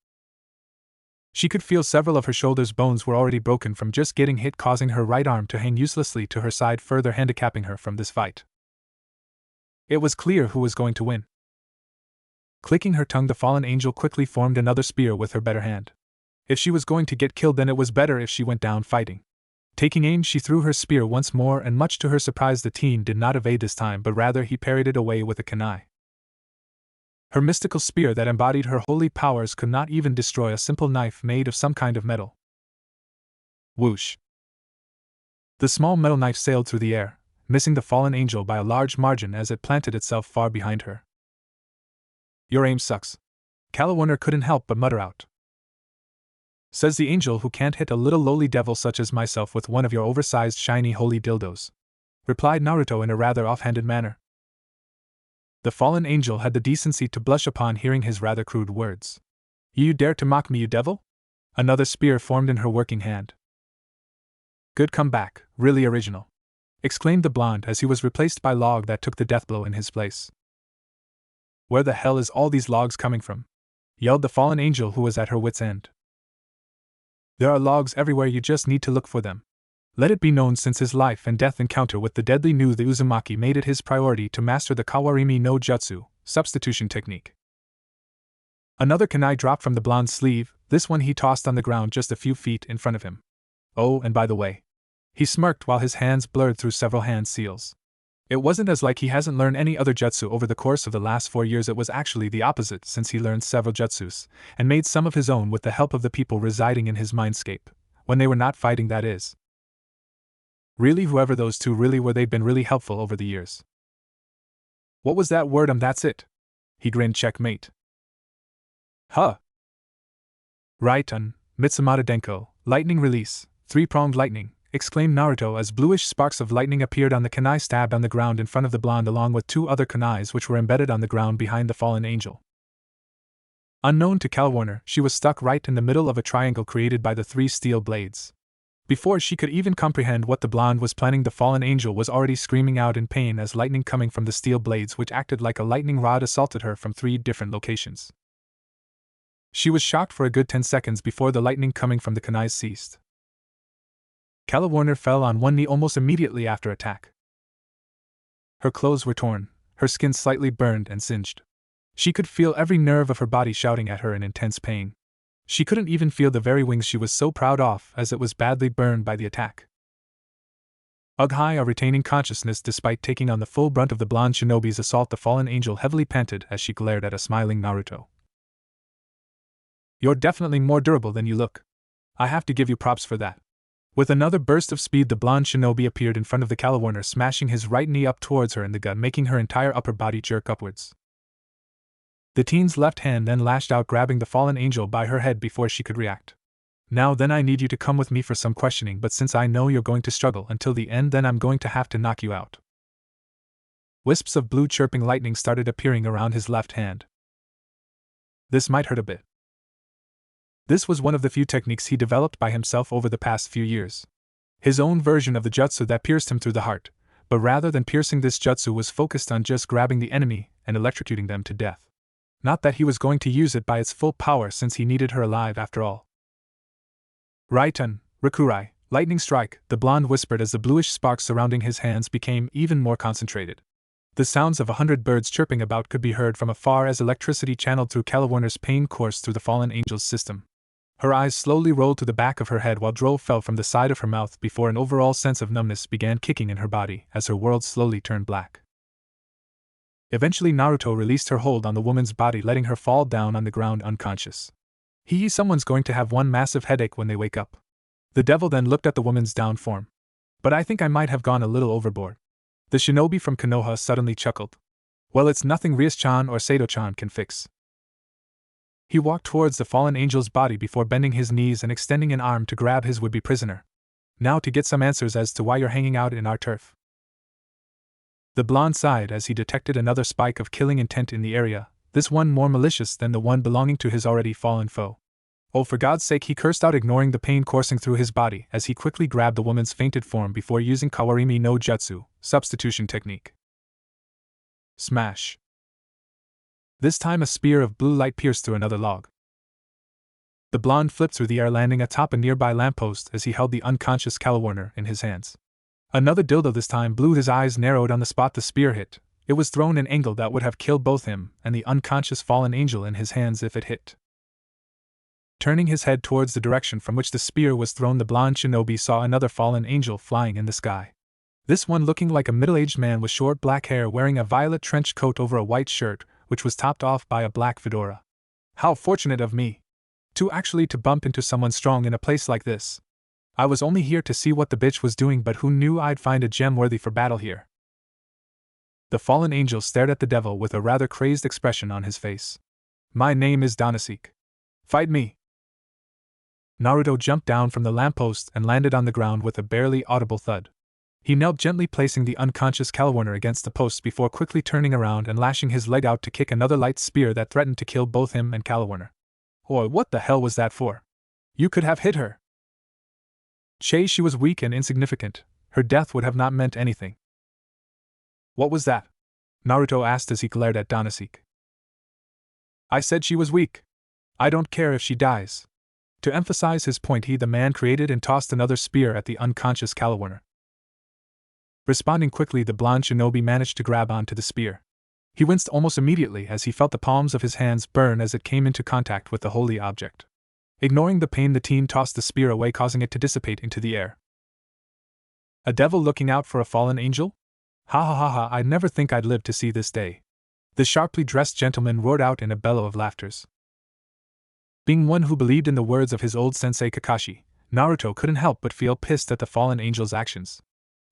She could feel several of her shoulder's bones were already broken from just getting hit, causing her right arm to hang uselessly to her side, further handicapping her from this fight. It was clear who was going to win. Clicking her tongue, the fallen angel quickly formed another spear with her better hand. If she was going to get killed, then it was better if she went down fighting. Taking aim, she threw her spear once more, and much to her surprise, the teen did not evade this time, but rather he parried it away with a kunai. Her mystical spear that embodied her holy powers could not even destroy a simple knife made of some kind of metal. Whoosh! The small metal knife sailed through the air, missing the fallen angel by a large margin as it planted itself far behind her. "Your aim sucks," Calawarner couldn't help but mutter out. "Says the angel who can't hit a little lowly devil such as myself with one of your oversized shiny holy dildos," replied Naruto in a rather offhanded manner. The fallen angel had the decency to blush upon hearing his rather crude words. "You dare to mock me, you devil?" Another spear formed in her working hand. "Good comeback, really original," exclaimed the blonde as he was replaced by Log that took the death blow in his place. "Where the hell is all these logs coming from?" yelled the fallen angel, who was at her wit's end. "There are logs everywhere, you just need to look for them." Let it be known, since his life and death encounter with the deadly Nu, the Uzumaki made it his priority to master the Kawarimi no Jutsu, substitution technique. Another kunai dropped from the blonde's sleeve, this one he tossed on the ground just a few feet in front of him. "Oh, and by the way," he smirked while his hands blurred through several hand seals. "It wasn't as like he hasn't learned any other jutsu over the course of the last 4 years. It was actually the opposite, since he learned several jutsus, and made some of his own with the help of the people residing in his mindscape. When they were not fighting, that is. Really, whoever those two really were, they've been really helpful over the years." "What was that word? That's it." He grinned. "Checkmate." "Huh. Right, Mitsumata Denko, lightning release, three-pronged lightning," exclaimed Naruto as bluish sparks of lightning appeared on the kunai stabbed on the ground in front of the blonde, along with 2 other kunais which were embedded on the ground behind the fallen angel. Unknown to Calawarner, she was stuck right in the middle of a triangle created by the 3 steel blades. Before she could even comprehend what the blonde was planning, the fallen angel was already screaming out in pain as lightning coming from the steel blades, which acted like a lightning rod, assaulted her from 3 different locations. She was shocked for a good 10 seconds before the lightning coming from the kunais ceased. Calawarner fell on one knee almost immediately after attack. Her clothes were torn, her skin slightly burned and singed. She could feel every nerve of her body shouting at her in intense pain. She couldn't even feel the very wings she was so proud of, as it was badly burned by the attack. Ughai, retaining consciousness despite taking on the full brunt of the blonde shinobi's assault, the fallen angel heavily panted as she glared at a smiling Naruto. "You're definitely more durable than you look. I have to give you props for that." With another burst of speed, the blonde shinobi appeared in front of the Calawarner, smashing his right knee up towards her in the gut, making her entire upper body jerk upwards. The teen's left hand then lashed out, grabbing the fallen angel by her head before she could react. "Now then, I need you to come with me for some questioning, but since I know you're going to struggle until the end, then I'm going to have to knock you out." Wisps of blue chirping lightning started appearing around his left hand. This might hurt a bit. This was one of the few techniques he developed by himself over the past few years. His own version of the jutsu that pierced him through the heart, but rather than piercing this jutsu was focused on just grabbing the enemy and electrocuting them to death. Not that he was going to use it by its full power, since he needed her alive after all. "Right, Rakurai, lightning strike," the blonde whispered as the bluish sparks surrounding his hands became even more concentrated. The sounds of 100 birds chirping about could be heard from afar as electricity channeled through Calawarner's pain coursed through the fallen angel's system. Her eyes slowly rolled to the back of her head while drool fell from the side of her mouth before an overall sense of numbness began kicking in her body as her world slowly turned black. Eventually Naruto released her hold on the woman's body, letting her fall down on the ground unconscious. Someone's going to have one massive headache when they wake up. The devil then looked at the woman's down form. "But I think I might have gone a little overboard." The shinobi from Konoha suddenly chuckled. "Well, it's nothing Rias-chan or Sato-chan can fix." He walked towards the fallen angel's body before bending his knees and extending an arm to grab his would-be prisoner. "Now to get some answers as to why you're hanging out in our turf." The blonde sighed as he detected another spike of killing intent in the area, this one more malicious than the one belonging to his already fallen foe. Oh, for God's sake, he cursed out, ignoring the pain coursing through his body as he quickly grabbed the woman's fainted form before using Kawarimi no Jutsu, substitution technique. Smash. This time a spear of blue light pierced through another log. The blonde flipped through the air, landing atop a nearby lamppost as he held the unconscious Calawarner in his hands. Another dildo, this time blue. His eyes narrowed on the spot the spear hit. It was thrown an angle that would have killed both him and the unconscious fallen angel in his hands if it hit. Turning his head towards the direction from which the spear was thrown, the blonde shinobi saw another fallen angel flying in the sky. This one looking like a middle-aged man with short black hair, wearing a violet trench coat over a white shirt, which was topped off by a black fedora. How fortunate of me! To bump into someone strong in a place like this. I was only here to see what the bitch was doing, but who knew I'd find a gem worthy for battle here. The fallen angel stared at the devil with a rather crazed expression on his face. My name is Danasik. Fight me! Naruto jumped down from the lamppost and landed on the ground with a barely audible thud. He knelt, gently placing the unconscious Calawarner against the post before quickly turning around and lashing his leg out to kick another light spear that threatened to kill both him and Calawarner. Or what the hell was that for? You could have hit her. She was weak and insignificant. Her death would have not meant anything. What was that? Naruto asked as he glared at Danasik. I said she was weak. I don't care if she dies. To emphasize his point, the man created and tossed another spear at the unconscious Calawarner. Responding quickly, the blonde shinobi managed to grab onto the spear. He winced almost immediately as he felt the palms of his hands burn as it came into contact with the holy object. Ignoring the pain, the teen tossed the spear away, causing it to dissipate into the air. A devil looking out for a fallen angel? Ha ha ha ha, I'd never think I'd live to see this day. The sharply dressed gentleman roared out in a bellow of laughter. Being one who believed in the words of his old sensei Kakashi, Naruto couldn't help but feel pissed at the fallen angel's actions.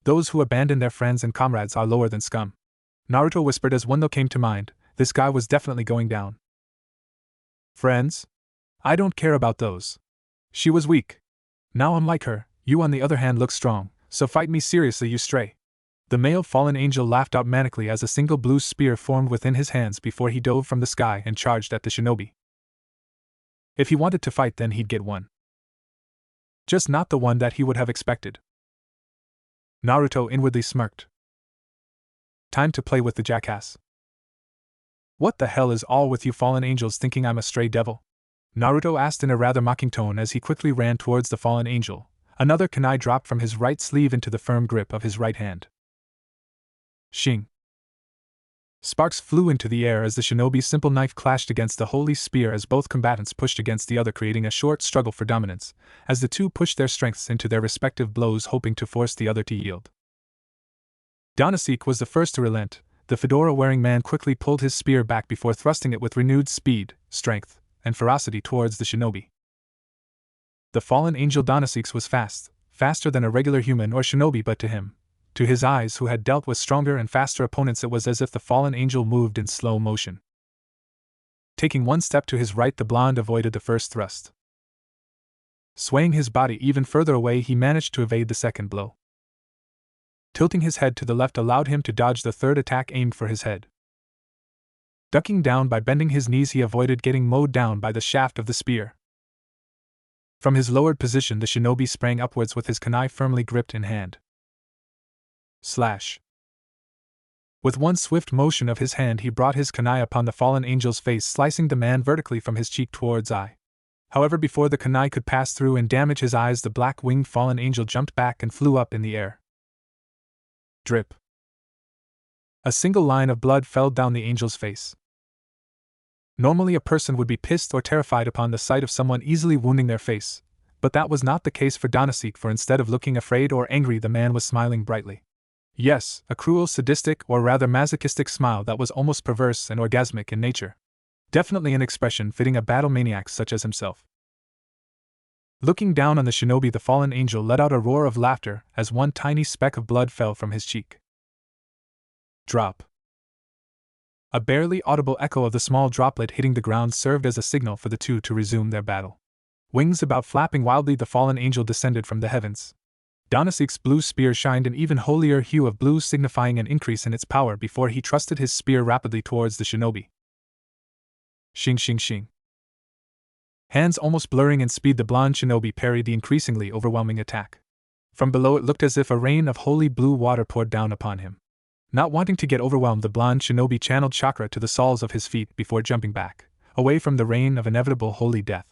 Those who abandon their friends and comrades are lower than scum. Naruto whispered as one thought came to mind. This guy was definitely going down. Friends? I don't care about those. She was weak. Now I'm like her. You on the other hand look strong, so fight me seriously, you stray. The male fallen angel laughed out manically as a single blue spear formed within his hands before he dove from the sky and charged at the shinobi. If he wanted to fight, then he'd get one. Just not the one that he would have expected. Naruto inwardly smirked. Time to play with the jackass. What the hell is all with you fallen angels thinking I'm a stray devil? Naruto asked in a rather mocking tone as he quickly ran towards the fallen angel. Another kunai dropped from his right sleeve into the firm grip of his right hand. Shing. Sparks flew into the air as the shinobi's simple knife clashed against the holy spear as both combatants pushed against the other, creating a short struggle for dominance, as the two pushed their strengths into their respective blows, hoping to force the other to yield. Danasik was the first to relent. The fedora-wearing man quickly pulled his spear back before thrusting it with renewed speed, strength, and ferocity towards the shinobi. The fallen angel Danasik was faster than a regular human or shinobi, but to him, to his eyes who had dealt with stronger and faster opponents, it was as if the fallen angel moved in slow motion. Taking one step to his right, the blonde avoided the first thrust. Swaying his body even further away, he managed to evade the second blow. Tilting his head to the left allowed him to dodge the third attack aimed for his head. Ducking down by bending his knees, he avoided getting mowed down by the shaft of the spear. From his lowered position, the shinobi sprang upwards with his kunai firmly gripped in hand. Slash. With one swift motion of his hand, he brought his kunai upon the fallen angel's face, slicing the man vertically from his cheek towards eye. However, before the kunai could pass through and damage his eyes, the black-winged fallen angel jumped back and flew up in the air. Drip. A single line of blood fell down the angel's face. Normally a person would be pissed or terrified upon the sight of someone easily wounding their face, but that was not the case for Danasik, for instead of looking afraid or angry, the man was smiling brightly. Yes, a cruel, sadistic, or rather masochistic smile that was almost perverse and orgasmic in nature. Definitely an expression fitting a battle maniac such as himself. Looking down on the shinobi, the fallen angel let out a roar of laughter as one tiny speck of blood fell from his cheek. Drop. A barely audible echo of the small droplet hitting the ground served as a signal for the two to resume their battle. Wings about flapping wildly, the fallen angel descended from the heavens. Danasik's blue spear shined an even holier hue of blue, signifying an increase in its power before he thrusted his spear rapidly towards the shinobi. Shing shing shing. Hands almost blurring in speed, the blonde shinobi parried the increasingly overwhelming attack. From below, it looked as if a rain of holy blue water poured down upon him. Not wanting to get overwhelmed, the blonde shinobi channeled chakra to the soles of his feet before jumping back, away from the rain of inevitable holy death.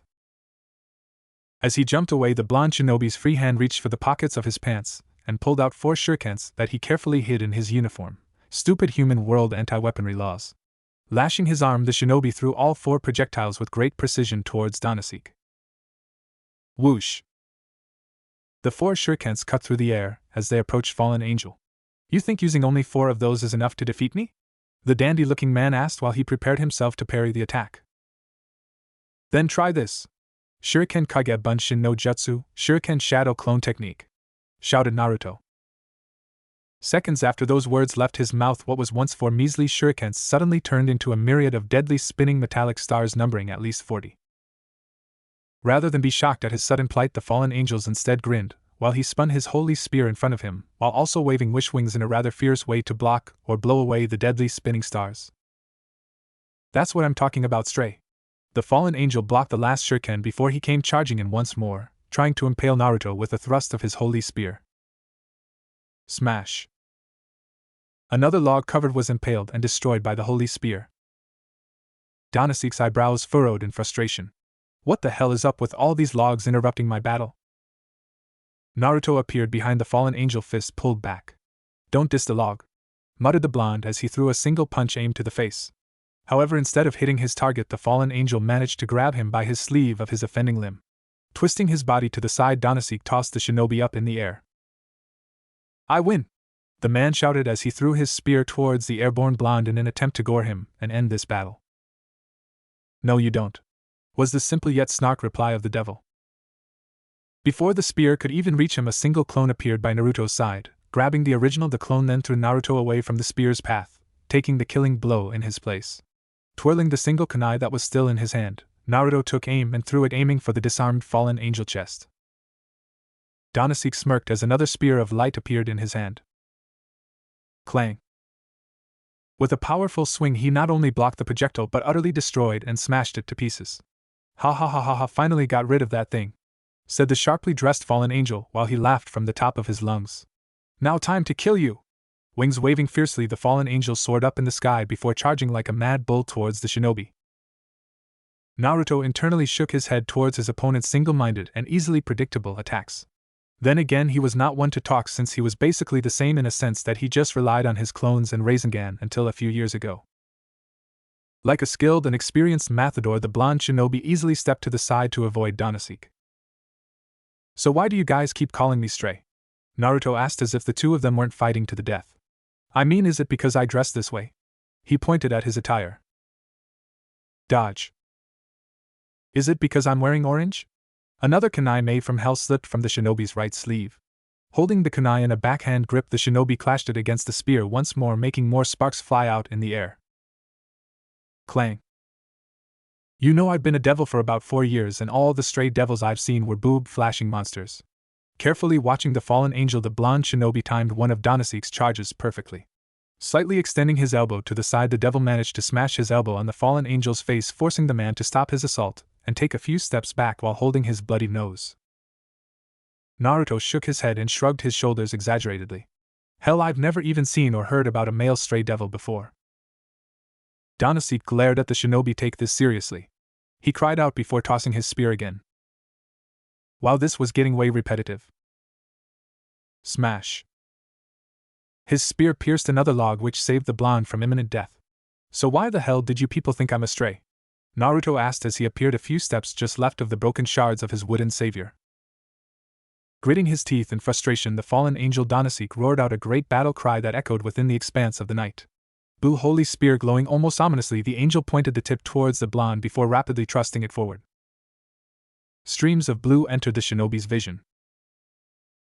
As he jumped away, the blonde shinobi's free hand reached for the pockets of his pants and pulled out 4 shurikens that he carefully hid in his uniform. Stupid human world anti-weaponry laws. Lashing his arm, the shinobi threw all 4 projectiles with great precision towards Danasik. Whoosh! The 4 shurikens cut through the air as they approached Fallen Angel. You think using only 4 of those is enough to defeat me? The dandy-looking man asked while he prepared himself to parry the attack. Then try this. Shuriken Kage Bunshin no Jutsu, Shuriken Shadow Clone Technique, shouted Naruto. Seconds after those words left his mouth, what was once 4 measly shurikens suddenly turned into a myriad of deadly spinning metallic stars numbering at least 40. Rather than be shocked at his sudden plight, the fallen angels instead grinned, while he spun his holy spear in front of him, while also waving wish wings in a rather fierce way to block or blow away the deadly spinning stars. That's what I'm talking about, Stray. The fallen angel blocked the last shuriken before he came charging in once more, trying to impale Naruto with a thrust of his holy spear. Smash! Another log covered was impaled and destroyed by the holy spear. Danasik's eyebrows furrowed in frustration. What the hell is up with all these logs interrupting my battle? Naruto appeared behind the fallen angel, fist pulled back. Don't diss the log, muttered the blonde as he threw a single punch aimed to the face. However, instead of hitting his target, the fallen angel managed to grab him by his sleeve of his offending limb. Twisting his body to the side, Danasik tossed the shinobi up in the air. I win! The man shouted as he threw his spear towards the airborne blonde in an attempt to gore him and end this battle. No, you don't, was the simple yet snark reply of the devil. Before the spear could even reach him, a single clone appeared by Naruto's side, grabbing the original. The clone then threw Naruto away from the spear's path, taking the killing blow in his place. Twirling the single kunai that was still in his hand, Naruto took aim and threw it, aiming for the disarmed fallen angel chest. Danasik smirked as another spear of light appeared in his hand. Clang! With a powerful swing, he not only blocked the projectile but utterly destroyed and smashed it to pieces. Ha ha ha ha ha, finally got rid of that thing, said the sharply dressed fallen angel while he laughed from the top of his lungs. Now time to kill you! Wings waving fiercely, the fallen angel soared up in the sky before charging like a mad bull towards the shinobi. Naruto internally shook his head towards his opponent's single-minded and easily predictable attacks. Then again, he was not one to talk, since he was basically the same in a sense that he just relied on his clones and Rasengan until a few years ago. Like a skilled and experienced matador, the blonde shinobi easily stepped to the side to avoid Danasik. So why do you guys keep calling me Stray? Naruto asked, as if the two of them weren't fighting to the death. I mean, is it because I dress this way? He pointed at his attire. Dodge. Is it because I'm wearing orange? Another kunai made from hell slipped from the shinobi's right sleeve. Holding the kunai in a backhand grip, the shinobi clashed it against the spear once more, making more sparks fly out in the air. Clang. You know, I've been a devil for about 4 years, and all the stray devils I've seen were boob-flashing monsters. Carefully watching the fallen angel, the blonde shinobi timed one of Danasik's charges perfectly. Slightly extending his elbow to the side, the devil managed to smash his elbow on the fallen angel's face, forcing the man to stop his assault and take a few steps back while holding his bloody nose. Naruto shook his head and shrugged his shoulders exaggeratedly. Hell, I've never even seen or heard about a male stray devil before. Danasik glared at the shinobi. Take this seriously, he cried out before tossing his spear again. Wow, this was getting way repetitive. Smash. His spear pierced another log, which saved the blonde from imminent death. So why the hell did you people think I'm a stray? Naruto asked as he appeared a few steps just left of the broken shards of his wooden savior. Gritting his teeth in frustration, the fallen angel Danasik roared out a great battle cry that echoed within the expanse of the night. Boo! Holy spear glowing almost ominously, the angel pointed the tip towards the blonde before rapidly thrusting it forward. Streams of blue entered the shinobi's vision.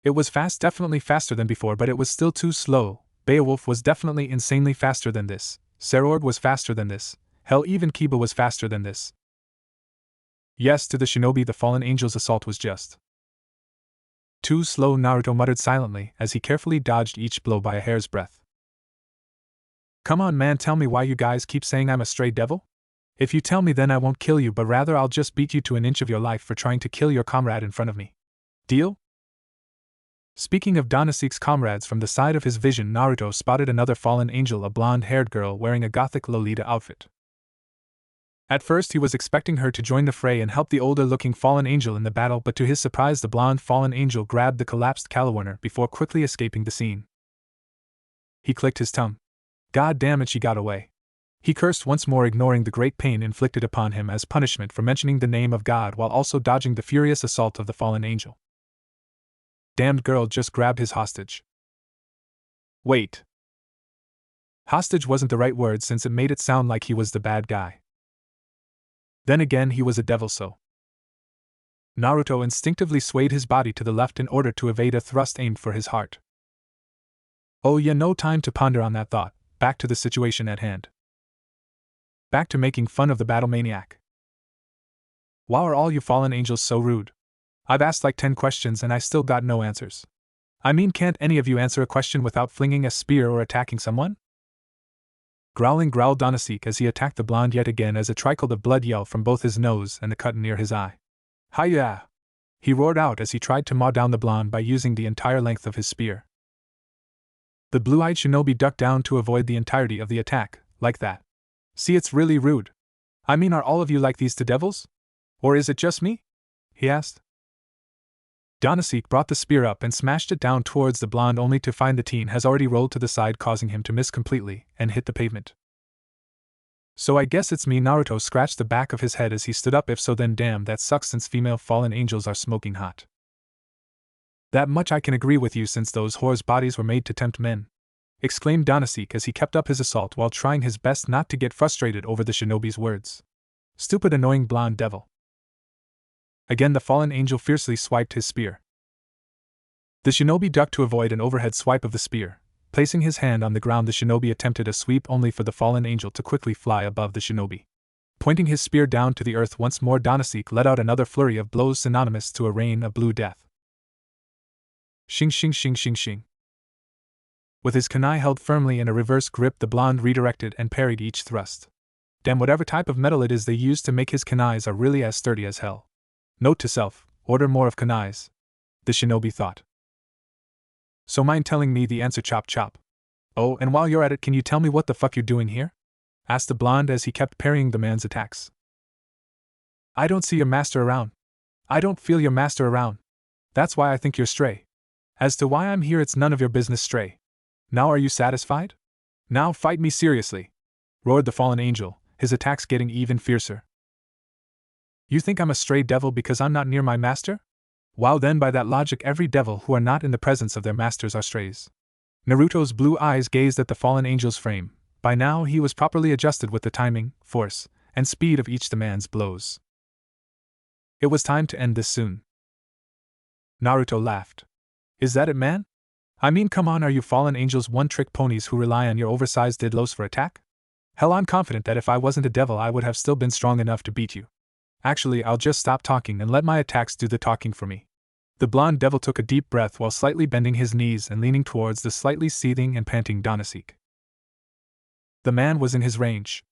It was fast, definitely faster than before, but it was still too slow. Beowulf was definitely insanely faster than this. Sarord was faster than this. Hell, even Kiba was faster than this. Yes, to the shinobi, the fallen angel's assault was just too slow, Naruto muttered silently as he carefully dodged each blow by a hair's breadth. Come on, man, tell me why you guys keep saying I'm a stray devil? If you tell me, then I won't kill you, but rather I'll just beat you to an inch of your life for trying to kill your comrade in front of me. Deal? Speaking of Danasik's comrades, from the side of his vision, Naruto spotted another fallen angel, a blonde-haired girl wearing a gothic Lolita outfit. At first he was expecting her to join the fray and help the older-looking fallen angel in the battle, but to his surprise the blonde fallen angel grabbed the collapsed Caliwarner before quickly escaping the scene. He clicked his tongue. God damn it, she got away. He cursed once more, ignoring the great pain inflicted upon him as punishment for mentioning the name of God while also dodging the furious assault of the fallen angel. Damned girl just grabbed his hostage. Wait. Hostage wasn't the right word, since it made it sound like he was the bad guy. Then again, he was a devil, so. Naruto instinctively swayed his body to the left in order to evade a thrust aimed for his heart. Oh yeah, no time to ponder on that thought. Back to the situation at hand. Back to making fun of the battle maniac. Why are all you fallen angels so rude? I've asked like 10 questions and I still got no answers. I mean, can't any of you answer a question without flinging a spear or attacking someone? Growled Danasik as he attacked the blonde yet again, as a trickle of blood yelled from both his nose and the cut near his eye. Hi-ya! He roared out as he tried to mow down the blonde by using the entire length of his spear. The blue-eyed shinobi ducked down to avoid the entirety of the attack, like that. See, it's really rude. I mean, are all of you like these two devils? Or is it just me? He asked. Danasik brought the spear up and smashed it down towards the blonde, only to find the teen has already rolled to the side, causing him to miss completely and hit the pavement. So I guess it's me. Naruto scratched the back of his head as he stood up. If so, then damn, that sucks, since female fallen angels are smoking hot. That much I can agree with you, since those whores' bodies were made to tempt men, exclaimed Danasik as he kept up his assault while trying his best not to get frustrated over the shinobi's words. Stupid, annoying blonde devil. Again the fallen angel fiercely swiped his spear. The shinobi ducked to avoid an overhead swipe of the spear. Placing his hand on the ground, the shinobi attempted a sweep, only for the fallen angel to quickly fly above the shinobi. Pointing his spear down to the earth once more, Danasik let out another flurry of blows synonymous to a rain of blue death. Shing shing shing shing shing. With his kunai held firmly in a reverse grip, the blonde redirected and parried each thrust. Damn, whatever type of metal it is they use to make his kunais are really as sturdy as hell. Note to self, order more of kunais. The shinobi thought. So mind telling me the answer, chop chop? Oh, and while you're at it, can you tell me what the fuck you're doing here? Asked the blonde as he kept parrying the man's attacks. I don't see your master around. I don't feel your master around. That's why I think you're stray. As to why I'm here, it's none of your business, stray. Now are you satisfied? Now fight me seriously, roared the fallen angel, his attacks getting even fiercer. You think I'm a stray devil because I'm not near my master? Well then, by that logic, every devil who are not in the presence of their masters are strays. Naruto's blue eyes gazed at the fallen angel's frame. By now he was properly adjusted with the timing, force, and speed of each the man's blows. It was time to end this soon. Naruto laughed. Is that it, man? I mean, come on, are you fallen angels one-trick ponies who rely on your oversized didlos for attack? Hell, I'm confident that if I wasn't a devil I would have still been strong enough to beat you. Actually, I'll just stop talking and let my attacks do the talking for me. The blonde devil took a deep breath while slightly bending his knees and leaning towards the slightly seething and panting Danasik. The man was in his range.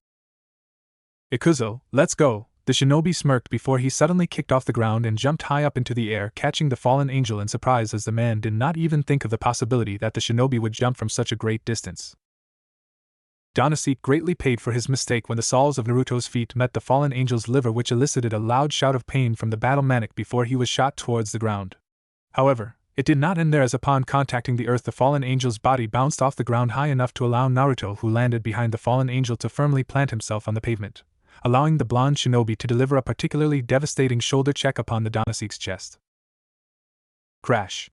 Ikuzo, let's go, the shinobi smirked before he suddenly kicked off the ground and jumped high up into the air, catching the fallen angel in surprise, as the man did not even think of the possibility that the shinobi would jump from such a great distance. Danasik greatly paid for his mistake when the soles of Naruto's feet met the fallen angel's liver, which elicited a loud shout of pain from the battle maniac before he was shot towards the ground. However, it did not end there, as upon contacting the earth the fallen angel's body bounced off the ground high enough to allow Naruto, who landed behind the fallen angel, to firmly plant himself on the pavement, allowing the blonde shinobi to deliver a particularly devastating shoulder check upon the Danasik's chest. Crash.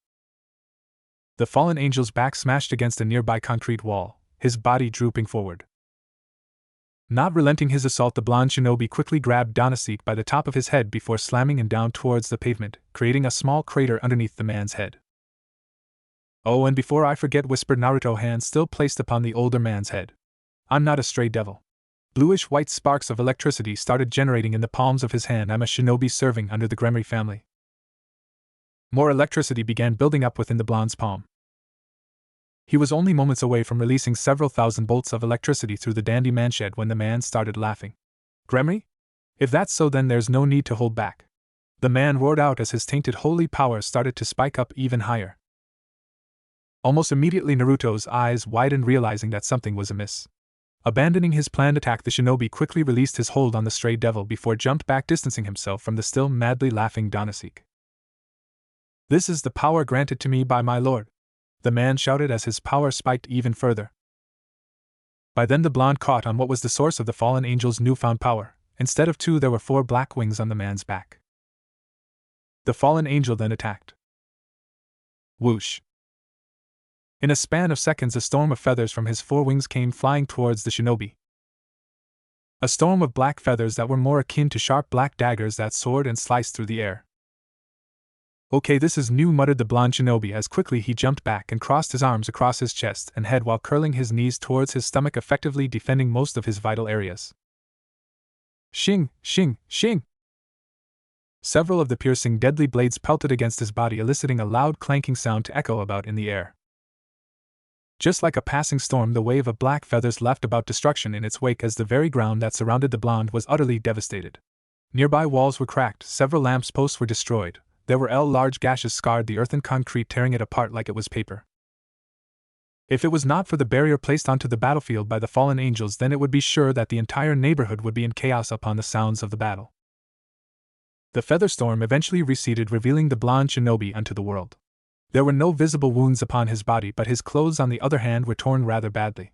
The fallen angel's back smashed against a nearby concrete wall, his body drooping forward. Not relenting his assault, the blonde shinobi quickly grabbed Danasik by the top of his head before slamming him down towards the pavement, creating a small crater underneath the man's head. Oh, and before I forget, whispered Naruto, hand still placed upon the older man's head. I'm not a stray devil. Bluish-white sparks of electricity started generating in the palms of his hand. I'm a shinobi serving under the Gremry family. More electricity began building up within the blonde's palm. He was only moments away from releasing several thousand bolts of electricity through the dandy manshed when the man started laughing. Gremory? If that's so, then there's no need to hold back. The man roared out as his tainted holy power started to spike up even higher. Almost immediately Naruto's eyes widened, realizing that something was amiss. Abandoning his planned attack, the shinobi quickly released his hold on the stray devil before jumped back, distancing himself from the still madly laughing Danaseek. "This is the power granted to me by my lord," the man shouted as his power spiked even further. By then the blonde caught on what was the source of the fallen angel's newfound power. Instead of 2, there were 4 black wings on the man's back. The fallen angel then attacked. Whoosh! In a span of seconds, a storm of feathers from his 4 wings came flying towards the shinobi. A storm of black feathers that were more akin to sharp black daggers that soared and sliced through the air. "Okay, this is new," muttered the blonde shinobi as quickly he jumped back and crossed his arms across his chest and head while curling his knees towards his stomach, effectively defending most of his vital areas. Shing, shing, shing! Several of the piercing deadly blades pelted against his body, eliciting a loud clanking sound to echo about in the air. Just like a passing storm, the wave of black feathers left about destruction in its wake as the very ground that surrounded the blonde was utterly devastated. Nearby walls were cracked, several lamp posts were destroyed, there were large gashes scarred the earthen concrete, tearing it apart like it was paper. If it was not for the barrier placed onto the battlefield by the fallen angels, then it would be sure that the entire neighborhood would be in chaos upon the sounds of the battle. The feather storm eventually receded, revealing the blonde shinobi unto the world. There were no visible wounds upon his body, but his clothes on the other hand were torn rather badly.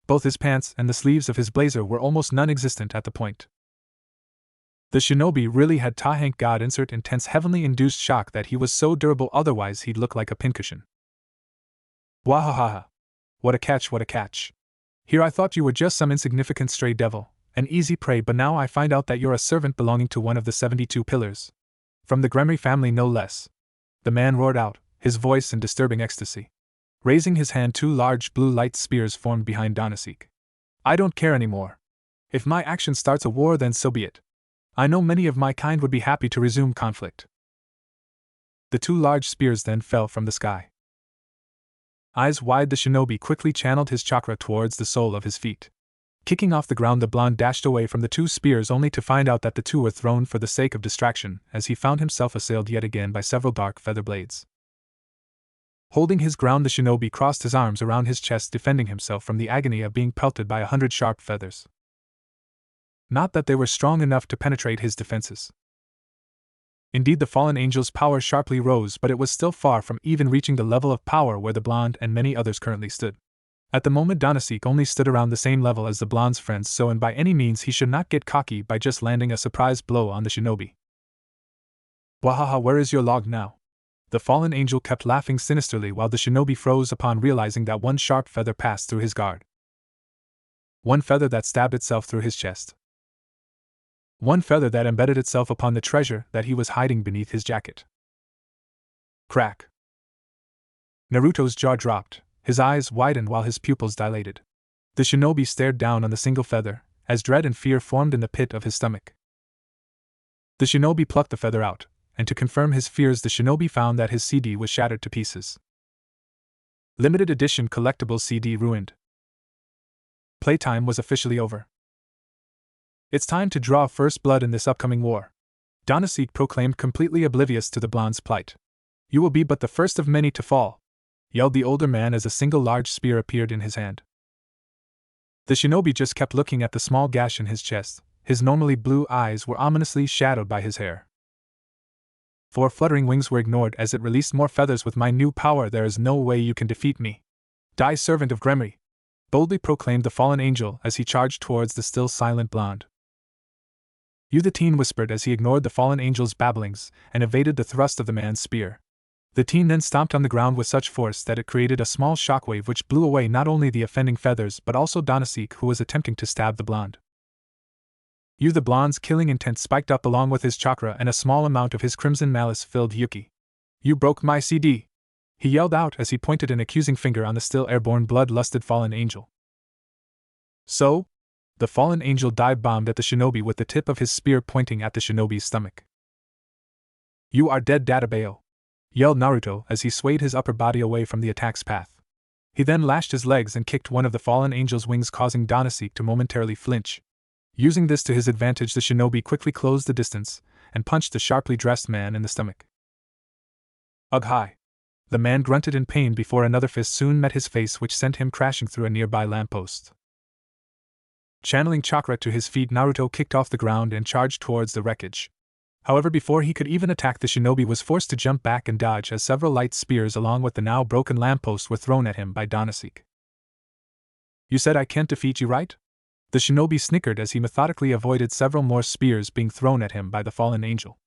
Both his pants and the sleeves of his blazer were almost non-existent at the point. The shinobi really had thank God insert intense heavenly induced shock that he was so durable, otherwise he'd look like a pincushion. Wahahaha. What a catch, what a catch. Here I thought you were just some insignificant stray devil, an easy prey, but now I find out that you're a servant belonging to one of the 72 pillars. From the Gremory family, no less. The man roared out, his voice in disturbing ecstasy. Raising his hand, 2 large blue light spears formed behind Danaseek. "I don't care anymore. If my action starts a war, then so be it. I know many of my kind would be happy to resume conflict." The 2 large spears then fell from the sky. Eyes wide, the shinobi quickly channeled his chakra towards the sole of his feet. Kicking off the ground, the blonde dashed away from the 2 spears, only to find out that the 2 were thrown for the sake of distraction, as he found himself assailed yet again by several dark feather blades. Holding his ground, the shinobi crossed his arms around his chest, defending himself from the agony of being pelted by 100 sharp feathers. Not that they were strong enough to penetrate his defenses. Indeed, the fallen angel's power sharply rose, but it was still far from even reaching the level of power where the blonde and many others currently stood. At the moment, Danaseek only stood around the same level as the blonde's friends, so and by any means he should not get cocky by just landing a surprise blow on the shinobi. "Wahaha, where is your log now?" The fallen angel kept laughing sinisterly while the shinobi froze upon realizing that 1 sharp feather passed through his guard. 1 feather that stabbed itself through his chest. 1 feather that embedded itself upon the treasure that he was hiding beneath his jacket. Crack! Naruto's jaw dropped, his eyes widened while his pupils dilated. The shinobi stared down on the single feather, as dread and fear formed in the pit of his stomach. The shinobi plucked the feather out, and to confirm his fears, the shinobi found that his CD was shattered to pieces. Limited edition collectible CD ruined. Playtime was officially over. "It's time to draw first blood in this upcoming war," Danaseek proclaimed, completely oblivious to the blonde's plight. "You will be but the first of many to fall," yelled the older man as a single large spear appeared in his hand. The shinobi just kept looking at the small gash in his chest. His normally blue eyes were ominously shadowed by his hair. 4 fluttering wings were ignored as it released more feathers. "With my new power, there is no way you can defeat me. Die, servant of Gremory," boldly proclaimed the fallen angel as he charged towards the still silent blonde. "You," the teen whispered as he ignored the fallen angel's babblings and evaded the thrust of the man's spear. The teen then stomped on the ground with such force that it created a small shockwave which blew away not only the offending feathers but also Danaseek, who was attempting to stab the blonde. "You," the blonde's killing intent spiked up along with his chakra, and a small amount of his crimson malice filled Yuki. "You broke my CD!" he yelled out as he pointed an accusing finger on the still airborne blood-lusted fallen angel. "So?" The fallen angel dive-bombed at the shinobi with the tip of his spear pointing at the shinobi's stomach. "You are dead, Databeo!" yelled Naruto as he swayed his upper body away from the attack's path. He then lashed his legs and kicked one of the fallen angel's wings, causing Danaseek to momentarily flinch. Using this to his advantage, the shinobi quickly closed the distance and punched the sharply dressed man in the stomach. Ugh, hi! The man grunted in pain before another fist soon met his face, which sent him crashing through a nearby lamppost. Channeling chakra to his feet, Naruto kicked off the ground and charged towards the wreckage. However, before he could even attack, the shinobi was forced to jump back and dodge as several light spears along with the now broken lamppost were thrown at him by Danaseek. You said I can't defeat you, right? The shinobi snickered as he methodically avoided several more spears being thrown at him by the fallen angel.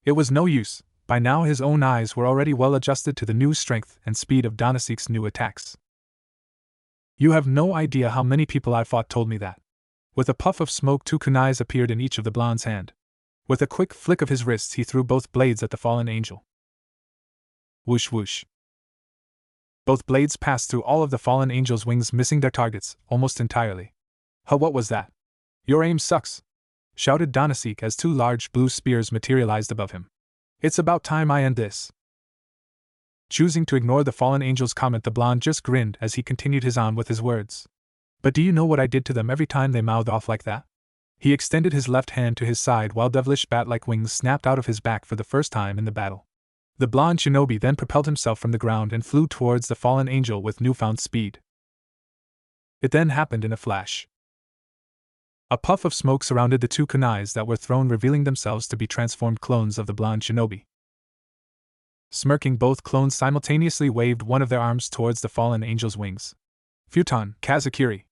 It was no use. By now his own eyes were already well adjusted to the new strength and speed of Danaseek's new attacks. You have no idea how many people I've fought told me that. With a puff of smoke, 2 kunais appeared in each of the blonde's hand. With a quick flick of his wrists, he threw both blades at the fallen angel. Whoosh whoosh. Both blades passed through all of the fallen angel's wings, missing their targets almost entirely. What was that? Your aim sucks, shouted Danaseek as 2 large blue spears materialized above him. It's about time I end this. Choosing to ignore the fallen angel's comment, the blonde just grinned as he continued with his words. But do you know what I did to them every time they mouthed off like that? He extended his left hand to his side while devilish bat-like wings snapped out of his back for the first time in the battle. The blonde shinobi then propelled himself from the ground and flew towards the fallen angel with newfound speed. It then happened in a flash. A puff of smoke surrounded the 2 kunais that were thrown, revealing themselves to be transformed clones of the blonde shinobi. Smirking, both clones simultaneously waved one of their arms towards the fallen angel's wings. Futon, Kazakiri.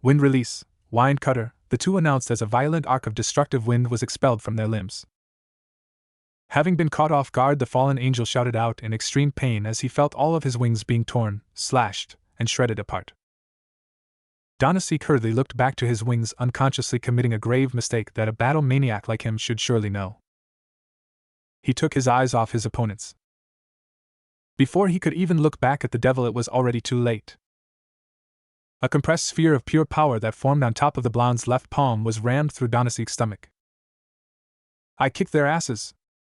Wind release, wind cutter, the 2 announced as a violent arc of destructive wind was expelled from their limbs. Having been caught off guard, the fallen angel shouted out in extreme pain as he felt all of his wings being torn, slashed, and shredded apart. Danaseek hurriedly looked back to his wings, unconsciously committing a grave mistake that a battle maniac like him should surely know. He took his eyes off his opponents. Before he could even look back at the devil, it was already too late. A compressed sphere of pure power that formed on top of the blonde's left palm was rammed through Danaseek's stomach. I kicked their asses,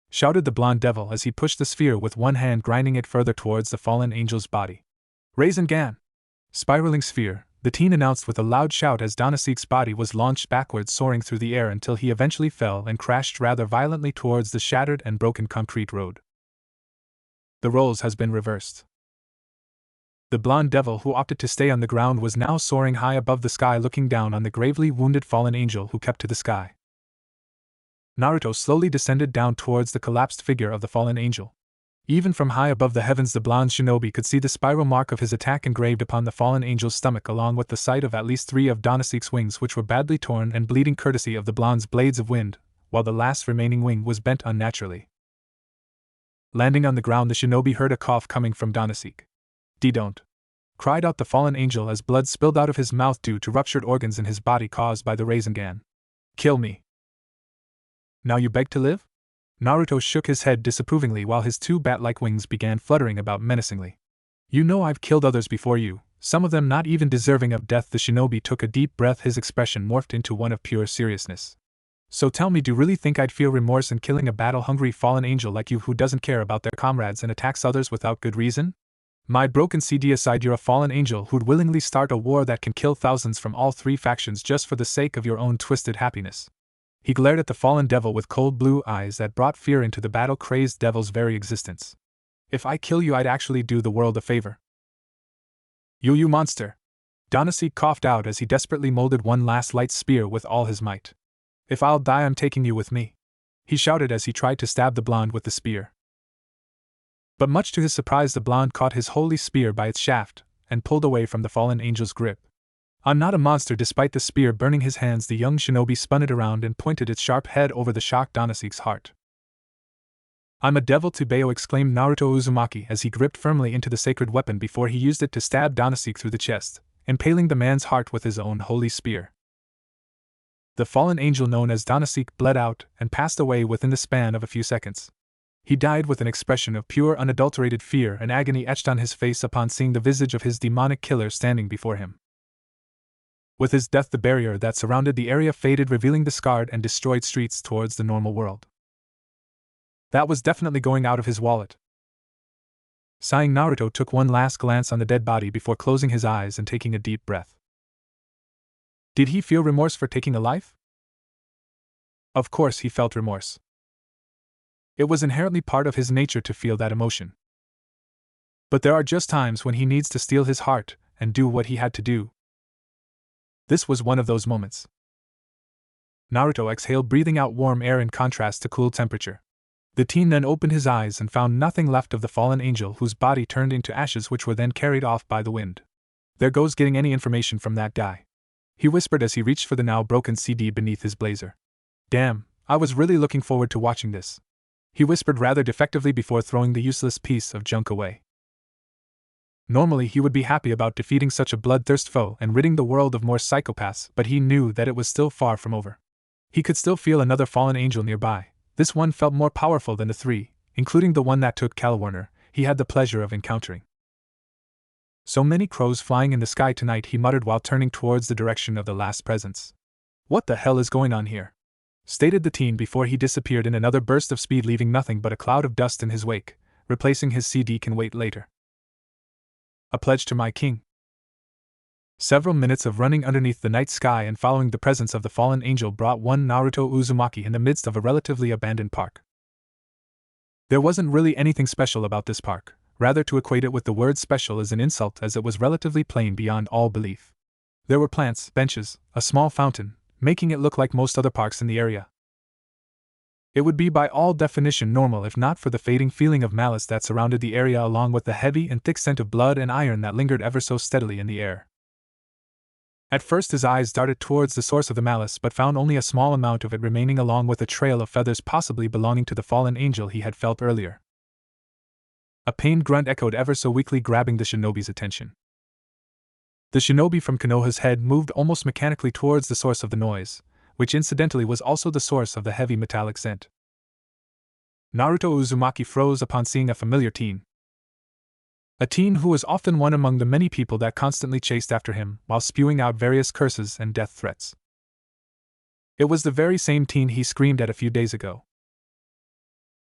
shouted the blonde devil as he pushed the sphere with one hand, grinding it further towards the fallen angel's body. Rasengan! Spiraling sphere, the teen announced with a loud shout as Danaseek's body was launched backwards, soaring through the air until he eventually fell and crashed rather violently towards the shattered and broken concrete road. The roles has been reversed. The blonde devil, who opted to stay on the ground, was now soaring high above the sky, looking down on the gravely wounded fallen angel who kept to the sky. Naruto slowly descended down towards the collapsed figure of the fallen angel. Even from high above the heavens, the blonde shinobi could see the spiral mark of his attack engraved upon the fallen angel's stomach, along with the sight of at least 3 of Danaseek's wings, which were badly torn and bleeding courtesy of the blonde's blades of wind, while the last remaining wing was bent unnaturally. Landing on the ground, the shinobi heard a cough coming from Danaseek. "Don't!" cried out the fallen angel as blood spilled out of his mouth due to ruptured organs in his body caused by the Rasengan. "Kill me! Now you beg to live?" Naruto shook his head disapprovingly while his 2 bat-like wings began fluttering about menacingly. "You know I've killed others before you, some of them not even deserving of death." The shinobi took a deep breath, his expression morphed into one of pure seriousness. "So tell me, do you really think I'd feel remorse in killing a battle-hungry fallen angel like you who doesn't care about their comrades and attacks others without good reason? My broken CD aside, you're a fallen angel who'd willingly start a war that can kill thousands from all 3 factions just for the sake of your own twisted happiness." He glared at the fallen devil with cold blue eyes that brought fear into the battle-crazed devil's very existence. "If I kill you, I'd actually do the world a favor." You monster!" Danaseek coughed out as he desperately molded one last light spear with all his might. "If I'll die, I'm taking you with me," he shouted as he tried to stab the blonde with the spear. But much to his surprise, the blonde caught his holy spear by its shaft and pulled away from the fallen angel's grip. "I'm not a monster." Despite the spear burning his hands, the young shinobi spun it around and pointed its sharp head over the shocked Danaseek's heart. "I'm a devil to Bayo!" exclaimed Naruto Uzumaki as he gripped firmly into the sacred weapon before he used it to stab Danaseek through the chest, impaling the man's heart with his own holy spear. The fallen angel known as Danaseek bled out and passed away within the span of a few seconds. He died with an expression of pure unadulterated fear and agony etched on his face upon seeing the visage of his demonic killer standing before him. With his death, the barrier that surrounded the area faded, revealing the scarred and destroyed streets towards the normal world. That was definitely going out of his wallet. Sighing, Naruto took one last glance on the dead body before closing his eyes and taking a deep breath. Did he feel remorse for taking a life? Of course he felt remorse. It was inherently part of his nature to feel that emotion. But there are just times when he needs to steel his heart and do what he had to do. This was one of those moments. Naruto exhaled, breathing out warm air in contrast to cool temperature. The teen then opened his eyes and found nothing left of the fallen angel, whose body turned into ashes which were then carried off by the wind. There goes getting any information from that guy, he whispered as he reached for the now broken CD beneath his blazer. Damn, I was really looking forward to watching this, he whispered rather defectively before throwing the useless piece of junk away. Normally he would be happy about defeating such a bloodthirst foe and ridding the world of more psychopaths, but he knew that it was still far from over. He could still feel another fallen angel nearby. This one felt more powerful than the three, including the one that took Calwarner, he had the pleasure of encountering. So many crows flying in the sky tonight, he muttered while turning towards the direction of the last presence. What the hell is going on here? Stated the teen before he disappeared in another burst of speed, leaving nothing but a cloud of dust in his wake. Replacing his CD can wait later. A pledge to my king. Several minutes of running underneath the night sky and following the presence of the fallen angel brought one Naruto Uzumaki in the midst of a relatively abandoned park. There wasn't really anything special about this park, rather to equate it with the word special is an insult, as it was relatively plain beyond all belief. There were plants, benches, a small fountain, making it look like most other parks in the area. It would be by all definition normal if not for the fading feeling of malice that surrounded the area, along with the heavy and thick scent of blood and iron that lingered ever so steadily in the air. At first his eyes darted towards the source of the malice, but found only a small amount of it remaining, along with a trail of feathers possibly belonging to the fallen angel he had felt earlier. A pained grunt echoed ever so weakly, grabbing the shinobi's attention. The shinobi from Konoha's head moved almost mechanically towards the source of the noise, which incidentally was also the source of the heavy metallic scent. Naruto Uzumaki froze upon seeing a familiar teen. A teen who was often one among the many people that constantly chased after him while spewing out various curses and death threats. It was the very same teen he screamed at a few days ago.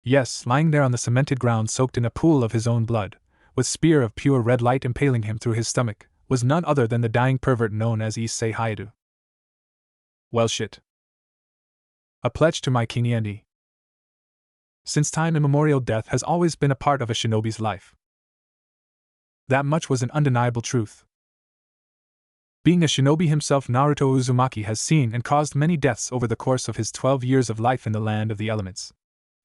Yes, lying there on the cemented ground soaked in a pool of his own blood, with spear of pure red light impaling him through his stomach, was none other than the dying pervert known as Issei Hayate. Well shit. A pledge to my king Yendi. Since time immemorial, death has always been a part of a shinobi's life. That much was an undeniable truth. Being a shinobi himself, Naruto Uzumaki has seen and caused many deaths over the course of his 12 years of life in the land of the elements.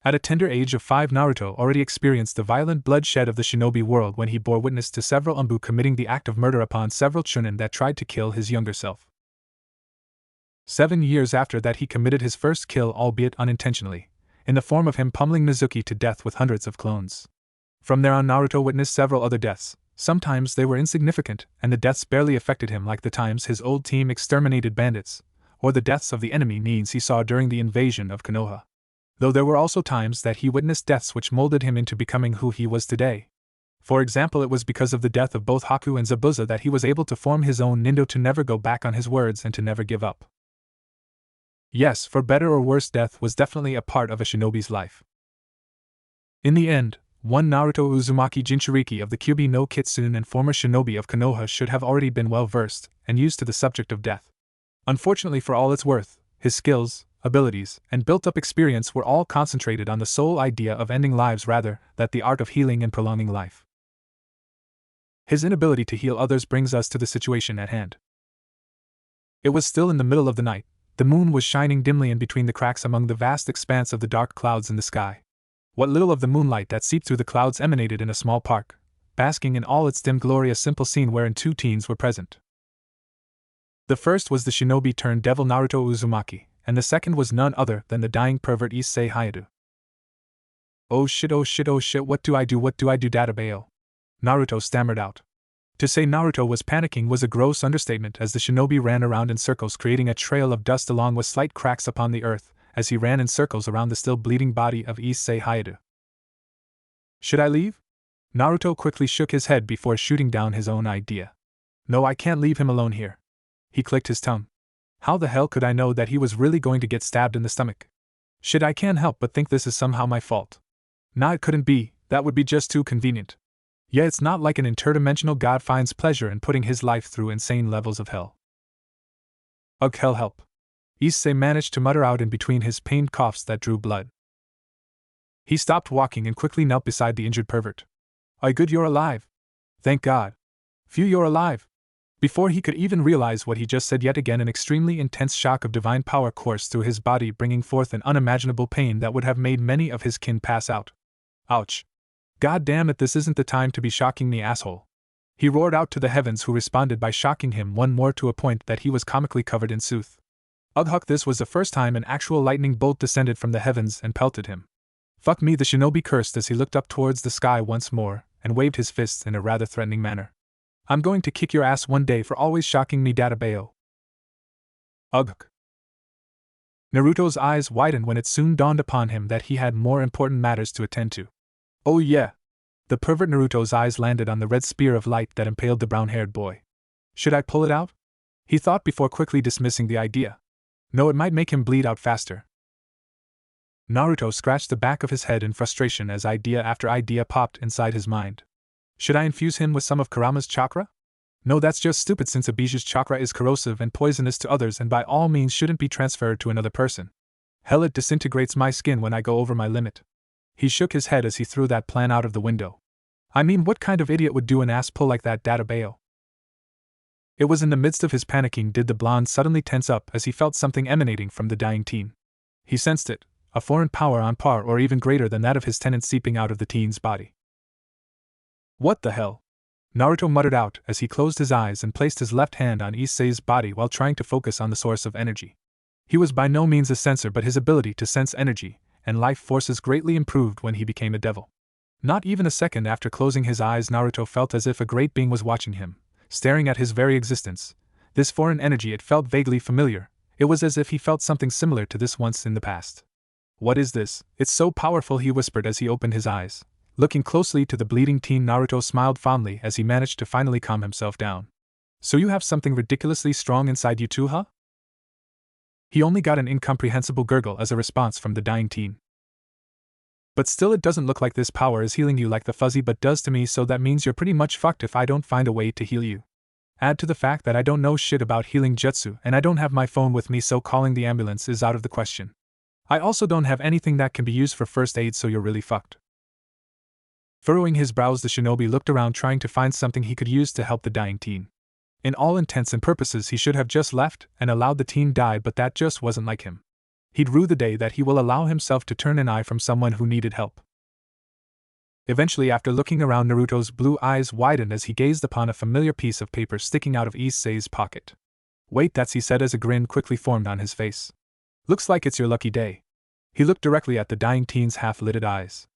At a tender age of 5, Naruto already experienced the violent bloodshed of the shinobi world when he bore witness to several Umbu committing the act of murder upon several chunin that tried to kill his younger self. 7 years after that he committed his first kill, albeit unintentionally, in the form of him pummeling Mizuki to death with hundreds of clones. From there on, Naruto witnessed several other deaths. Sometimes they were insignificant, and the deaths barely affected him, like the times his old team exterminated bandits, or the deaths of the enemy Nins he saw during the invasion of Konoha. Though there were also times that he witnessed deaths which molded him into becoming who he was today. For example, it was because of the death of both Haku and Zabuza that he was able to form his own Nindo, to never go back on his words and to never give up. Yes, for better or worse, death was definitely a part of a shinobi's life. In the end, one Naruto Uzumaki Jinchuriki of the Kyuubi no Kitsune and former shinobi of Konoha should have already been well versed and used to the subject of death. Unfortunately, for all its worth, his skills, abilities, and built-up experience were all concentrated on the sole idea of ending lives rather than the art of healing and prolonging life. His inability to heal others brings us to the situation at hand. It was still in the middle of the night. The moon was shining dimly in between the cracks among the vast expanse of the dark clouds in the sky. What little of the moonlight that seeped through the clouds emanated in a small park, basking in all its dim glory, a simple scene wherein 2 teens were present. The first was the shinobi turned devil Naruto Uzumaki, and the second was none other than the dying pervert Issei Hayate. Oh shit, what do I do, databao? Naruto stammered out. To say Naruto was panicking was a gross understatement, as the shinobi ran around in circles, creating a trail of dust along with slight cracks upon the earth, as he ran in circles around the still bleeding body of Issei Hayate. Should I leave? Naruto quickly shook his head before shooting down his own idea. No, I can't leave him alone here. He clicked his tongue. How the hell could I know that he was really going to get stabbed in the stomach? Shit, I can't help but think this is somehow my fault. Nah, it couldn't be, that would be just too convenient. Yeah, it's not like an interdimensional god finds pleasure in putting his life through insane levels of hell. Ugh, hell help. Issei managed to mutter out in between his pained coughs that drew blood. He stopped walking and quickly knelt beside the injured pervert. "Oh, good, you're alive. Thank God. Phew, you're alive." Before he could even realize what he just said, yet again an extremely intense shock of divine power coursed through his body, bringing forth an unimaginable pain that would have made many of his kin pass out. Ouch. God damn it, this isn't the time to be shocking me, asshole. He roared out to the heavens, who responded by shocking him one more to a point that he was comically covered in sooth. Ugh, this was the first time an actual lightning bolt descended from the heavens and pelted him. Fuck me, the shinobi cursed as he looked up towards the sky once more and waved his fists in a rather threatening manner. "I'm going to kick your ass one day for always shocking me, Databeo." Ugh. Naruto's eyes widened when it soon dawned upon him that he had more important matters to attend to. Oh yeah. The pervert Naruto's eyes landed on the red spear of light that impaled the brown-haired boy. Should I pull it out? He thought before quickly dismissing the idea. No, it might make him bleed out faster. Naruto scratched the back of his head in frustration as idea after idea popped inside his mind. Should I infuse him with some of Kurama's chakra? No, that's just stupid, since Abiju's chakra is corrosive and poisonous to others and by all means shouldn't be transferred to another person. Hell, it disintegrates my skin when I go over my limit. He shook his head as he threw that plan out of the window. I mean, what kind of idiot would do an ass pull like that, Databeo? It was in the midst of his panicking did the blonde suddenly tense up as he felt something emanating from the dying teen. He sensed it, a foreign power on par or even greater than that of his tenant seeping out of the teen's body. What the hell? Naruto muttered out as he closed his eyes and placed his left hand on Issei's body while trying to focus on the source of energy. He was by no means a sensor, but his ability to sense energy and life forces greatly improved when he became a devil. Not even a second after closing his eyes, Naruto felt as if a great being was watching him, staring at his very existence. This foreign energy, it felt vaguely familiar. It was as if he felt something similar to this once in the past. What is this? It's so powerful, he whispered as he opened his eyes. Looking closely to the bleeding teen, Naruto smiled fondly as he managed to finally calm himself down. So you have something ridiculously strong inside you too, huh? He only got an incomprehensible gurgle as a response from the dying teen. But still, it doesn't look like this power is healing you like the fuzzy but does to me, so that means you're pretty much fucked if I don't find a way to heal you. Add to the fact that I don't know shit about healing jutsu and I don't have my phone with me, so calling the ambulance is out of the question. I also don't have anything that can be used for first aid, so you're really fucked. Furrowing his brows, the shinobi looked around trying to find something he could use to help the dying teen. In all intents and purposes he should have just left and allowed the teen die, but that just wasn't like him. He'd rue the day that he will allow himself to turn an eye from someone who needed help. Eventually, after looking around, Naruto's blue eyes widened as he gazed upon a familiar piece of paper sticking out of Issei's pocket. Wait, that's, he said as a grin quickly formed on his face. Looks like it's your lucky day. He looked directly at the dying teen's half-lidded eyes.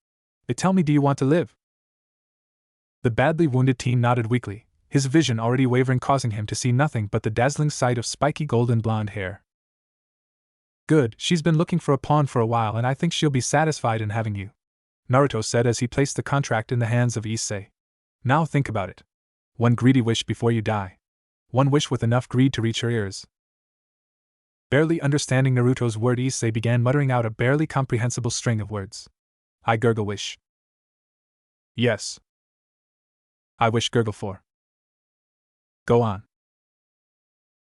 Tell me, do you want to live? The badly wounded teen nodded weakly, his vision already wavering, causing him to see nothing but the dazzling sight of spiky golden blonde hair. Good, she's been looking for a pawn for a while and I think she'll be satisfied in having you, Naruto said as he placed the contract in the hands of Issei. Now think about it. One greedy wish before you die. One wish with enough greed to reach her ears. Barely understanding Naruto's word, Issei began muttering out a barely comprehensible string of words. I gurgle wish. Yes. I wish gurgle for. Go on.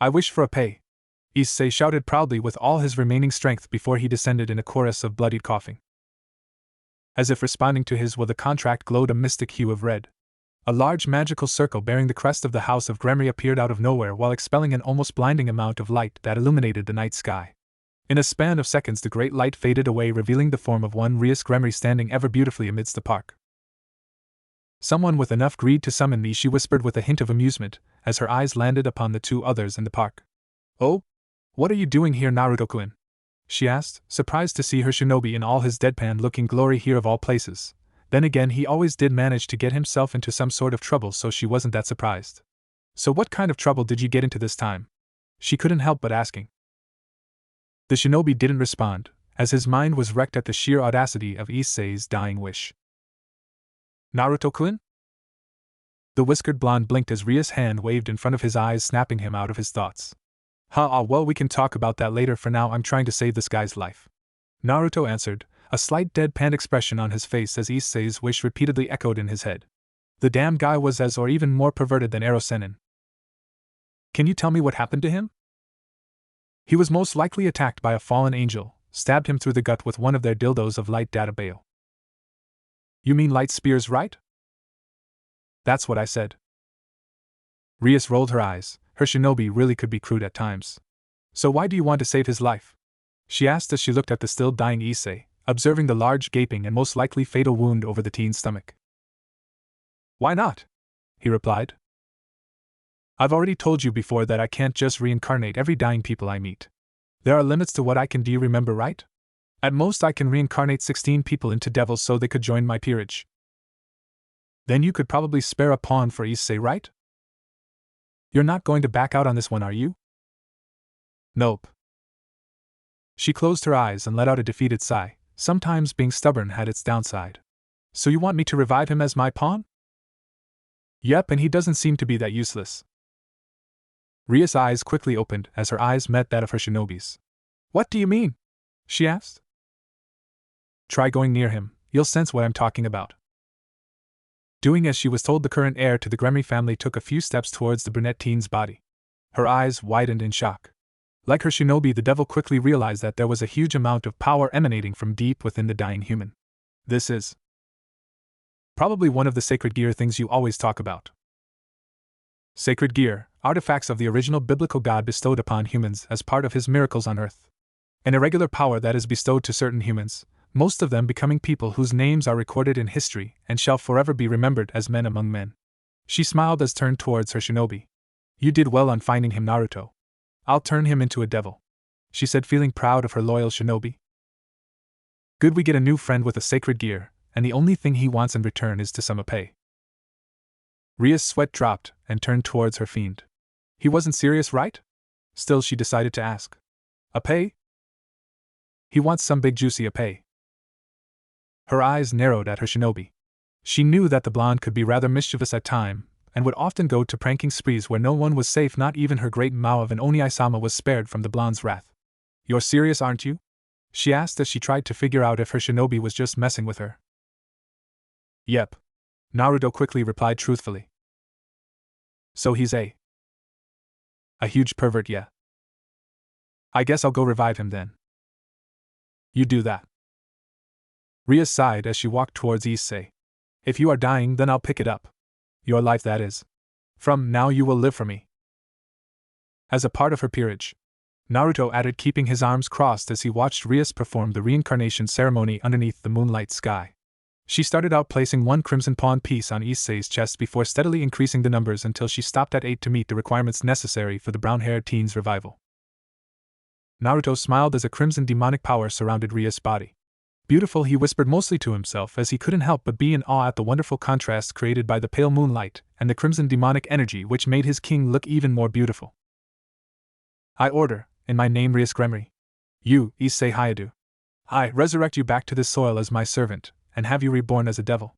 I wish for a pay, Issei shouted proudly with all his remaining strength before he descended in a chorus of bloodied coughing. As if responding to his will, the contract glowed a mystic hue of red. A large magical circle bearing the crest of the House of Gremory appeared out of nowhere while expelling an almost blinding amount of light that illuminated the night sky. In a span of seconds the great light faded away, revealing the form of one Rias Gremory standing ever beautifully amidst the park. Someone with enough greed to summon me, she whispered with a hint of amusement, as her eyes landed upon the two others in the park. Oh? What are you doing here, Naruto-kun? She asked, surprised to see her shinobi in all his deadpan-looking glory here of all places. Then again, he always did manage to get himself into some sort of trouble, so she wasn't that surprised. So what kind of trouble did you get into this time? She couldn't help but asking. The shinobi didn't respond, as his mind was wrecked at the sheer audacity of Issei's dying wish. Naruto-kun? The whiskered blonde blinked as Ria's hand waved in front of his eyes, snapping him out of his thoughts. Well, we can talk about that later. For now, I'm trying to save this guy's life, Naruto answered, a slight deadpan expression on his face as Issei's wish repeatedly echoed in his head. The damn guy was as or even more perverted than Ero Sennin. Can you tell me what happened to him? He was most likely attacked by a fallen angel, stabbed him through the gut with one of their dildos of light data bale. You mean light spears, right? That's what I said. Rias rolled her eyes. Her shinobi really could be crude at times. So why do you want to save his life? She asked as she looked at the still dying Issei, observing the large gaping and most likely fatal wound over the teen's stomach. Why not? He replied. I've already told you before that I can't just reincarnate every dying people I meet. There are limits to what I can do, you remember, right? At most I can reincarnate 16 people into devils so they could join my peerage. Then you could probably spare a pawn for Issei, right? You're not going to back out on this one, are you? Nope. She closed her eyes and let out a defeated sigh. Sometimes being stubborn had its downside. So you want me to revive him as my pawn? Yep, and he doesn't seem to be that useless. Ria's eyes quickly opened as her eyes met that of her shinobi's. What do you mean? She asked. Try going near him, you'll sense what I'm talking about. Doing as she was told, the current heir to the Gremry family took a few steps towards the brunette teen's body. Her eyes widened in shock. Like her shinobi, the devil quickly realized that there was a huge amount of power emanating from deep within the dying human. This is probably one of the sacred gear things you always talk about. Sacred gear, artifacts of the original biblical God bestowed upon humans as part of his miracles on earth. An irregular power that is bestowed to certain humans, most of them becoming people whose names are recorded in history and shall forever be remembered as men among men. She smiled as turned towards her shinobi. You did well on finding him, Naruto. I'll turn him into a devil, she said, feeling proud of her loyal shinobi. Good, we get a new friend with a sacred gear, and the only thing he wants in return is to some pay. Ria's sweat dropped and turned towards her fiend. He wasn't serious, right? Still, she decided to ask. A pay? He wants some big juicy pay. Her eyes narrowed at her shinobi. She knew that the blonde could be rather mischievous at times, and would often go to pranking sprees where no one was safe, not even her great Mao of an Oni-sama was spared from the blonde's wrath. You're serious, aren't you? She asked as she tried to figure out if her shinobi was just messing with her. Yep. Naruto quickly replied truthfully. So he's a huge pervert, yeah. I guess I'll go revive him then. You do that. Ria sighed as she walked towards Issei. If you are dying, then I'll pick it up. Your life, that is. From now you will live for me. As a part of her peerage, Naruto added, keeping his arms crossed as he watched Rias perform the reincarnation ceremony underneath the moonlight sky. She started out placing one crimson pawn piece on Issei's chest before steadily increasing the numbers until she stopped at 8 to meet the requirements necessary for the brown-haired teen's revival. Naruto smiled as a crimson demonic power surrounded Rias' body. Beautiful, he whispered mostly to himself as he couldn't help but be in awe at the wonderful contrast created by the pale moonlight and the crimson demonic energy which made his king look even more beautiful. I order, in my name Rias Gremry. You, Issei Hayadu. I resurrect you back to this soil as my servant, and have you reborn as a devil.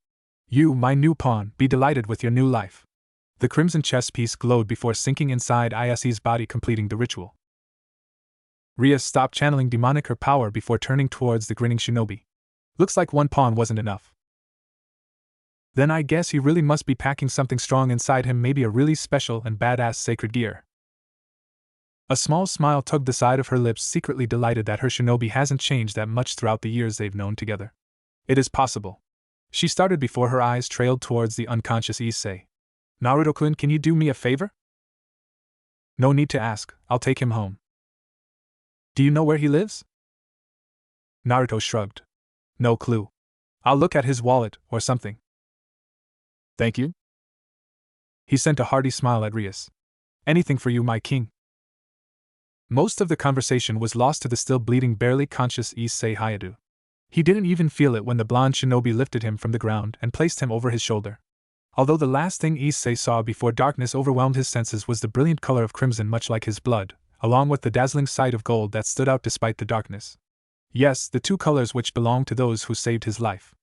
You, my new pawn, be delighted with your new life. The crimson chess piece glowed before sinking inside Issei's body, completing the ritual. Rias stopped channeling demonic her power before turning towards the grinning shinobi. Looks like one pawn wasn't enough. Then I guess he really must be packing something strong inside him, maybe a really special and badass sacred gear. A small smile tugged the side of her lips, secretly delighted that her shinobi hasn't changed that much throughout the years they've known together. It is possible. She started before her eyes trailed towards the unconscious Issei. Naruto-kun, can you do me a favor? No need to ask, I'll take him home. Do you know where he lives? Naruto shrugged. No clue. I'll look at his wallet or something. Thank you. He sent a hearty smile at Rias. Anything for you, my king. Most of the conversation was lost to the still bleeding, barely conscious Issei Hayadu. He didn't even feel it when the blonde shinobi lifted him from the ground and placed him over his shoulder. Although the last thing Issei saw before darkness overwhelmed his senses was the brilliant color of crimson, much like his blood, along with the dazzling sight of gold that stood out despite the darkness. Yes, the two colors which belonged to those who saved his life.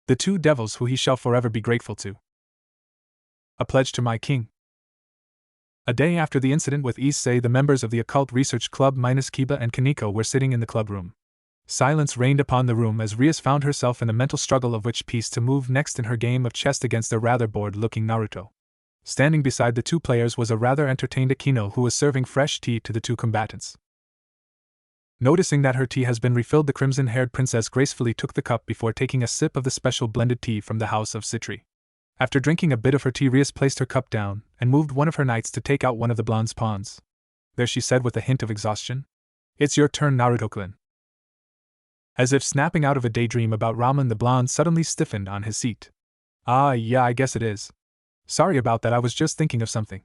The two devils who he shall forever be grateful to. A pledge to my king. A day after the incident with Issei, the members of the Occult Research Club minus Kiba and Kaneko were sitting in the club room. Silence reigned upon the room as Rias found herself in a mental struggle of which piece to move next in her game of chess against a rather bored-looking Naruto. Standing beside the two players was a rather entertained Akino who was serving fresh tea to the two combatants. Noticing that her tea has been refilled, the crimson-haired princess gracefully took the cup before taking a sip of the special blended tea from the house of Citri. After drinking a bit of her tea, Rias placed her cup down and moved one of her knights to take out one of the blonde's pawns. There, she said with a hint of exhaustion. It's your turn, Naruto-kun. As if snapping out of a daydream about ramen, the blonde suddenly stiffened on his seat. Ah, yeah, I guess it is. Sorry about that, I was just thinking of something.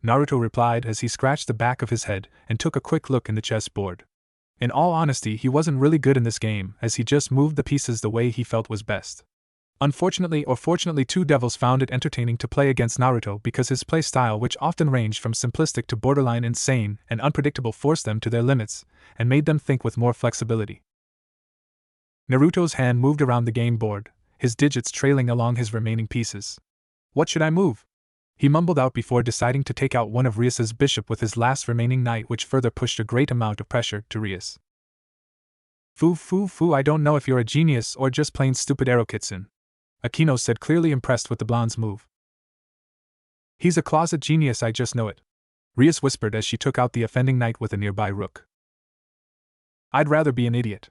Naruto replied as he scratched the back of his head and took a quick look in the chessboard. In all honesty, he wasn't really good in this game, as he just moved the pieces the way he felt was best. Unfortunately or fortunately, two devils found it entertaining to play against Naruto because his play style, which often ranged from simplistic to borderline insane and unpredictable, forced them to their limits and made them think with more flexibility. Naruto's hand moved around the game board, his digits trailing along his remaining pieces. What should I move? He mumbled out before deciding to take out one of Rias's bishop with his last remaining knight, which further pushed a great amount of pressure to Rias. Foo, I don't know if you're a genius or just plain stupid, Arrow-kitsune, Akino said, clearly impressed with the blonde's move. He's a closet genius, I just know it, Rias whispered as she took out the offending knight with a nearby rook. I'd rather be an idiot.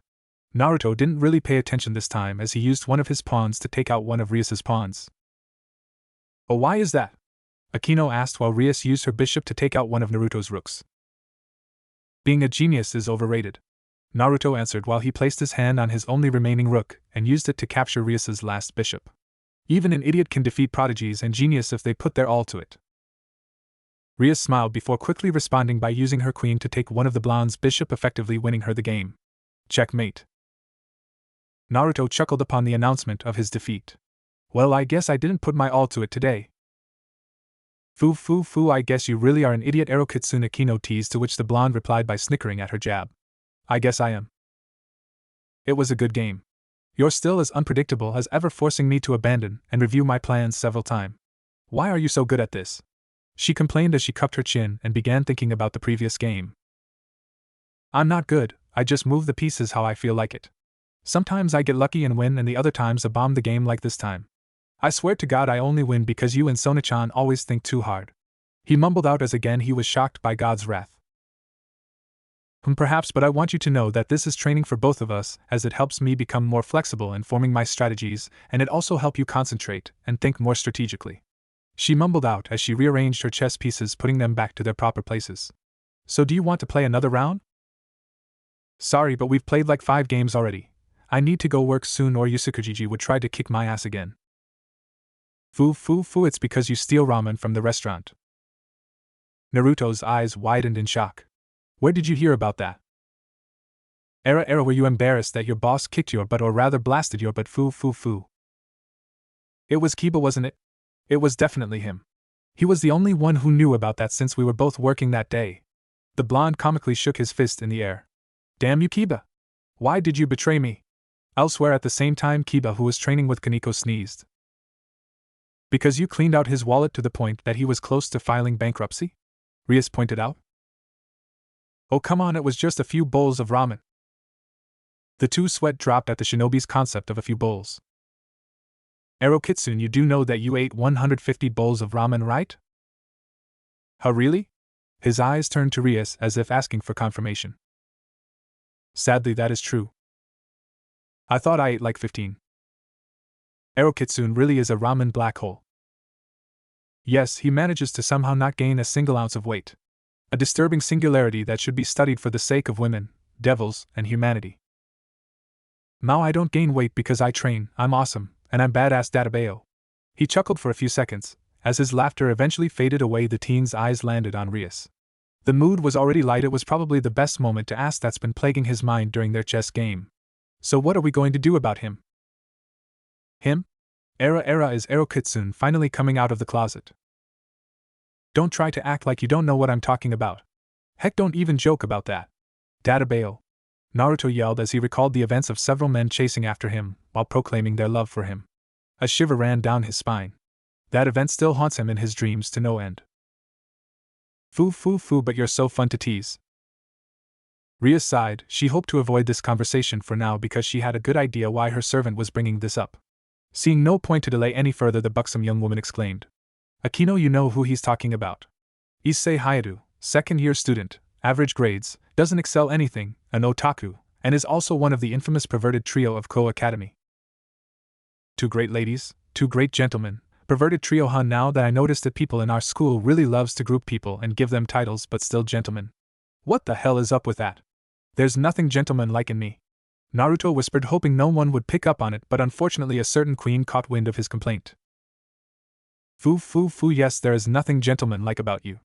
Naruto didn't really pay attention this time as he used one of his pawns to take out one of Rias's pawns. Oh, why is that? Akino asked while Rias used her bishop to take out one of Naruto's rooks. Being a genius is overrated, Naruto answered while he placed his hand on his only remaining rook and used it to capture Rias's last bishop. Even an idiot can defeat prodigies and genius if they put their all to it. Rias smiled before quickly responding by using her queen to take one of the blonde's bishop, effectively winning her the game. Checkmate. Naruto chuckled upon the announcement of his defeat. Well, I guess I didn't put my all to it today. Foo, I guess you really are an idiot, Arrow-kitsune, Akino teased, to which the blonde replied by snickering at her jab. I guess I am. It was a good game. You're still as unpredictable as ever, forcing me to abandon and review my plans several times. Why are you so good at this? She complained as she cupped her chin and began thinking about the previous game. I'm not good, I just move the pieces how I feel like it. Sometimes I get lucky and win, and the other times I bomb the game like this time. I swear to God I only win because you and Sona-chan always think too hard. He mumbled out as again he was shocked by God's wrath. Perhaps, but I want you to know that this is training for both of us, as it helps me become more flexible in forming my strategies, and it also helps you concentrate and think more strategically. She mumbled out as she rearranged her chess pieces, putting them back to their proper places. So do you want to play another round? Sorry, but we've played like 5 games already. I need to go work soon, or Yusukujiji would try to kick my ass again. Foo, it's because you steal ramen from the restaurant. Naruto's eyes widened in shock. Where did you hear about that? Era, were you embarrassed that your boss kicked your butt, or rather blasted your butt? Foo. It was Kiba, wasn't it? It was definitely him. He was the only one who knew about that since we were both working that day. The blonde comically shook his fist in the air. Damn you, Kiba! Why did you betray me? Elsewhere at the same time, Kiba, who was training with Kaneko, sneezed. Because you cleaned out his wallet to the point that he was close to filing bankruptcy? Rias pointed out. Oh come on, it was just a few bowls of ramen. The two sweat dropped at the shinobi's concept of a few bowls. Arrow-kitsune, you do know that you ate 150 bowls of ramen, right? How, really? His eyes turned to Rias as if asking for confirmation. Sadly, that is true. I thought I ate like 15. Arrow-kitsune really is a ramen black hole. Yes, he manages to somehow not gain a single ounce of weight. A disturbing singularity that should be studied for the sake of women, devils, and humanity. Now I don't gain weight because I train, I'm awesome, and I'm badass, Databeo. He chuckled for a few seconds. As his laughter eventually faded away, the teen's eyes landed on Rias. The mood was already light. It was probably the best moment to ask that's been plaguing his mind during their chess game. So what are we going to do about him? Him? Era is Arrow-kitsune finally coming out of the closet. Don't try to act like you don't know what I'm talking about. Heck, don't even joke about that. Databeo. Naruto yelled as he recalled the events of several men chasing after him while proclaiming their love for him. A shiver ran down his spine. That event still haunts him in his dreams to no end. Foo, but you're so fun to tease. Rias sighed. She hoped to avoid this conversation for now because she had a good idea why her servant was bringing this up. Seeing no point to delay any further, the buxom young woman exclaimed. Akino, you know who he's talking about. Issei Hayato, second-year student, average grades, doesn't excel anything, an otaku, and is also one of the infamous perverted trio of Ko Academy. Two great ladies, two great gentlemen, perverted trio, huh? Now that I noticed that people in our school really loves to group people and give them titles but still gentlemen. What the hell is up with that? There's nothing gentleman-like in me. Naruto whispered, hoping no one would pick up on it, but unfortunately a certain queen caught wind of his complaint. Foo, yes, there is nothing gentleman-like about you.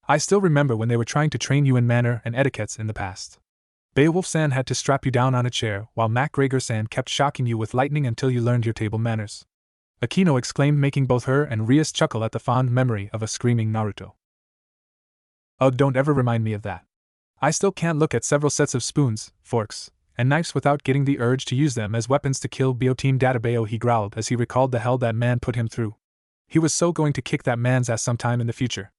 I still remember when they were trying to train you in manner and etiquettes in the past. Beowulf-san had to strap you down on a chair, while MacGregor-san kept shocking you with lightning until you learned your table manners. Akino exclaimed, making both her and Rias chuckle at the fond memory of a screaming Naruto. Oh, don't ever remind me of that. I still can't look at several sets of spoons, forks, and knives without getting the urge to use them as weapons to kill Team Databeo, he growled as he recalled the hell that man put him through. He was so going to kick that man's ass sometime in the future.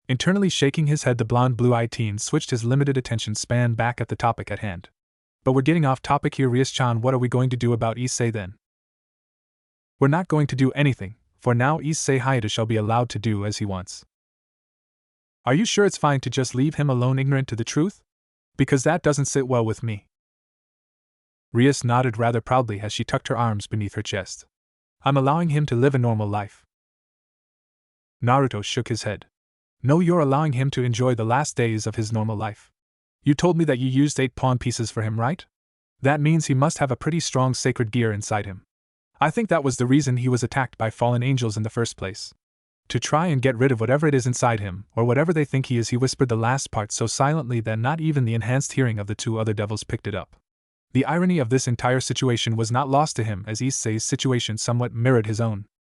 Internally shaking his head, the blonde blue-eyed teen switched his limited attention span back at the topic at hand. But we're getting off topic here, Rias-chan. What are we going to do about Issei then? We're not going to do anything, for now Issei Hayato shall be allowed to do as he wants. Are you sure it's fine to just leave him alone, ignorant to the truth? Because that doesn't sit well with me. Rias nodded rather proudly as she tucked her arms beneath her chest. I'm allowing him to live a normal life. Naruto shook his head. No, you're allowing him to enjoy the last days of his normal life. You told me that you used 8 pawn pieces for him, right? That means he must have a pretty strong sacred gear inside him. I think that was the reason he was attacked by fallen angels in the first place. To try and get rid of whatever it is inside him, or whatever they think he is. He whispered the last part so silently that not even the enhanced hearing of the 2 other devils picked it up. The irony of this entire situation was not lost to him, as Issei's situation somewhat mirrored his own.